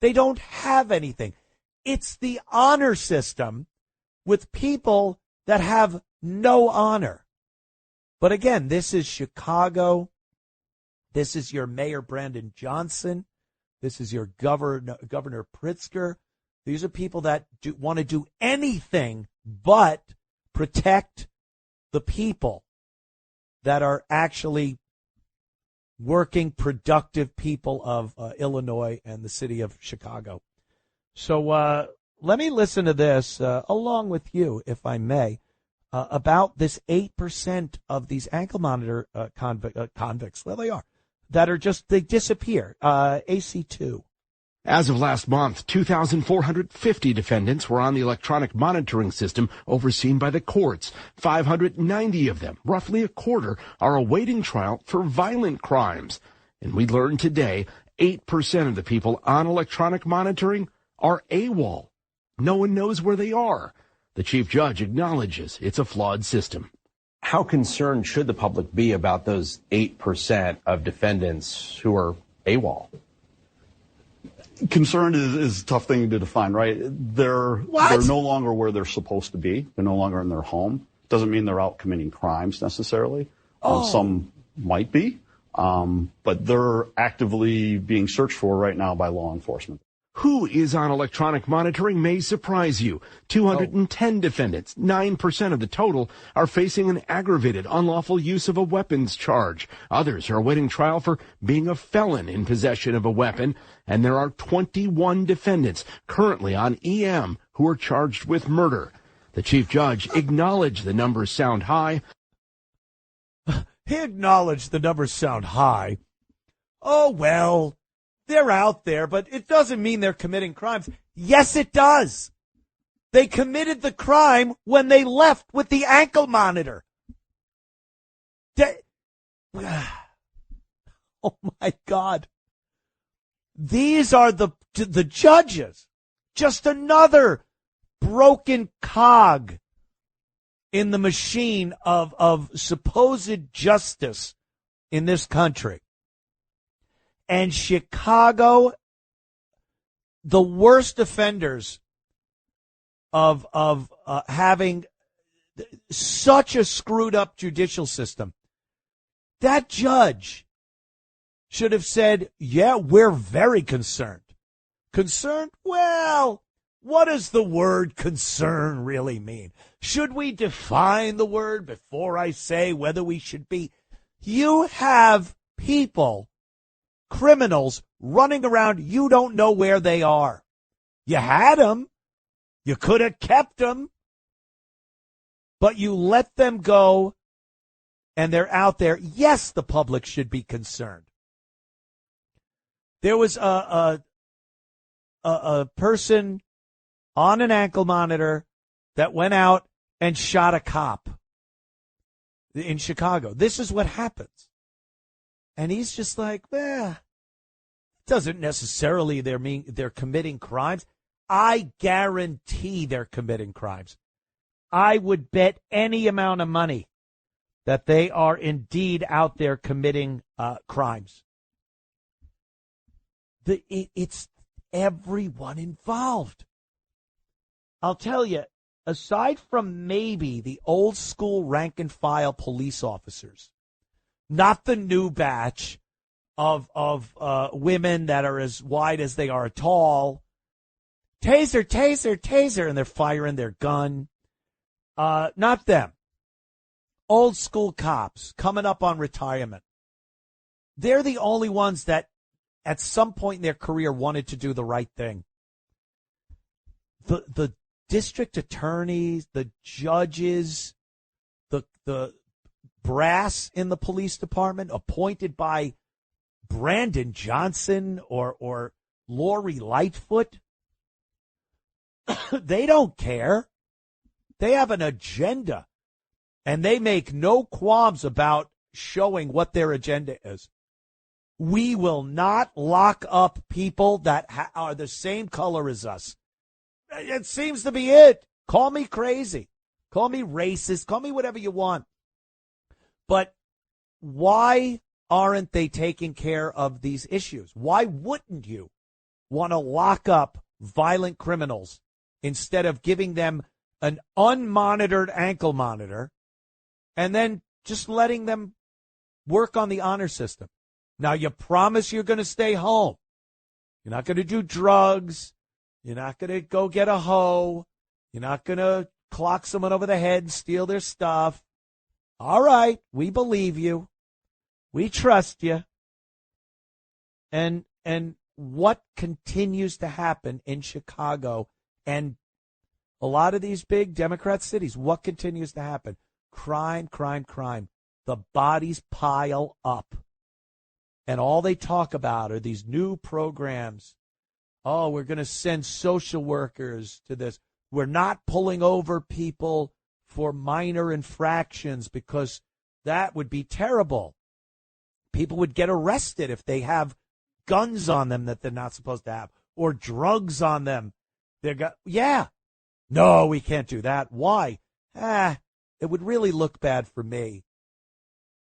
They don't have anything. It's the honor system with people that have no honor. But again, this is Chicago. This is your Mayor Brandon Johnson. This is your Governor Pritzker. These are people that want to do anything but protect the people that are actually working, productive people of Illinois and the city of Chicago. So let me listen to this along with you, if I may, about this 8% of these ankle monitor convicts. Well, they are. That are just, they disappear. AC2. As of last month, 2,450 defendants were on the electronic monitoring system overseen by the courts. 590 of them, roughly a quarter, are awaiting trial for violent crimes. And we learned today 8% of the people on electronic monitoring are AWOL. No one knows where they are. The chief judge acknowledges it's a flawed system. How concerned should the public be about those 8% of defendants who are AWOL? Concerned is a tough thing to define, right? They're no longer where they're supposed to be. They're no longer in their home. Doesn't mean they're out committing crimes necessarily. Some might be, but they're actively being searched for right now by law enforcement. Who is on electronic monitoring may surprise you. 210 defendants, 9% of the total, are facing an aggravated unlawful use of a weapons charge. Others are awaiting trial for being a felon in possession of a weapon. And there are 21 defendants currently on EM who are charged with murder. The chief judge acknowledged the numbers sound high. He acknowledged the numbers sound high. Oh, well. They're out there, but it doesn't mean they're committing crimes. Yes, it does. They committed the crime when they left with the ankle monitor. Oh, my God. These are the judges. Just another broken cog in the machine of supposed justice in this country. And Chicago, the worst offenders of having such a screwed up judicial system. That judge should have said, yeah, we're very concerned. Concerned? Well, what does the word concern really mean? Should we define the word before I say whether we should be? You have people, criminals running around, you don't know where they are. You had them. You could have kept them. But you let them go, and they're out there. Yes, the public should be concerned. There was a person on an ankle monitor that went out and shot a cop in Chicago. This is what happens. And he's just like, it doesn't necessarily mean they're committing crimes. I guarantee they're committing crimes. I would bet any amount of money that they are indeed out there committing crimes. It's everyone involved. I'll tell you, aside from maybe the old school rank and file police officers, not the new batch of women that are as wide as they are tall, taser, taser, taser, and they're firing their gun. Not them. Old school cops coming up on retirement. They're the only ones that at some point in their career wanted to do the right thing. The district attorneys, the judges, the brass in the police department appointed by Brandon Johnson or Lori Lightfoot, they don't care. They have an agenda, and they make no qualms about showing what their agenda is. We will not lock up people that are the same color as us. It seems to be it. Call me crazy. Call me racist. Call me whatever you want. But why aren't they taking care of these issues? Why wouldn't you want to lock up violent criminals instead of giving them an unmonitored ankle monitor and then just letting them work on the honor system? Now, you promise you're going to stay home. You're not going to do drugs. You're not going to go get a hoe. You're not going to clock someone over the head and steal their stuff. All right, we believe you. We trust you. And what continues to happen in Chicago and a lot of these big Democrat cities, what continues to happen? Crime, crime, crime. The bodies pile up. And all they talk about are these new programs. Oh, we're going to send social workers to this. We're not pulling over people for minor infractions because that would be terrible. People would get arrested if they have guns on them that they're not supposed to have or drugs on them. Yeah. No, we can't do that. Why? It would really look bad for me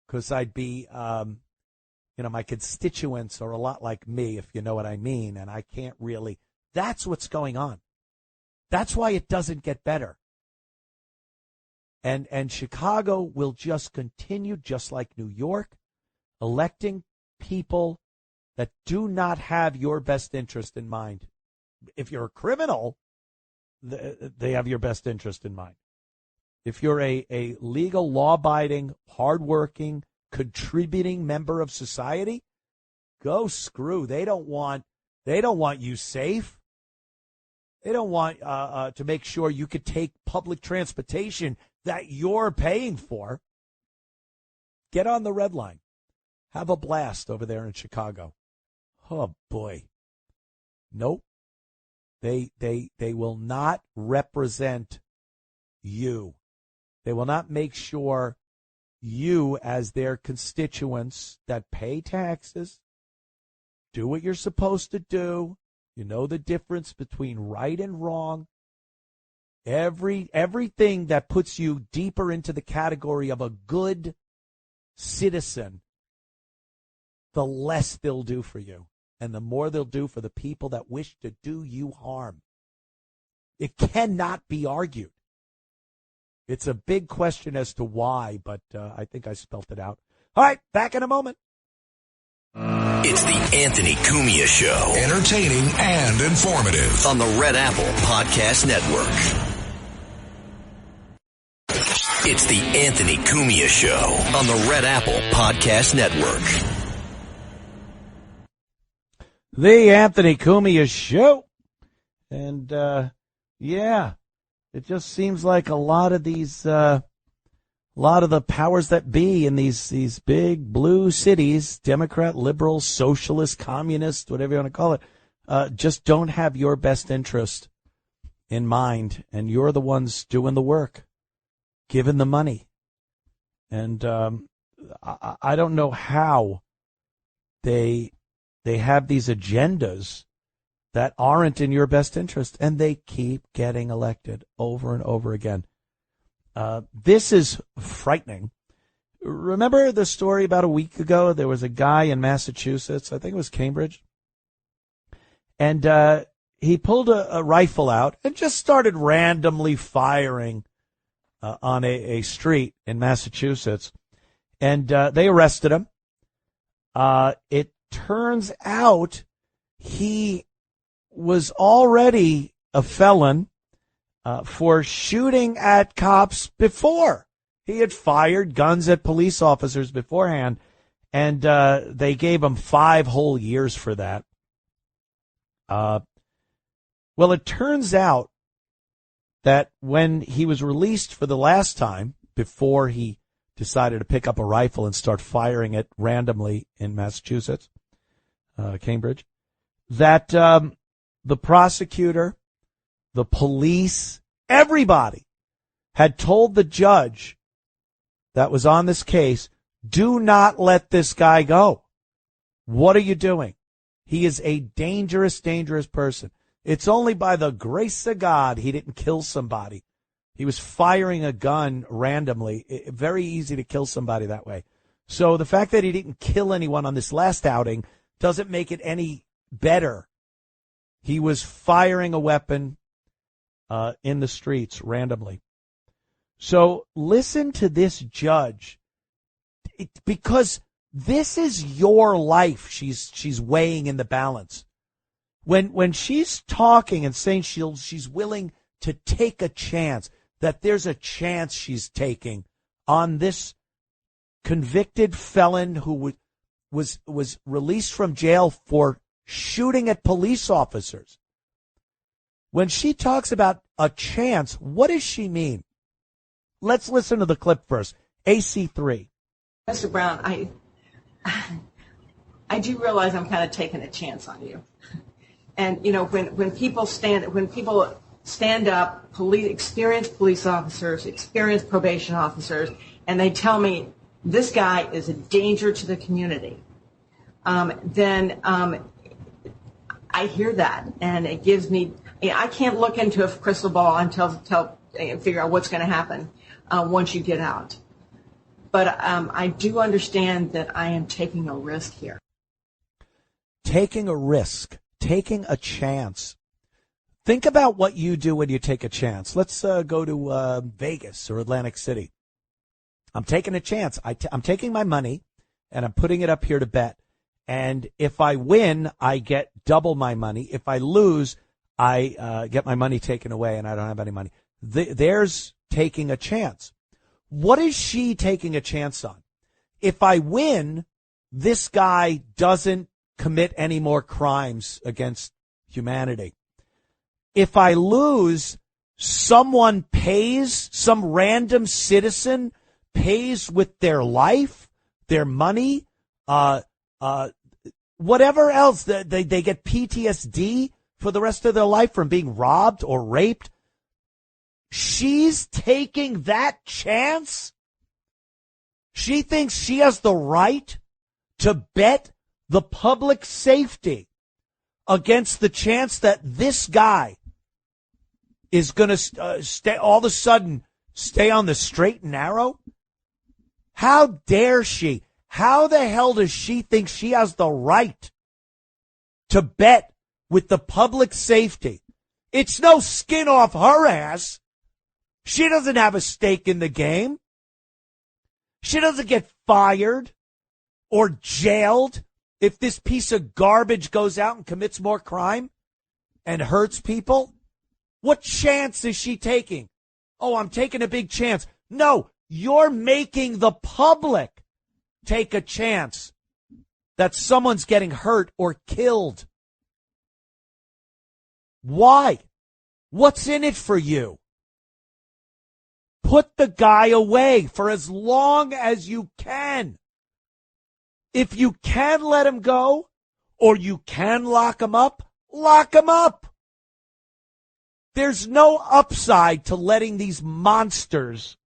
because I'd be, my constituents are a lot like me, if you know what I mean, and I can't really. That's what's going on. That's why it doesn't get better. And Chicago will just continue, just like New York, electing people that do not have your best interest in mind. If you're a criminal, they have your best interest in mind. If you're a legal, law-abiding, hardworking, contributing member of society, go screw. They don't want you safe. They don't want to make sure you could take public transportation that you're paying for. Get on the red line. Have a blast over there in Chicago. Oh boy. Nope. They will not represent you. They will not make sure you, as their constituents that pay taxes, do what you're supposed to do. You know the difference between right and wrong. Everything that puts you deeper into the category of a good citizen, the less they'll do for you. And the more they'll do for the people that wish to do you harm. It cannot be argued. It's a big question as to why, but I think I spelt it out. All right, back in a moment. It's the Anthony Cumia Show. Entertaining and informative. On the Red Apple Podcast Network. It's the Anthony Cumia Show on the Red Apple Podcast Network. The Anthony Cumia Show. And, it just seems like a lot of these, a lot of the powers that be in these big blue cities, Democrat, liberal, socialist, communist, whatever you want to call it, just don't have your best interest in mind. And you're the ones doing the work, giving the money. And I don't know how they have these agendas that aren't in your best interest, and they keep getting elected over and over again. This is frightening. Remember the story about a week ago? There was a guy in Massachusetts, I think it was Cambridge, and he pulled a rifle out and just started randomly firing on a street in Massachusetts. And they arrested him. It turns out he was already a felon for shooting at cops before. He had fired guns at police officers beforehand, and they gave him 5 whole years for that. Well, it turns out that when he was released for the last time, before he decided to pick up a rifle and start firing it randomly in Massachusetts, Cambridge, that the prosecutor, the police, everybody had told the judge that was on this case, do not let this guy go. What are you doing? He is a dangerous, dangerous person. It's only by the grace of God he didn't kill somebody. He was firing a gun randomly. Very easy to kill somebody that way. So the fact that he didn't kill anyone on this last outing doesn't make it any better. He was firing a weapon in the streets randomly. So listen to this judge, because this is your life she's weighing in the balance. When she's talking and saying she's willing to take a chance, that there's a chance she's taking on this convicted felon who was released from jail for shooting at police officers. When she talks about a chance, what does she mean? Let's listen to the clip first. AC3. Mr. Brown, I do realize I'm kind of taking a chance on you. And, you know, when people stand up, experienced police officers, experienced probation officers, and they tell me this guy is a danger to the community, then I hear that, and it gives me, I can't look into a crystal ball and figure out what's going to happen once you get out. But I do understand that I am taking a risk here. Taking a risk. Taking a chance. Think about what you do when you take a chance. Let's go to Vegas or Atlantic City. I'm taking a chance. I'm taking my money and I'm putting it up here to bet. And if I win, I get double my money. If I lose, I get my money taken away and I don't have any money. There's taking a chance. What is she taking a chance on? If I win, this guy doesn't commit any more crimes against humanity. If I lose, someone pays, some random citizen pays with their life, their money, whatever else. They get PTSD for the rest of their life from being robbed or raped. She's taking that chance? She thinks she has the right to bet the public safety against the chance that this guy is going to stay all of a sudden stay on the straight and narrow? How dare she? How the hell does she think she has the right to bet with the public safety? It's no skin off her ass. She doesn't have a stake in the game. She doesn't get fired or jailed if this piece of garbage goes out and commits more crime and hurts people. What chance is she taking? Oh, I'm taking a big chance. No, you're making the public take a chance that someone's getting hurt or killed. Why? What's in it for you? Put the guy away for as long as you can. If you can let him go or you can lock him up, lock him up. There's no upside to letting these monsters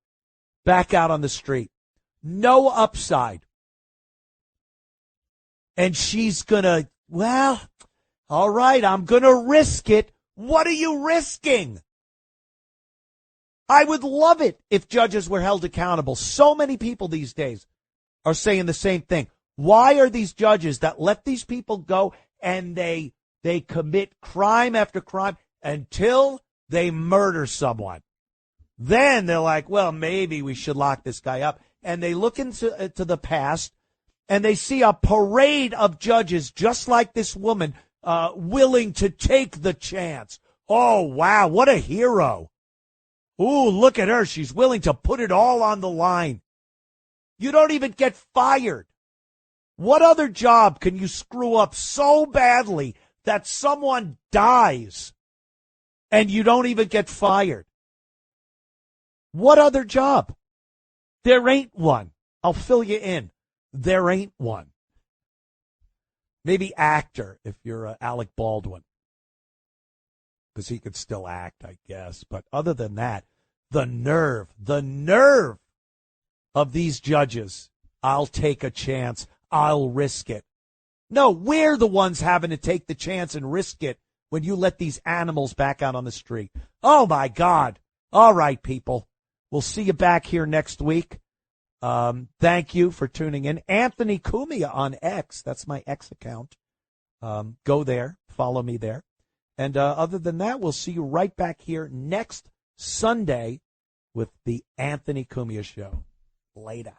back out on the street. No upside. And she's gonna, well, all right, I'm gonna risk it. What are you risking? I would love it if judges were held accountable. So many people these days are saying the same thing. Why are these judges that let these people go and they They commit crime after crime until they murder someone. Then they're like, well, maybe we should lock this guy up. And they look into the past, and they see a parade of judges just like this woman willing to take the chance. Oh, wow, what a hero. Ooh, look at her. She's willing to put it all on the line. You don't even get fired. What other job can you screw up so badly that someone dies and you don't even get fired? What other job? There ain't one. I'll fill you in. There ain't one. Maybe actor if you're Alec Baldwin, because he could still act, I guess. But other than that, the nerve of these judges. I'll take a chance. I'll risk it. No, we're the ones having to take the chance and risk it when you let these animals back out on the street. Oh, my God. All right, people. We'll see you back here next week. Thank you for tuning in. Anthony Cumia on X. That's my X account. Go there. Follow me there. And other than that, we'll see you right back here next Sunday with the Anthony Cumia Show. Later.